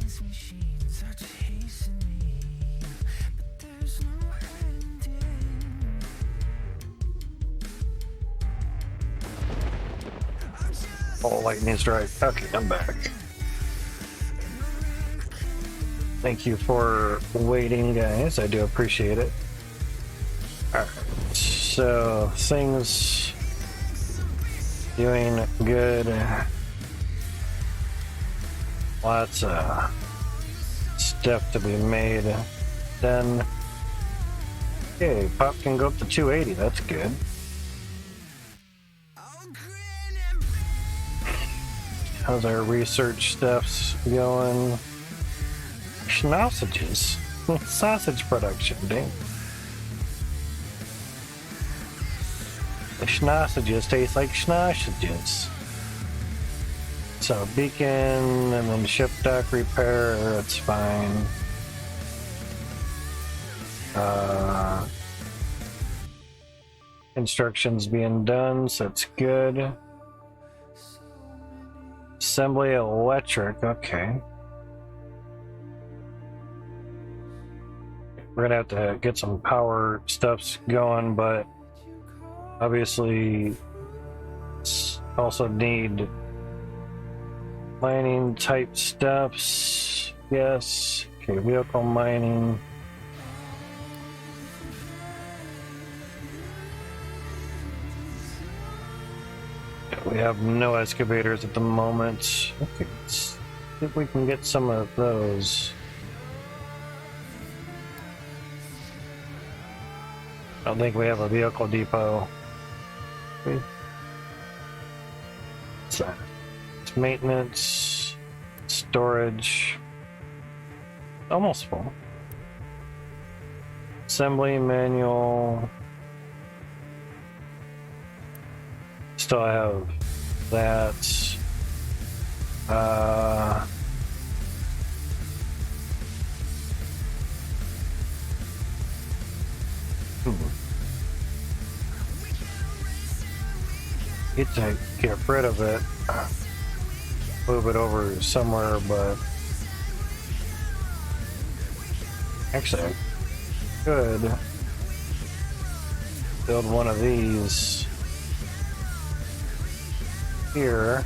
These machines are chasing me, but there's no ending. Oh, lightning strike. Okay, I'm back. Thank you for waiting, guys. I do appreciate it. Alright, so things doing good. Lots of stuff to be made. Done. Okay, pop can go up to 280. That's good. How's our research stuffs going? Sausages. Sausage production, dang. The sausages taste like sausages. So beacon and then ship dock repair, that's fine. Construction's being done, so that's good. Assembly electric, okay. We're gonna have to get some power stuffs going, but obviously also need mining type stuffs. Yes. Okay, vehicle mining. We have no excavators at the moment. Okay, let's see if we can get some of those. I don't think we have a vehicle depot. So, it's maintenance, storage, almost full. Assembly manual. Still have that. Get to get rid of it, move it over somewhere, but actually I could build one of these here.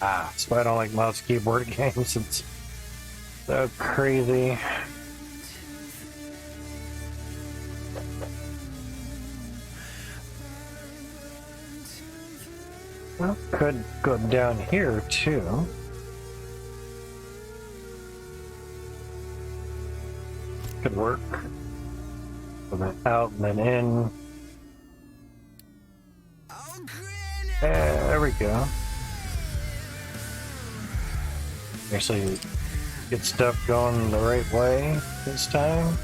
That's why I don't like mouse keyboard games. It's so crazy. Well, could go down here too. Could work. And then out and then in. There we go. Actually get stuff going the right way this time.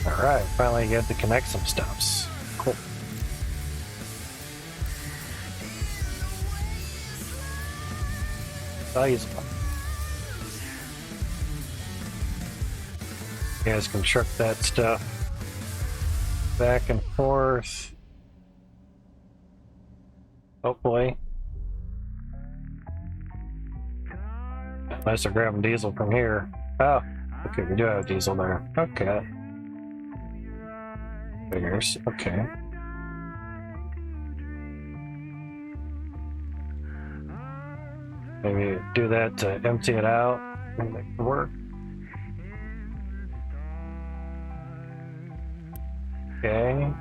Alright, finally get to connect some stuffs. Cool. Values. You guys can truck that stuff back and forth. Hopefully. Unless they're grabbing diesel from here. Oh, okay, we do have diesel there. Okay. Figures, okay. Maybe do that to empty it out and make it work. Okay.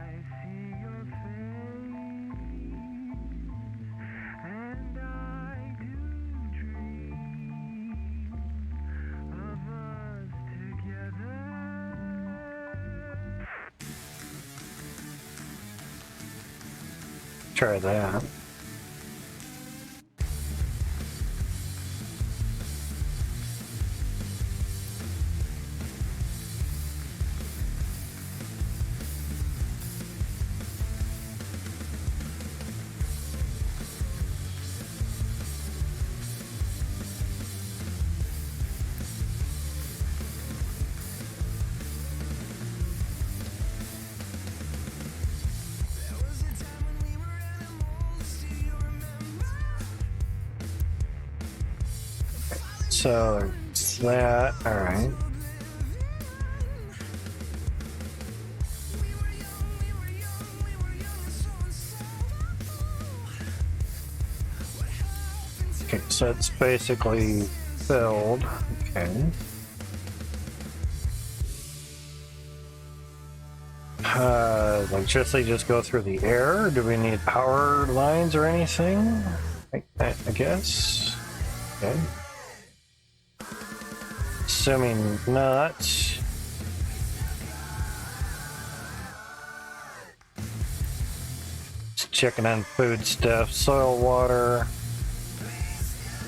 Try that. So it's that, alright. Okay, so it's basically filled. Okay. Electricity just go through the air? Do we need power lines or anything? I guess. Okay. Assuming not. Just checking on food stuff. Soil, water.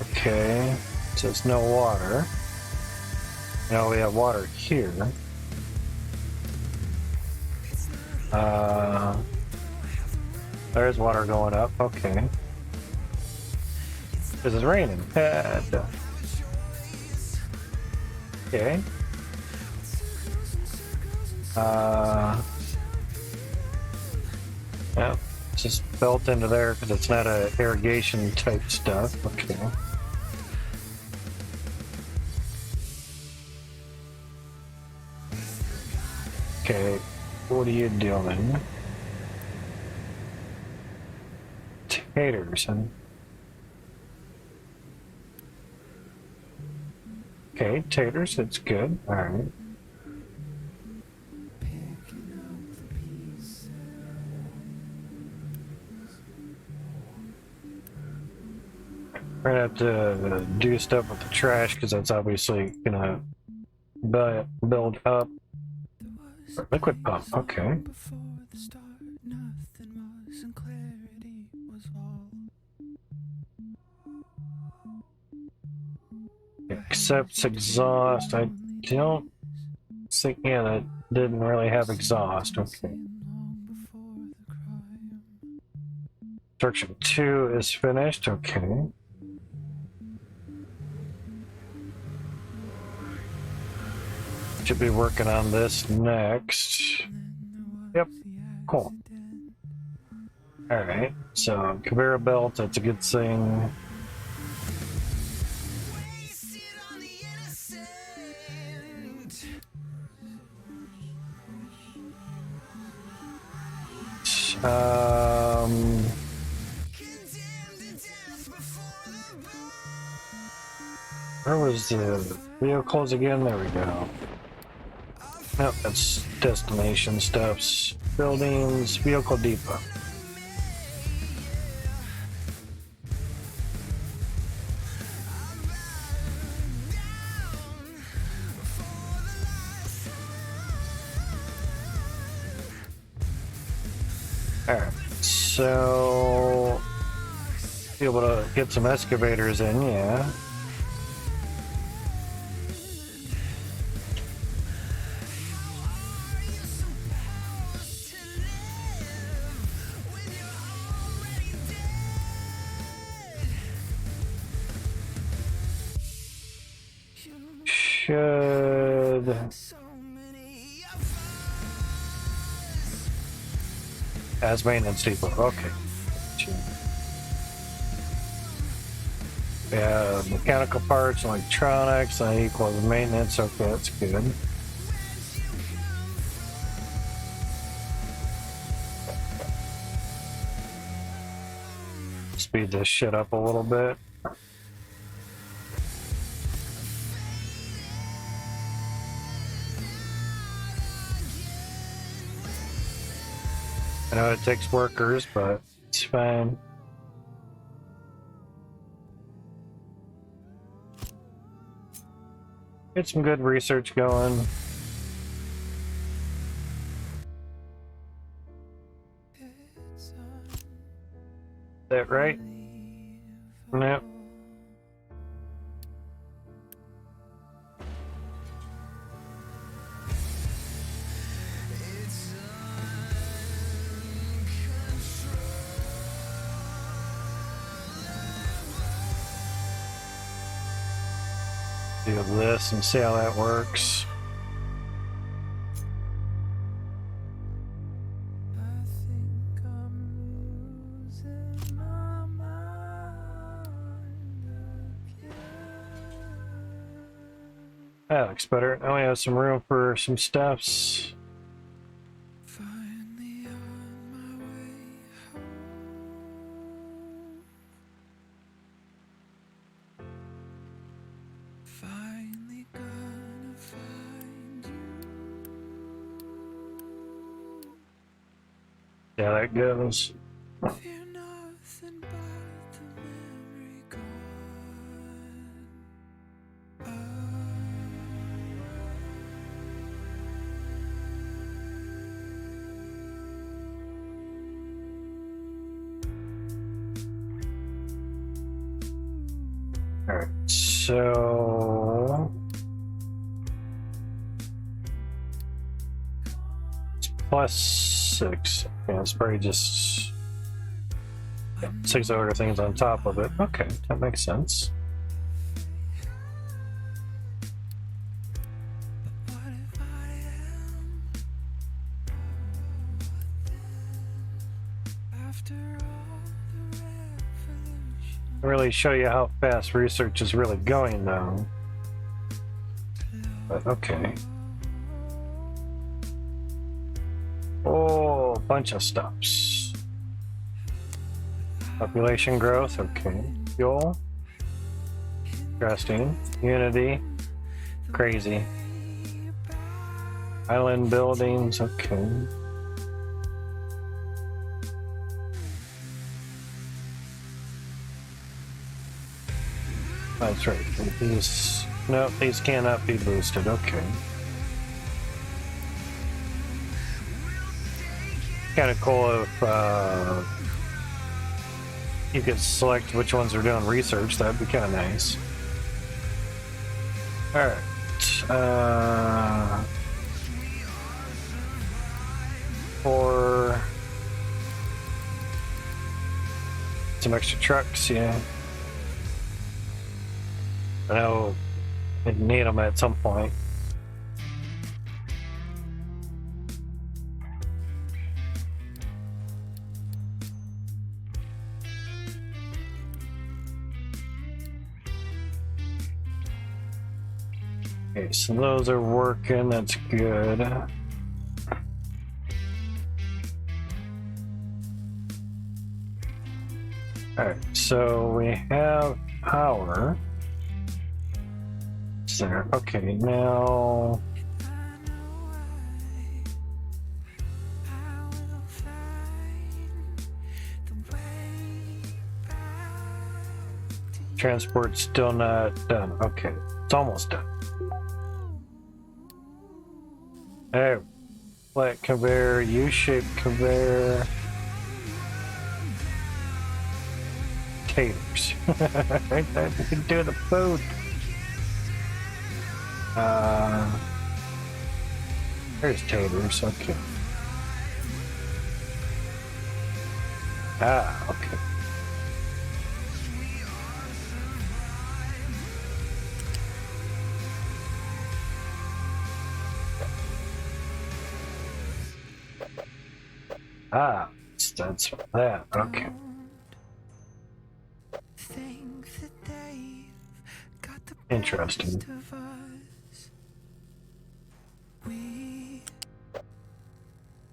Okay. So it's no water. Now we have water here. There's water going up. Okay. This is raining. Okay. Yeah, just built into there because it's not a irrigation type stuff. Okay. Okay, what are you doing? Taters, and Okay, taters, it's good. Alright. We're gonna have to do stuff with the trash because that's obviously gonna build up. Liquid pump, okay. Before the start, nothing was, and clarity was all. Accepts exhaust. I don't think, yeah, that didn't really have exhaust. Okay. Construction 2 is finished. Okay. Should be working on this next. Yep. Cool. Alright. So, conveyor belt, that's a good thing. Where was the vehicles again? There we go. Nope, that's destination stuffs. Buildings, vehicle depot. Alright, so be able to get some excavators in, yeah. Should as maintenance depot. Okay. Yeah, mechanical parts, electronics, that equals maintenance. Okay, that's good. Speed this shit up a little bit. I know it takes workers, but it's fine. Get some good research going. Is that right? Nope. Do this and see how that works. That looks better. Now we have some room for some steps. Yeah, that goes. All right, so it's +6. Yeah, it's probably just 6 other things on top of it. Okay, that makes sense. Really show you how fast research is really going though. But okay. Oh, a bunch of stops. Population growth, okay. Fuel. Interesting. Unity. crazy. Island buildings, okay. That's right. These, no, these cannot be boosted. Okay. Kind of cool if you could select which ones are doing research. That'd be kind of nice. All right. For some extra trucks, yeah. I know I'd need them at some point. Okay, so those are working. That's good. Alright, so we have power. There. Okay, now transport's still not done. Okay, it's almost done. Hey, flat conveyor, U-shaped conveyor. Taters. Right there, you can do the food. There's taters, okay. Ah, okay. Ah, that's that, okay. Interesting. We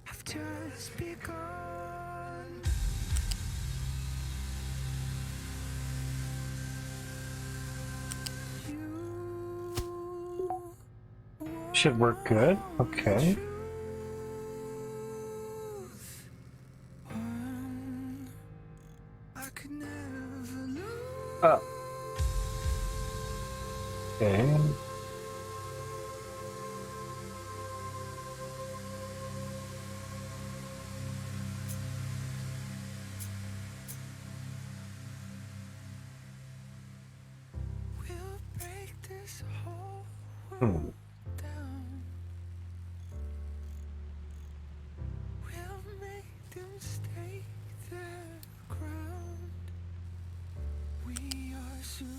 have just begun. Should work good. Okay. Oh. Okay. Down. We'll make them stake their ground. We are survivors.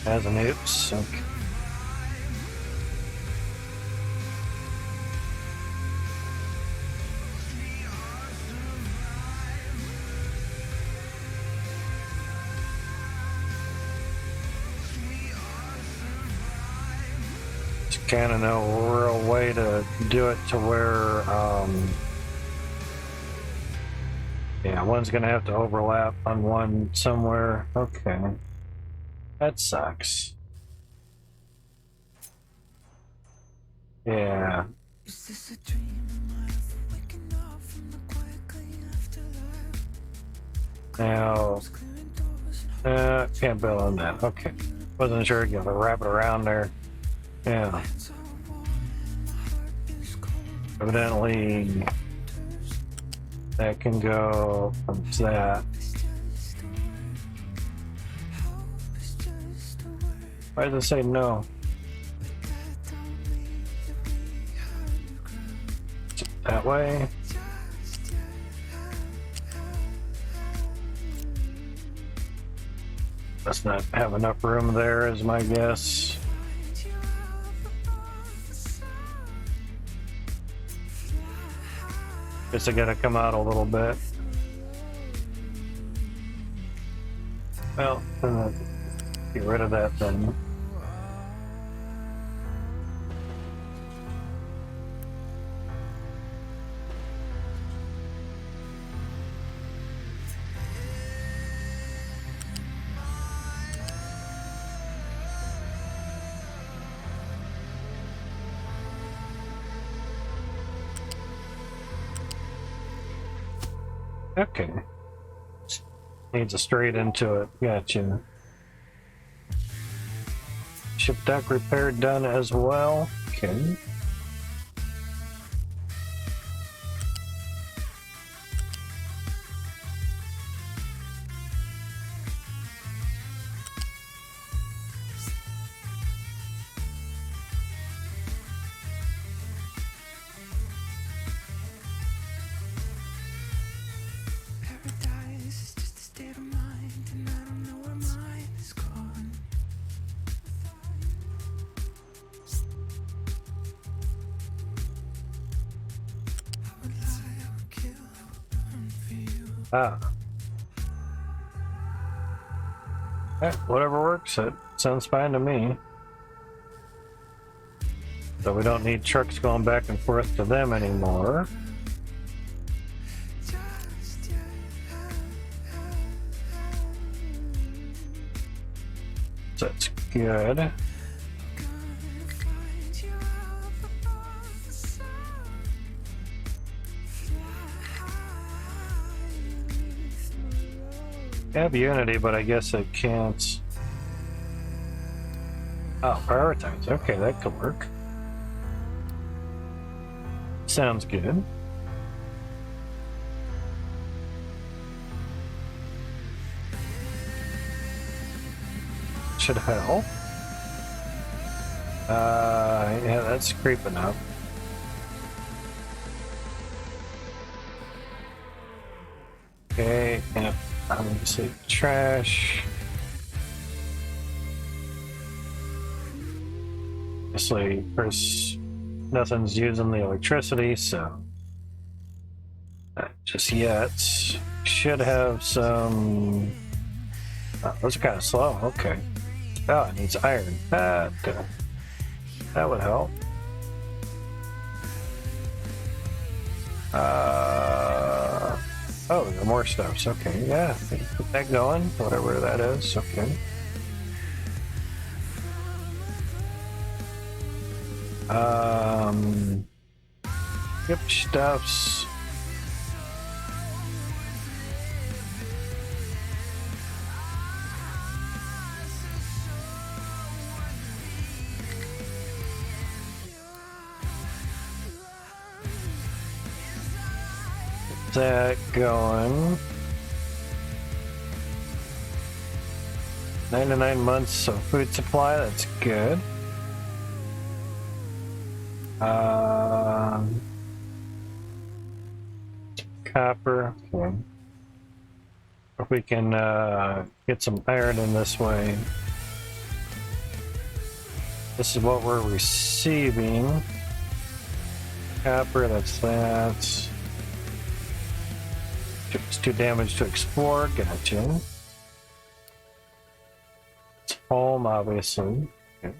As an oops. Okay. Kind of no real way to do it to where yeah, one's gonna have to overlap on one somewhere. Okay, that sucks. Yeah. Is this a dream? Am I ever waking up from the quiet clean afterlife? Now can't build on that. Okay, wasn't sure you gotta wrap it around there. Yeah. Evidently, that can go from that. Why does it say no? That way? Must not have enough room there, is my guess. Guess I gotta come out a little bit. Well, get rid of that then. Okay. Needs a straight into it. Gotcha. Ship deck repair done as well. Okay. Paradise is just a state of mind, and I don't know where mine is gone. I would lie, I would kill, I would burn for you. Ah. Whatever works. It sounds fine to me. So we don't need trucks going back and forth to them anymore. Just So that's good. gonna find you up above the sun. Fly with I have Unity, but I guess it can't. Oh, prioritize. Okay, that could work. Sounds good. Should help. Yeah, that's creeping up. Okay, and I'm gonna say trash. Obviously, first, nothing's using the electricity, so not just yet. Should have some. Oh, those are kind of slow. Okay. Oh, it needs iron. That would help. Oh, there are more stuffs. Okay, yeah. Put that going, whatever that is. Okay. Yep, stuffs. That going. 9 to 9 months of food supply, that's good. Copper. Okay. If we can get some iron in this way. This is what we're receiving. Copper, that's that. It's too damaged to explore, gotcha. It's home, obviously. Okay.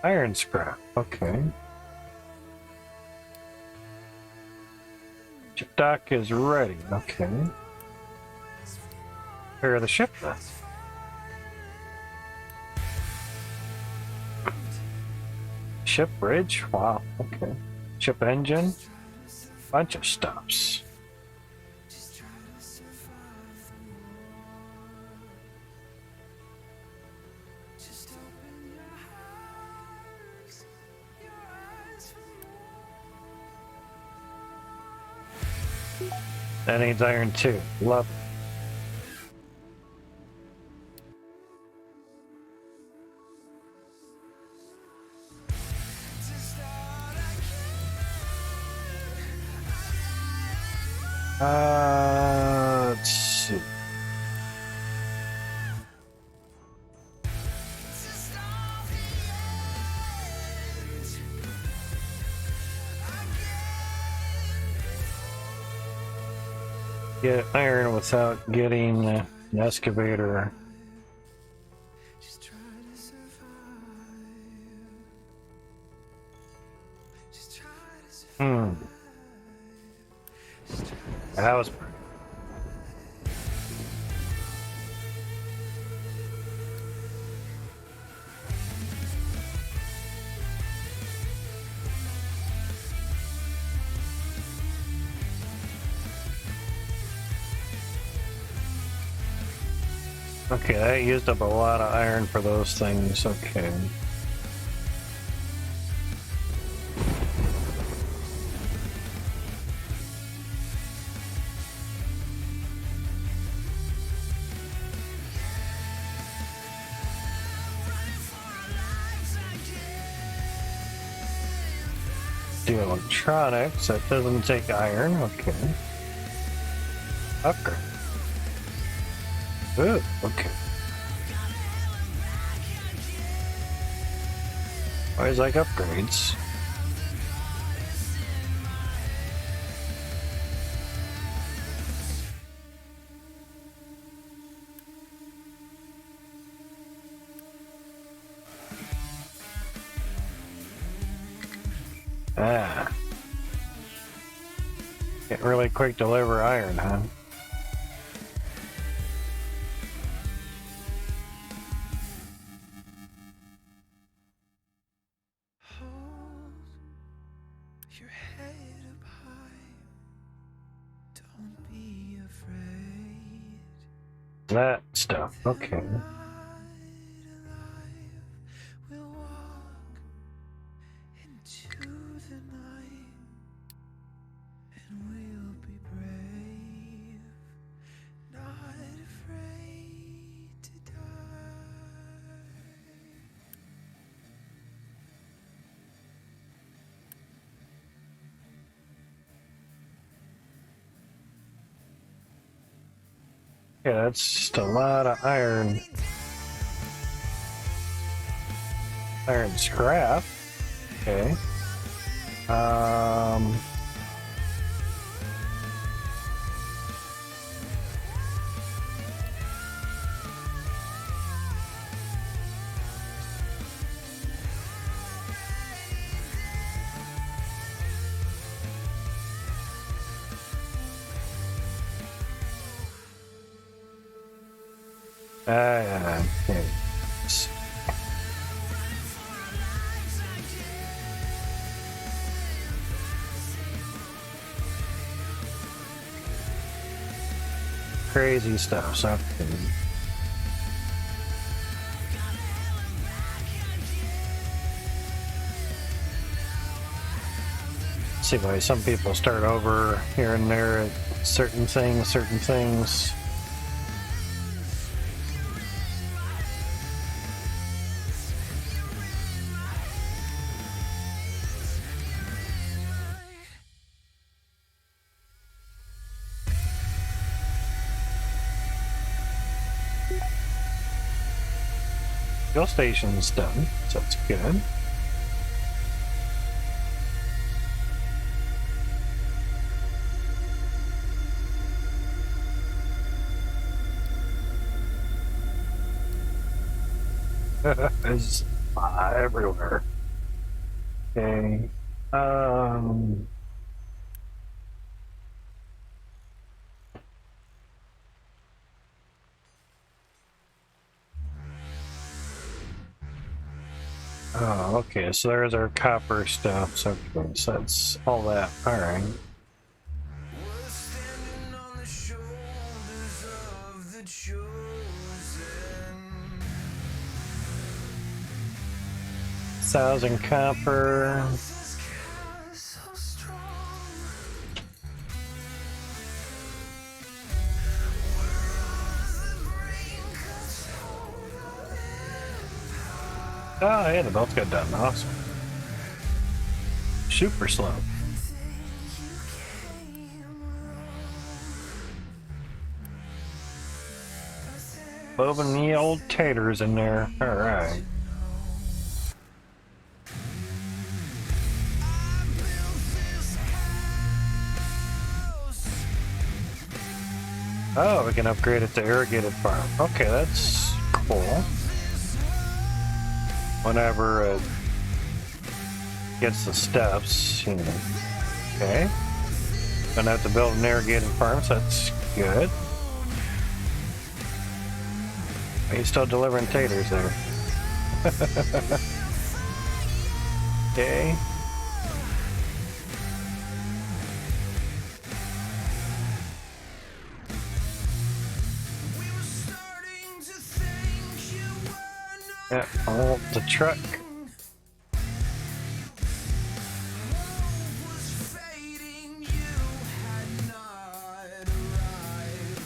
Iron scrap, okay. Ship dock is ready, okay. Repair the ship then. Ship bridge, wow, okay. Ship engine, bunch of stops. That needs iron too. Love it. Let's see. Get iron without getting an excavator. That was. Okay, that used up a lot of iron for those things. Okay. Do electronics. That doesn't take iron. Okay. Upgrade. Ooh, okay. Always like upgrades. Ah. Get really quick deliver iron, huh? Hold your head up high. Don't be afraid. That stuff. Okay. Alive, we'll walk into the night, and we'll be brave, not afraid to die. Yeah, that's just a lot of iron. Iron scrap. Okay. Okay. Crazy stuff. So see why some people start over here and there at certain things. Fuel station's done, so that's good. There's everywhere. Okay. Oh, okay, so there's our copper stuff. So, okay, so that's all that. Alright. We're standing on the shoulders of the chosen. 1,000 copper. This cat is so strong. We're on the brink of total impact. Oh, yeah, the belts got done. Awesome. Super slow. Moving the old taters in there. Alright. Oh, we can upgrade it to irrigated farm. Okay, that's cool. Whenever it gets the steps, you know. Okay. Gonna have to build an irrigated farm, so that's good. He's still delivering taters there. Okay. We were starting to Yeah, oh, the truck.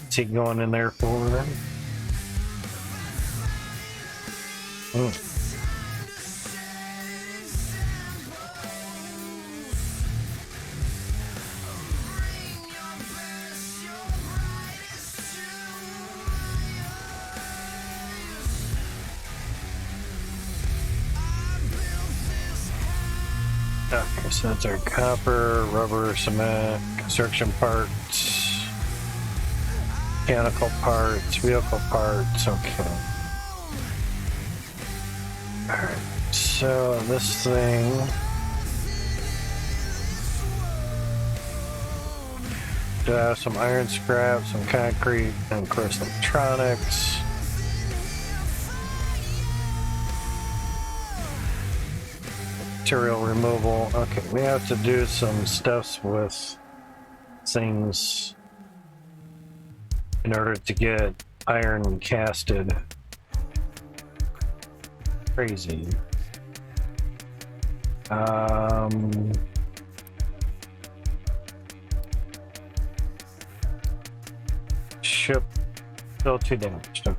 What's he going in there for then? Okay, so that's our copper, rubber, cement, construction parts, mechanical parts, vehicle parts. Okay. Alright, so this thing. Some iron scrap, some concrete, and of course electronics. Material removal. Okay, we have to do some stuff with things in order to get iron casted. Crazy. Ship still too damaged. Okay.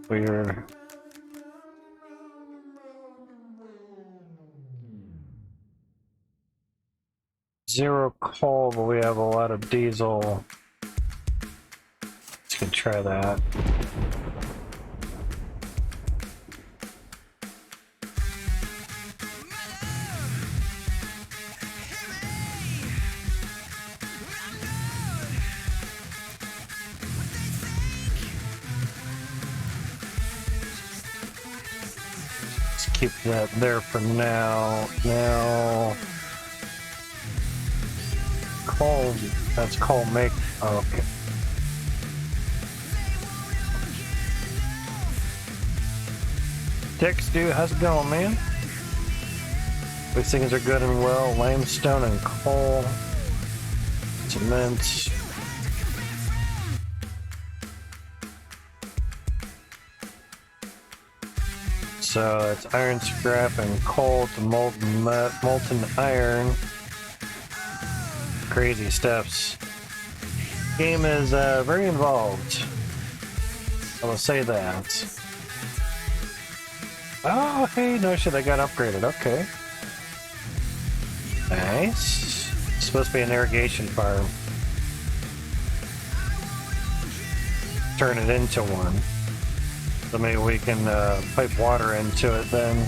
We're zero coal, but we have a lot of diesel. Let's go try that. Keep that there for now. Now, coal, that's coal make, oh, okay. Tex, dude, how's it going, man? These things are good and well. Limestone and coal, cement. So it's iron scrap and coal to molten iron. Crazy steps. Game is very involved. I will say that. Oh, hey, no shit, I got upgraded. Okay. Nice. It's supposed to be an irrigation farm. Turn it into one. So maybe we can pipe water into it then.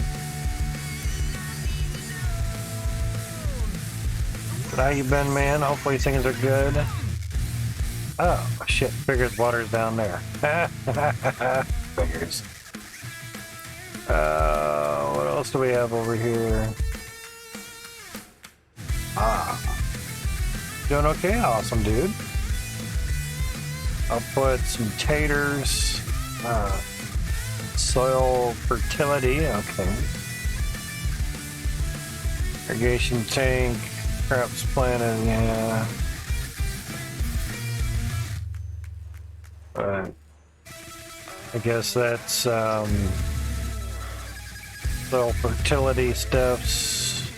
How you been, man? Hopefully things are good. Oh, shit. Figures water's down there. Figures. What else do we have over here? Doing okay? Awesome, dude. I'll put some taters. Soil fertility, okay. Irrigation tank, crops planted, yeah. But I guess that's soil fertility stuffs.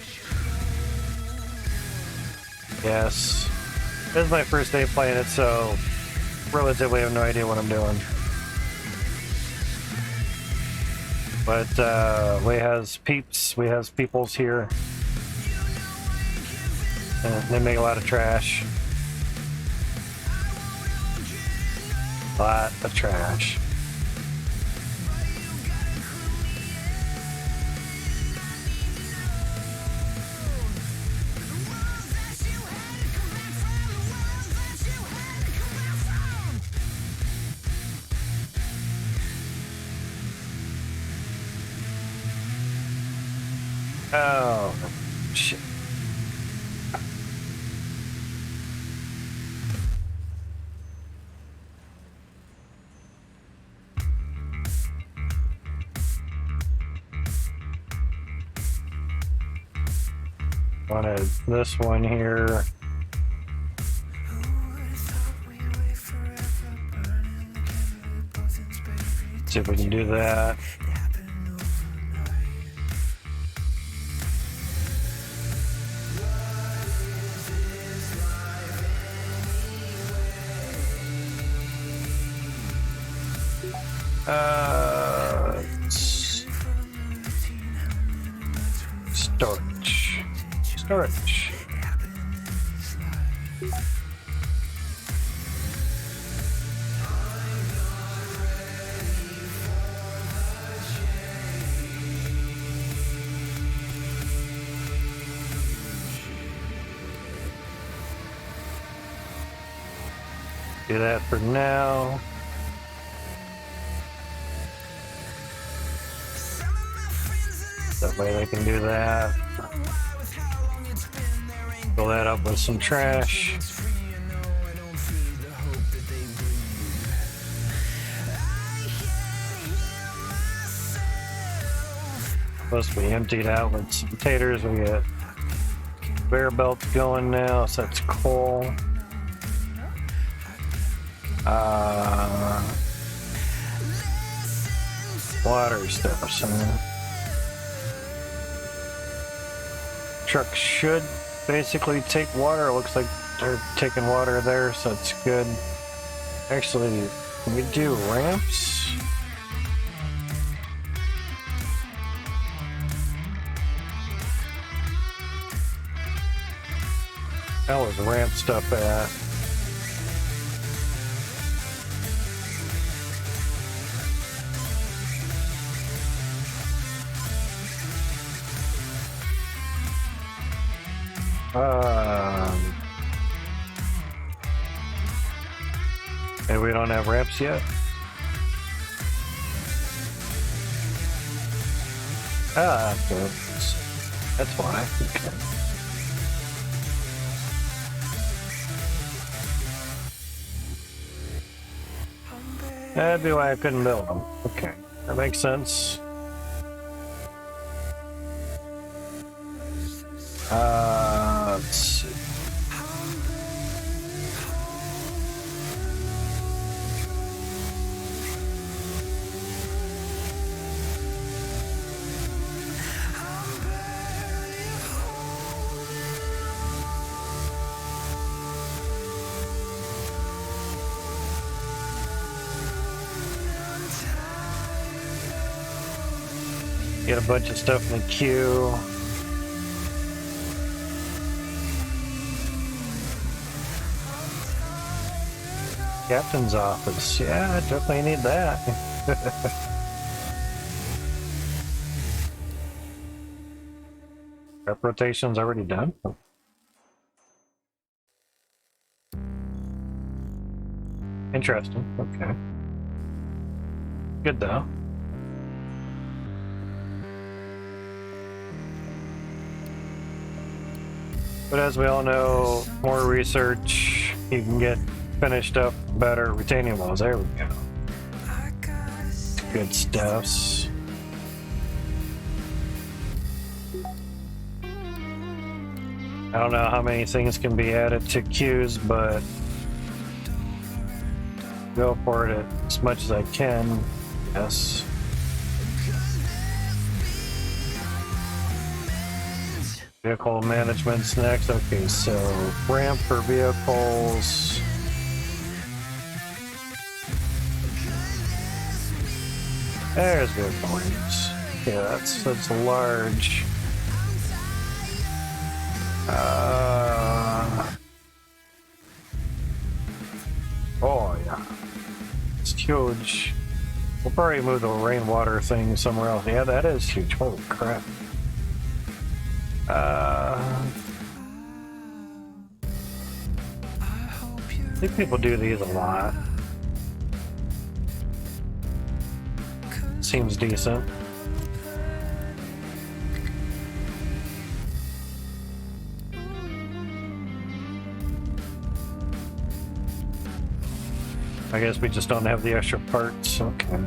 Yes. This is my first day playing it, so relatively I have no idea what I'm doing. But we has peoples here. And they make a lot of trash. A lot of trash. Oh, shit. Wanted this one here. See if we can do that. Storage. Do that for now. That way they can do that. Fill that up with some trash. Supposed to be emptied out with some potatoes. We got conveyor belts going now, so that's cool. Water stuff. So truck should basically take water. It looks like they're taking water there, so it's good. Actually, can we do ramps? How was ramp stuff at? And we don't have ramps yet. That's why. Okay. That'd be why I couldn't build them. Okay, that makes sense. Let's see. Get a bunch of stuff in the queue. Captain's office. Yeah, definitely need that. Rep rotation's already done. Interesting. Okay. Good though. But as we all know, more research, you can get finished up better retaining walls. There we go. Good stuffs. I don't know how many things can be added to queues, but go for it as much as I can. Yes. Vehicle management's next. Okay, so ramp for vehicles. There's good points. Yeah, that's large. Oh yeah, it's huge. We'll probably move the rainwater thing somewhere else. Yeah, that is huge. Holy crap. I think people do these a lot. Seems decent. I guess we just don't have the extra parts. Okay.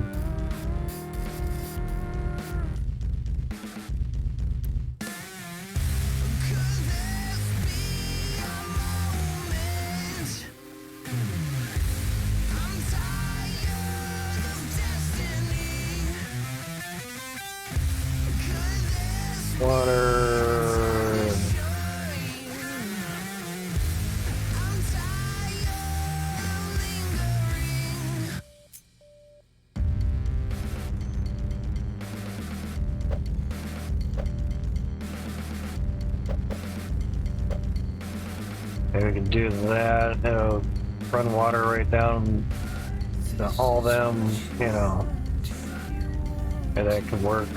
Water. Okay, we can do that. It'll run water right down to all them, you know. And that could work.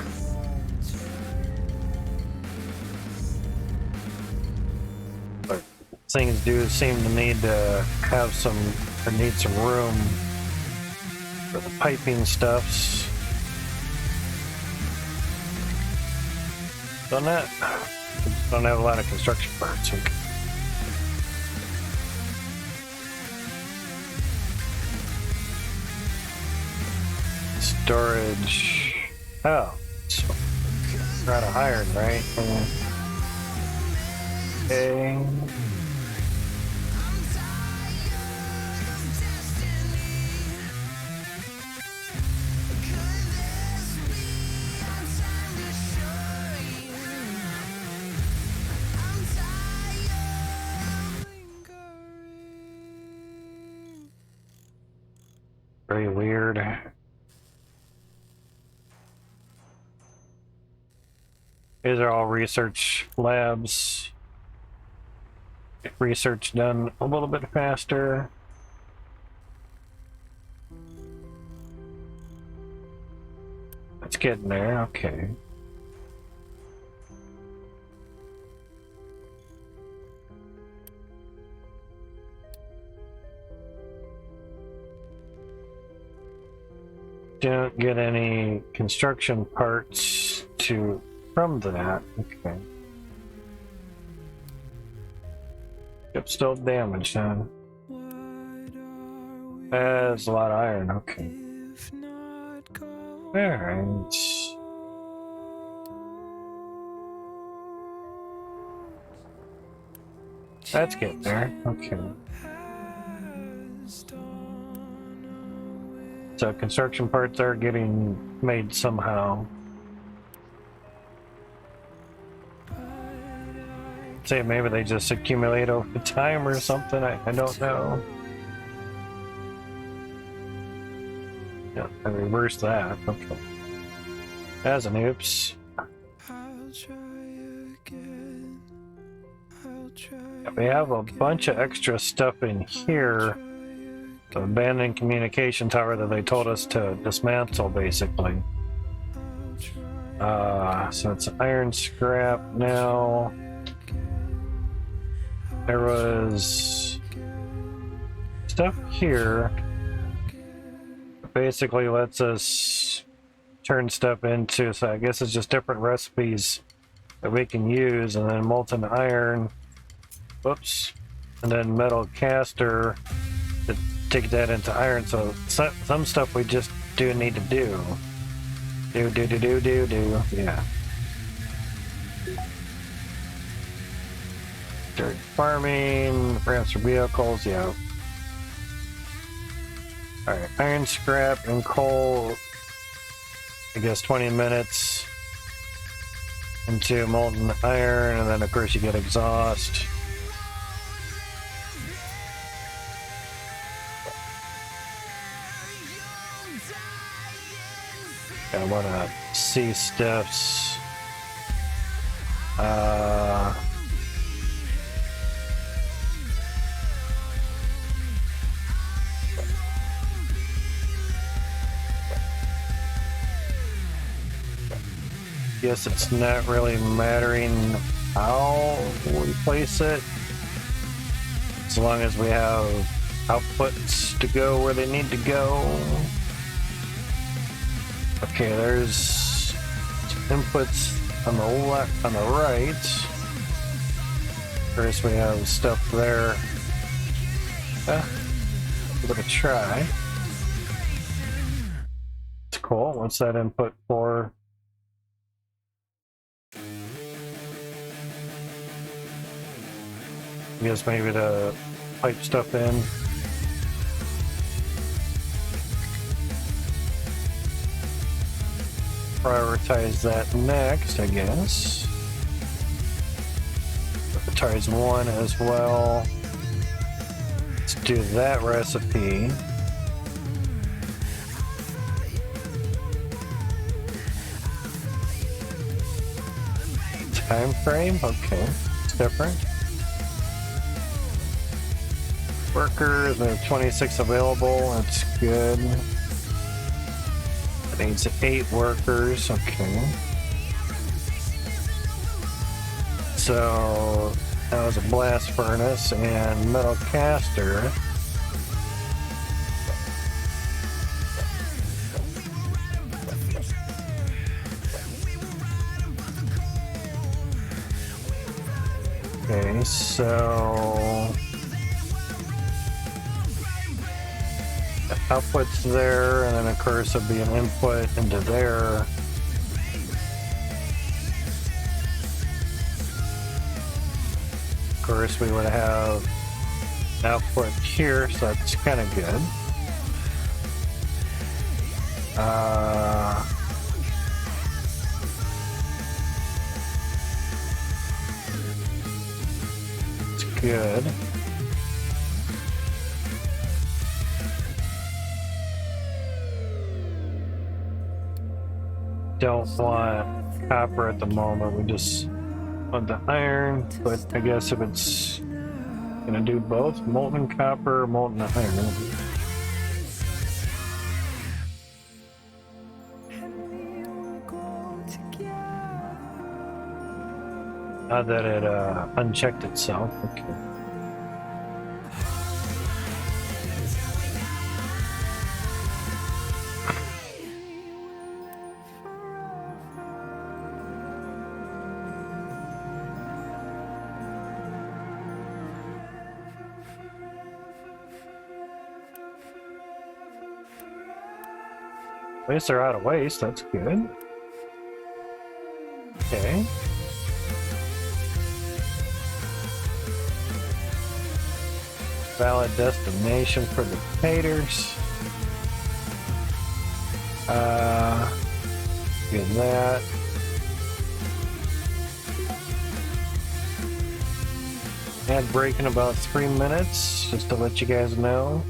But things do seem to need to have some, or need some room for the piping stuffs. Done that. Don't have a lot of construction parts. Okay. Storage. Oh, so we're out of iron, right? Okay. Very weird. These are all research labs. Get research done a little bit faster. It's getting there, okay. Don't get any construction parts from that. Okay. Yep, still damaged, huh? There's a lot of iron, okay. Alright. That's getting there, okay. So construction parts are getting made somehow. Say maybe they just accumulate over time or something, I don't know. Yeah, I reversed that, okay. As an oops. Yeah, we have a bunch of extra stuff in here. The abandoned communication tower that they told us to dismantle, basically. So it's iron scrap now. There was stuff here that basically lets us turn stuff into, so I guess it's just different recipes that we can use, and then molten iron, whoops, and then metal caster to take that into iron. So some stuff we just do need to do. Yeah. Dirt farming, ramps for vehicles, yeah. Alright, iron scrap and coal, I guess 20 minutes into molten iron, and then of course you get exhaust. I want to see stuffs. Guess it's not really mattering how we place it, as long as we have outputs to go where they need to go. Okay, there's inputs on the left, on the right. First we have stuff there. Give it a try. cool. What's that input for? I guess maybe to pipe stuff in. Prioritize that next, I guess. Prioritize one as well. Let's do that recipe. Time frame? Okay, it's different. Workers, there are 26 available, that's good. It needs 8 workers, okay. So, that was a blast furnace and metal caster. Okay, so the output's there, and then of course it'll be an input into there. Of course, we would have output here, so that's kind of good. It's good. Don't want copper at the moment, we just want the iron, but I guess if it's gonna do both, molten copper, molten iron. Not that it unchecked itself, okay. At least they're out of waste, that's good. Okay. Valid destination for the taters. Get that. Ad break in about 3 minutes, just to let you guys know.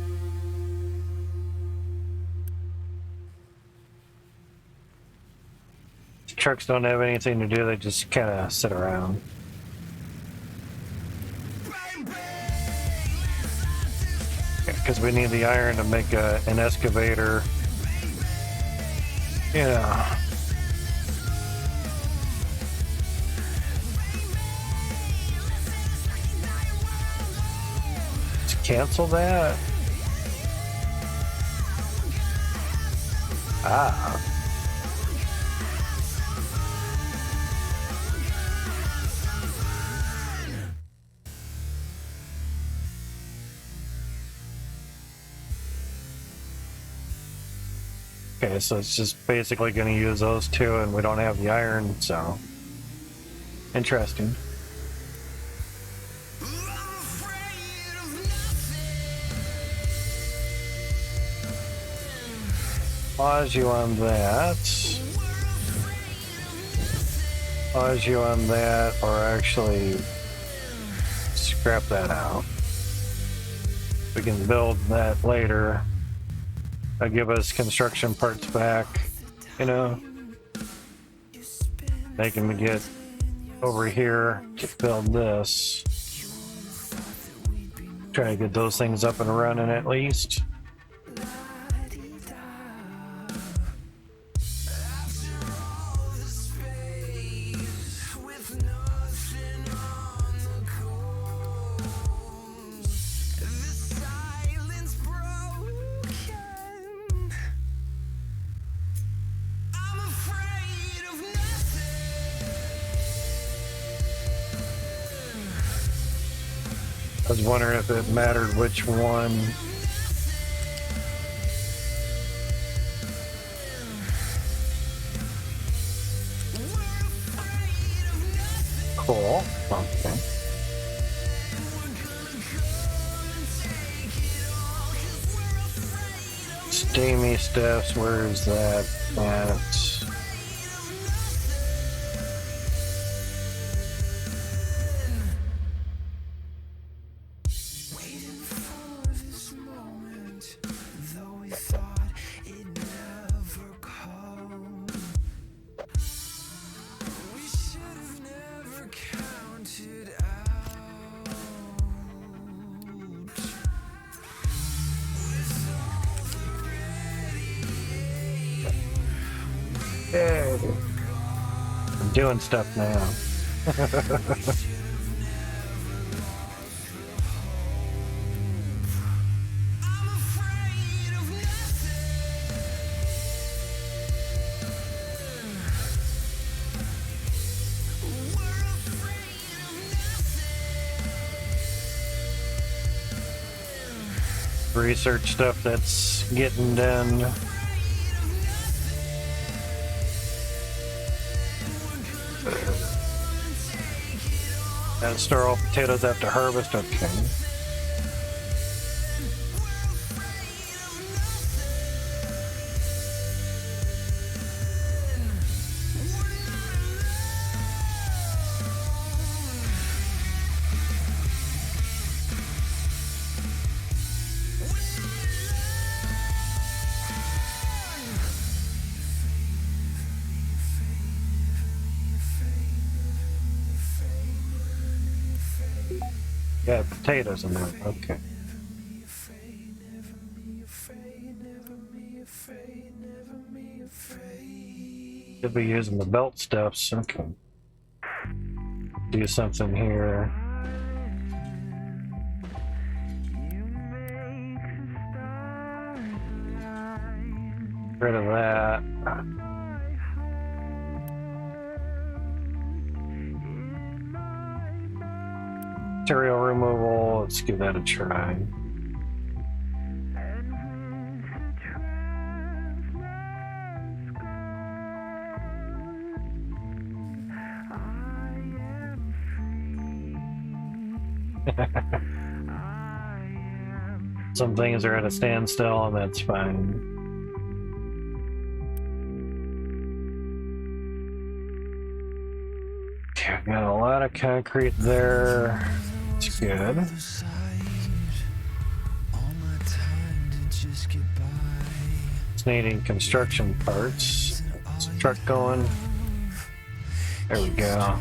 Trucks don't have anything to do, they just kind of sit around. Because we need the iron to make an excavator. Yeah. Let's cancel that. Ah. Okay, so it's just basically going to use those two, and we don't have the iron, so interesting. Pause you on that. Pause you on that, or actually scrap that out. We can build that later. That'll give us construction parts back, you know. They can get over here to build this. Try to get those things up and running at least. I was wondering if it mattered which one. Cool. Okay. Steamy stuffs, where is that at? Yay. I'm doing stuff now. Research stuff that's getting done. And store all potatoes after harvest, okay. Yeah, potatoes in there, okay. Should be using the belt stuffs, okay. Do something here. Get rid of that. Material removal, let's give that a try. Some things are at a standstill, and that's fine. Okay, got a lot of concrete there. It's good. It's needing construction parts. Is the truck going? There we go.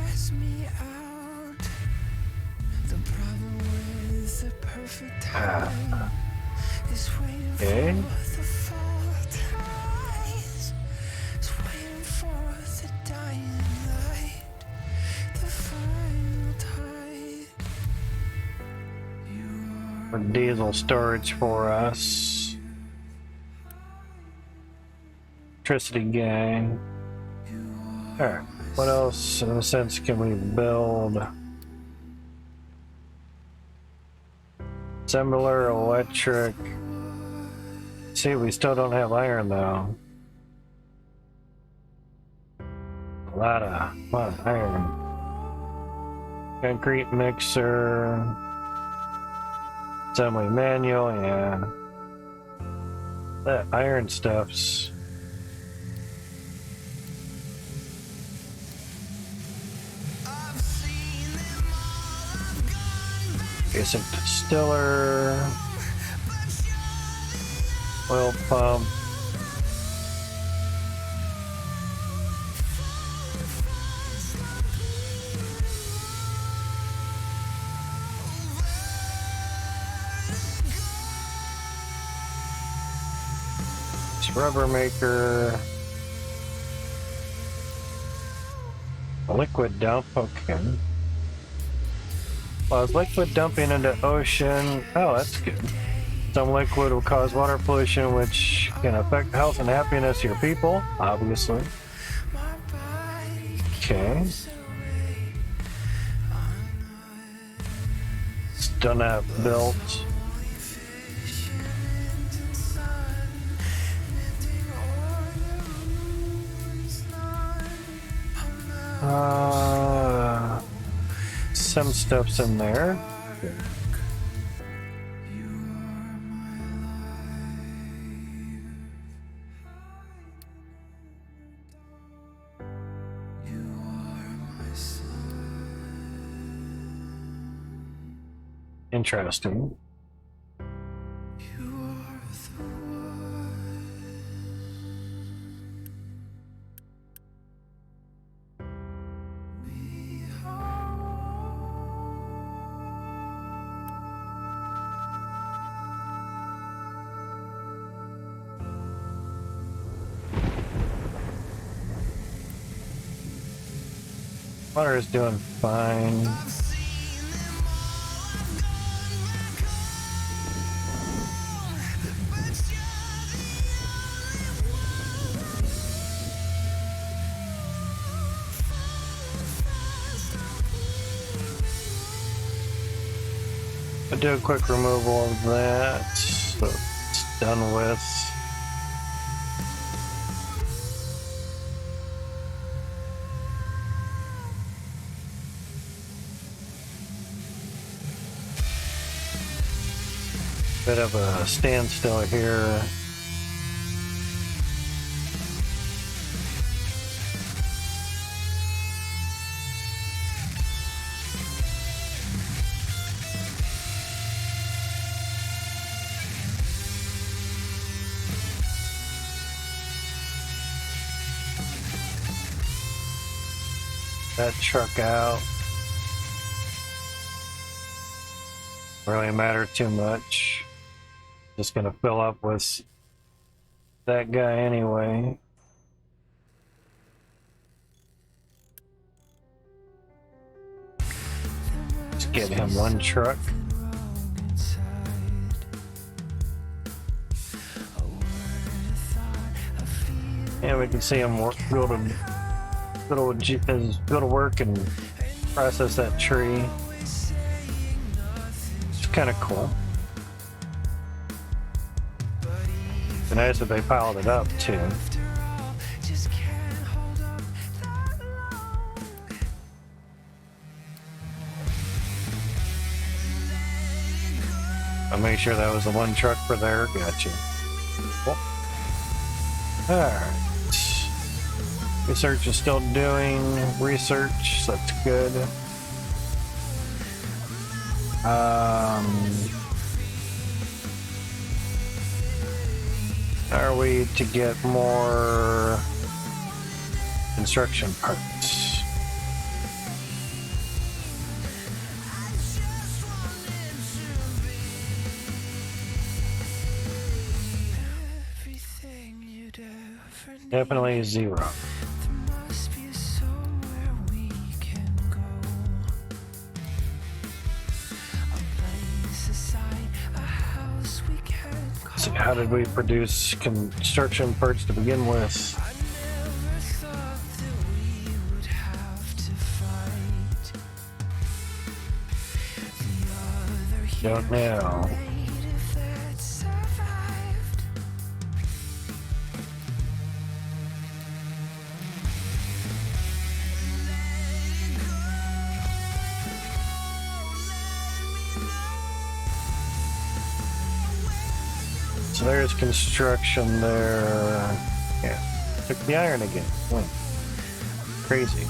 Okay. For diesel storage for us. Electricity gang. Alright, what else in a sense can we build? Assembler, electric. See, we still don't have iron though. A lot of iron. Concrete mixer. Assembly manual, yeah. That iron stuff's basic distiller, oil pump. Rubber maker, a liquid dump, okay. Well, is liquid dumping into ocean? Oh, that's good. Some liquid will cause water pollution, which can affect the health and happiness of your people, obviously. Okay. Still not built. some stuff's in there. Interesting. Water is doing fine. I do a quick removal of that, so it's done with. Bit of a standstill here. That truck out. Really matter too much. Just gonna fill up with that guy anyway. Just get him one truck. And we can see him go to work and process that tree. It's kind of cool. It's nice that they piled it up too. I'll make sure that was the one truck for there. Gotcha. Cool. Alright. Research is still doing research, so that's good. Are we to get more construction parts? Definitely 0. So how did we produce construction parts to begin with? Don't know. So there's construction there. Yeah, took the iron again. Crazy.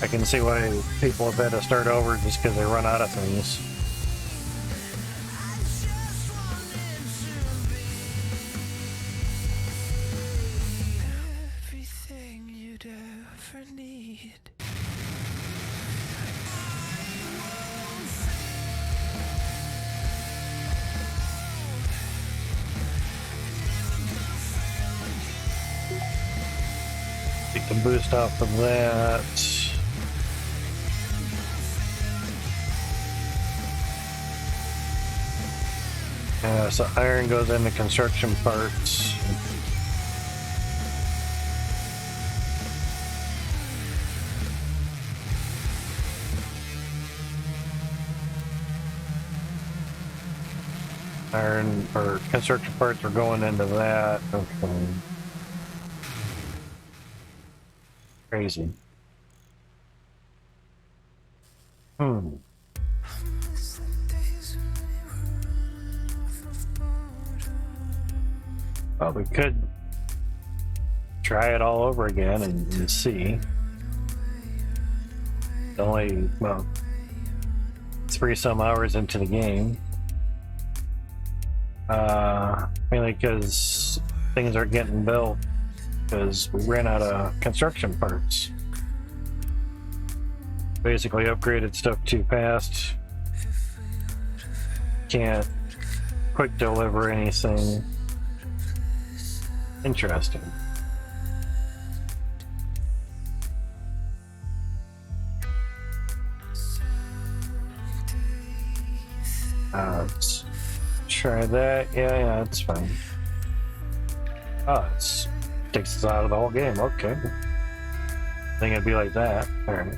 I can see why people have had to start over just because they run out of things. Everything you'd ever need. Take the boost off of that. So iron goes into construction parts. iron or construction parts are going into that. Okay. Crazy. Oh, well, we could try it all over again and see. Only, well, 3-some hours into the game. Mainly because things are getting built because we ran out of construction parts. Basically upgraded stuff too fast. Can't quick deliver anything interesting. Let's try that. Yeah, it's fine. Oh, it takes us out of the whole game. Okay. I think it'd be like that. All right.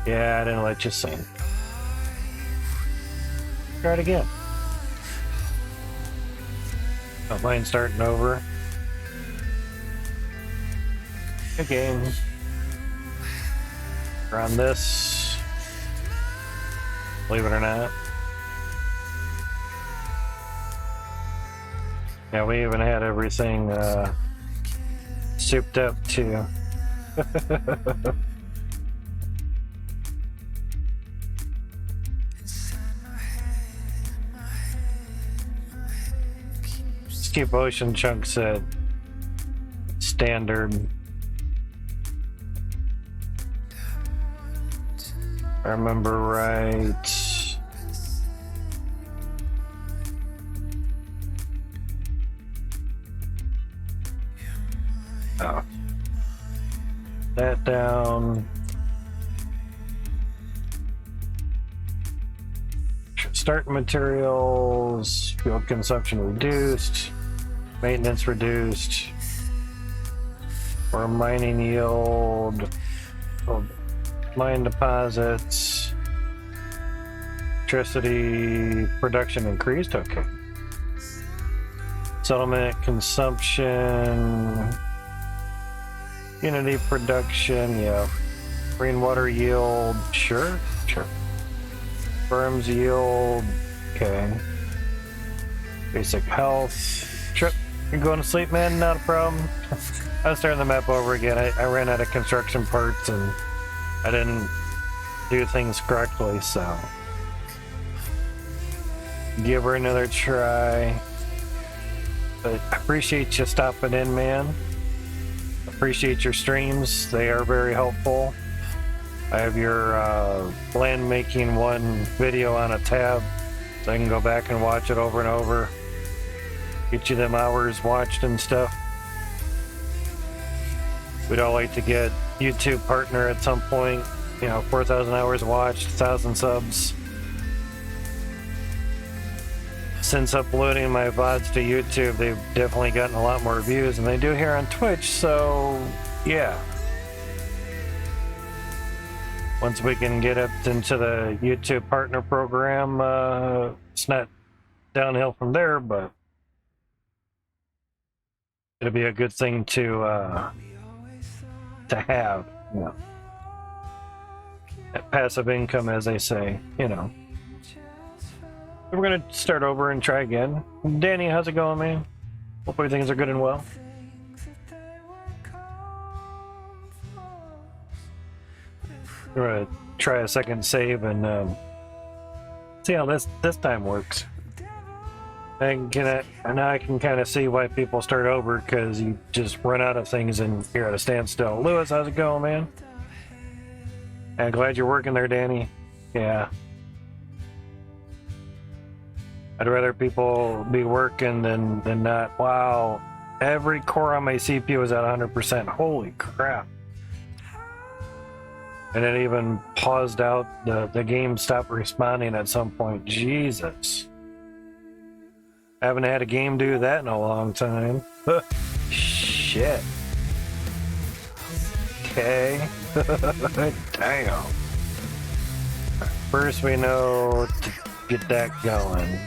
Yeah, I didn't let you sing. Try it again. Don't mind starting over. Good game. We're on this. Believe it or not. Yeah, we even had everything souped up too. Skip Ocean Chunk said standard. I remember right. Oh. That down. Start materials, fuel consumption reduced, maintenance reduced, or mining yield, mine deposits, electricity production increased. Okay. Settlement consumption, unity production, yeah. Rainwater yield, sure. Firms yield, okay. Basic health. Trip, you're going to sleep, man? Not a problem. I was starting the map over again. I ran out of construction parts and I didn't do things correctly, so give her another try. But I appreciate you stopping in, man. Appreciate your streams. They are very helpful. I have your land making one video on a tab, so I can go back and watch it over and over. Get you them hours watched and stuff. We'd all like to get YouTube partner at some point. You know, 4,000 hours watched, 1,000 subs. Since uploading my VODs to YouTube, they've definitely gotten a lot more views than they do here on Twitch, so yeah. Once we can get up into the YouTube partner program, it's not downhill from there, but it'll be a good thing to have, you know. That passive income, as they say, you know. We're gonna start over and try again. Danny, how's it going, man? Hopefully things are good and well. We're gonna try a second save and see how this time works. And now I can kind of see why people start over, because you just run out of things and you're at a standstill. Lewis, how's it going, man? I'm glad you're working there, Danny. Yeah. I'd rather people be working than not. Wow. Every core on my CPU is at 100%. Holy crap. And it even paused out. The game stopped responding at some point. Jesus. I haven't had a game do that in a long time. Shit. Okay. Damn. First, we know to get that going.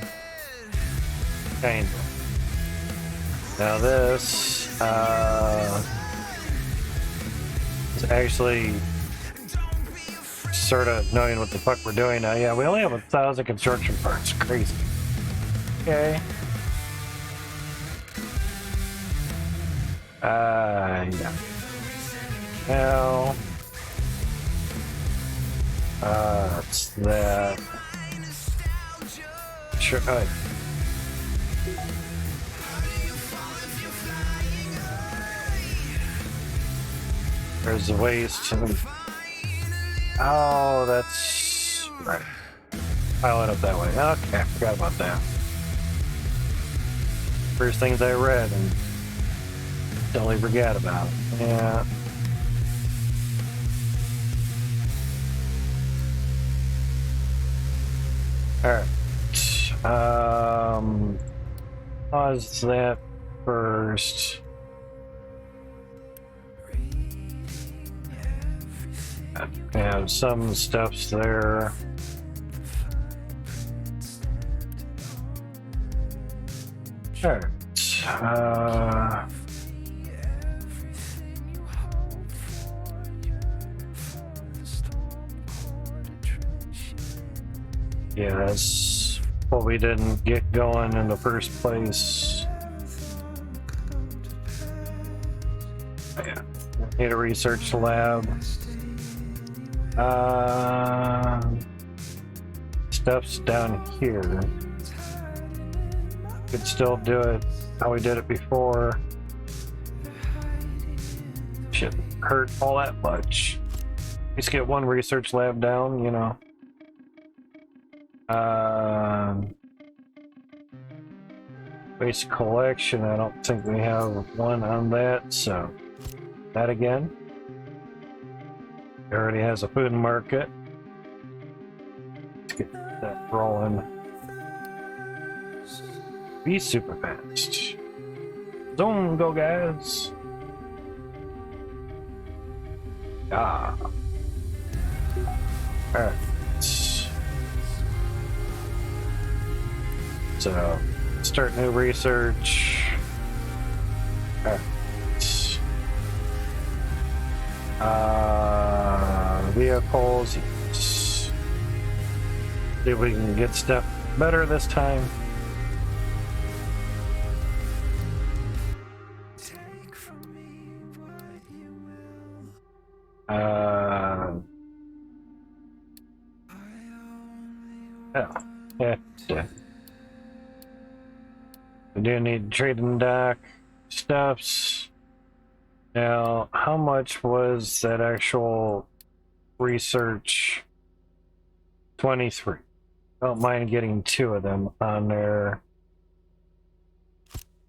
Kind of. Now this is actually sort of knowing what the fuck we're doing now. Yeah, we only have 1,000 construction parts. Crazy. Okay. Yeah. Now, it's that. Sure. There's the waste. Oh, that's right. Pile it up that way. Okay, I forgot about that. First things I read and totally forgot about. Yeah. Alright. Pause that first. Have some stuffs there. Alright. Yeah, that's what we didn't get going in the first place. Yeah, need a research lab. Stuff's down here. Could still do it how we did it before. Shouldn't hurt all that much. Let's get one research lab down, you know. Waste collection, I don't think we have one on that, so that again. It already has a food market. Let's get that rolling. Be super fast. Zoom, go guys. Ah. Alright. So, start new research. Alright. Vehicles. See if we can get stuff better this time. Yeah. We do need trading dock stuffs. Now, how much was that actual research? 23. Don't mind getting 2 of them on there.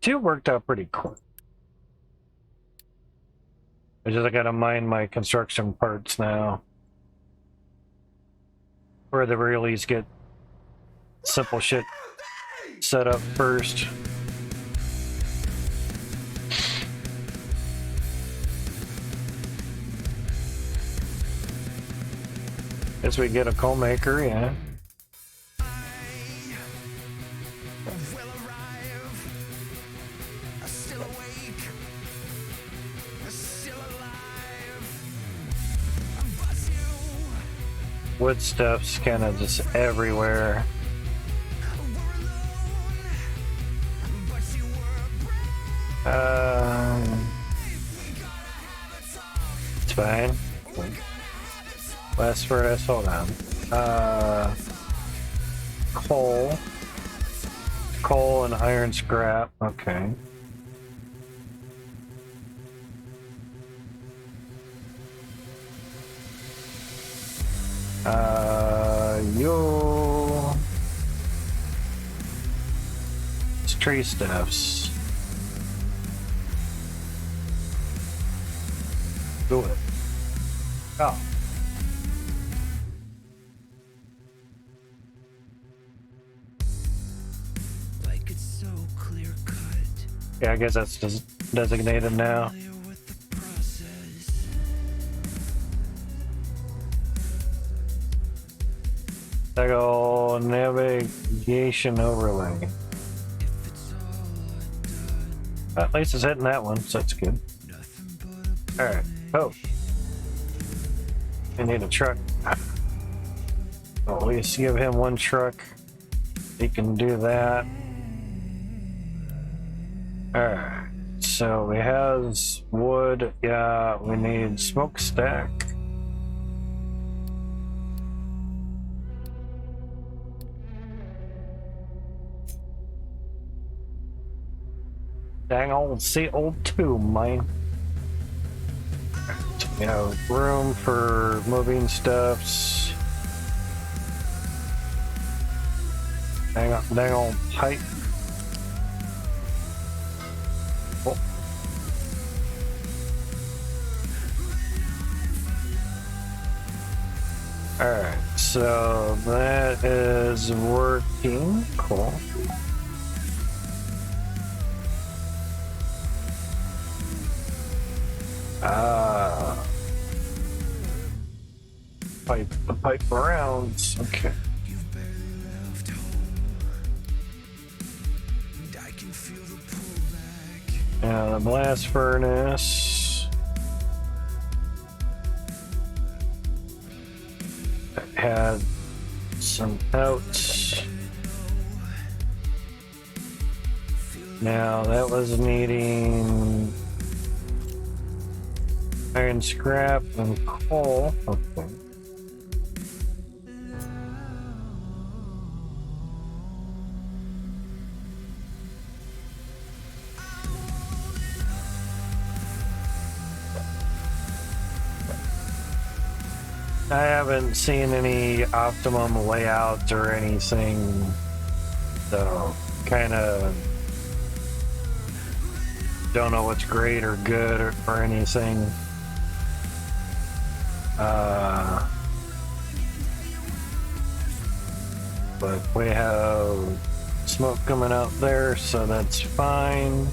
2 worked out pretty quick. I just gotta mine my construction parts now. Or the release get simple shit set up first. As we get a coal maker, yeah. Wood stuff's kind of just everywhere. It's fine. Last furnace, hold on. Coal and iron scrap, okay. It's tree stuffs. Do it. Oh. Like it's so clear cut. Yeah, I guess that's just designated now. That old navigation overlay. At least it's hitting that one, so that's good. Alright. Oh. I need a truck. Well, at least give him one truck. He can do that. Alright. So we have wood. Yeah, we need smokestack. Dang old CO2 mine. You know, room for moving stuffs. Dang old pipe. Oh. Alright, so that is working. Cool. Pipe rounds. Okay. The blast furnace had some outs. Now that was needing iron scrap and coal. Okay. I haven't seen any optimum layouts or anything, so kind of don't know what's great or good or anything. But we have smoke coming out there, so that's fine.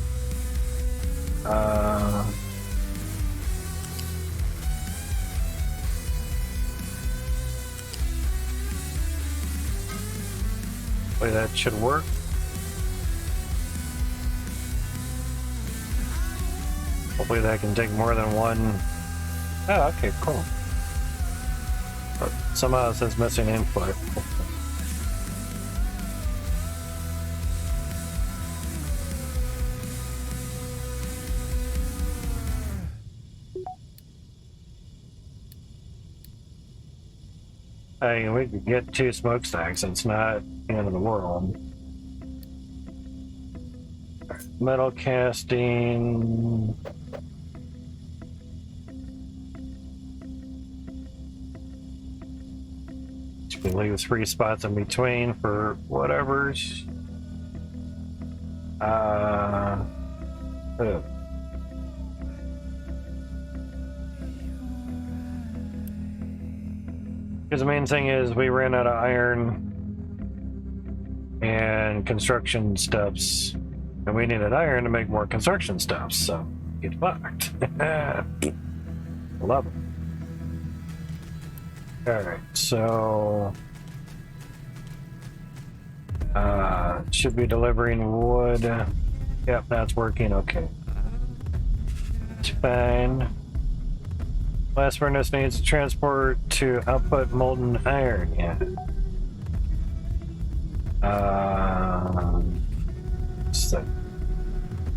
Hopefully that should work. Hopefully that can take more than one. Oh, okay, cool. But somehow it says missing input. I mean, we could get 2 smokestacks. It's not the end of the world. Metal casting. We leave 3 spots in between for whatever's. Because the main thing is we ran out of iron and construction stuffs, and we needed iron to make more construction stuff, so get fucked. Love it. Alright, so should be delivering wood. Yep, that's working. Okay, it's fine. Blast furnace needs to transport to output molten iron. Yeah. What's that?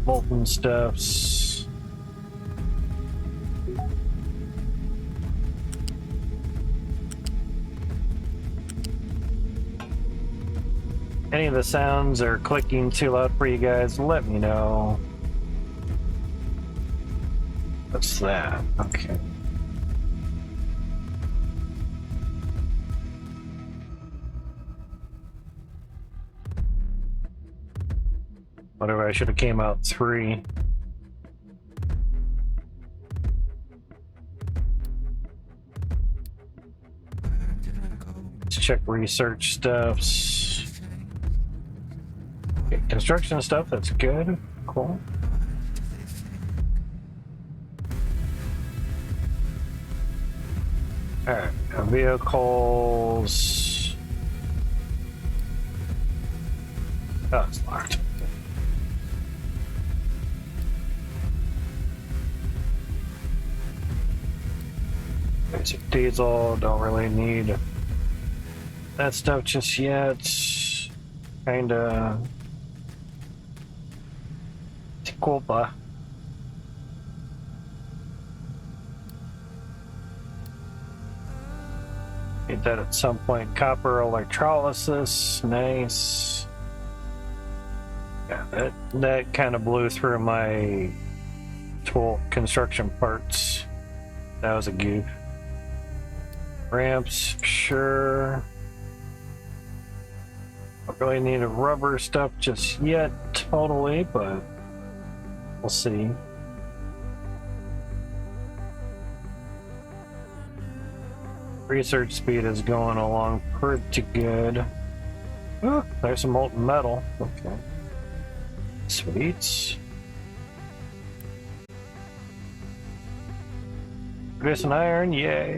Molten stuffs. Any of the sounds are clicking too loud for you guys, let me know. What's that? Okay. Whatever, I should have came out 3. Let's check research stuffs. Okay, construction stuff, that's good. Cool. Alright, vehicles. Oh, it's locked. Basic diesel, don't really need that stuff just yet. Kinda. Culpa. Need that at some point. Copper electrolysis, nice. Yeah, that kind of blew through my tool construction parts. That was a goof. Ramps, sure. Don't really need a rubber stuff just yet, totally, but we'll see. Research speed is going along pretty good. Oh, there's some molten metal. Okay. Sweet. Producing iron, yay.